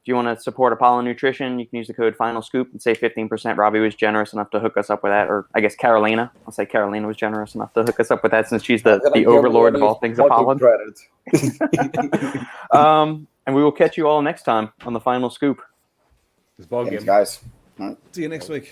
If you want to support Apollon Nutrition, you can use the code FINALSCOOP and save 15%. Robbie was generous enough to hook us up with that, or I guess Carolina. I'll say Carolina was generous enough to hook us up with that since she's the overlord of all things Apollon. And we will catch you all next time on the Final Scoop. It's ball game. Thanks, guys. See you next week.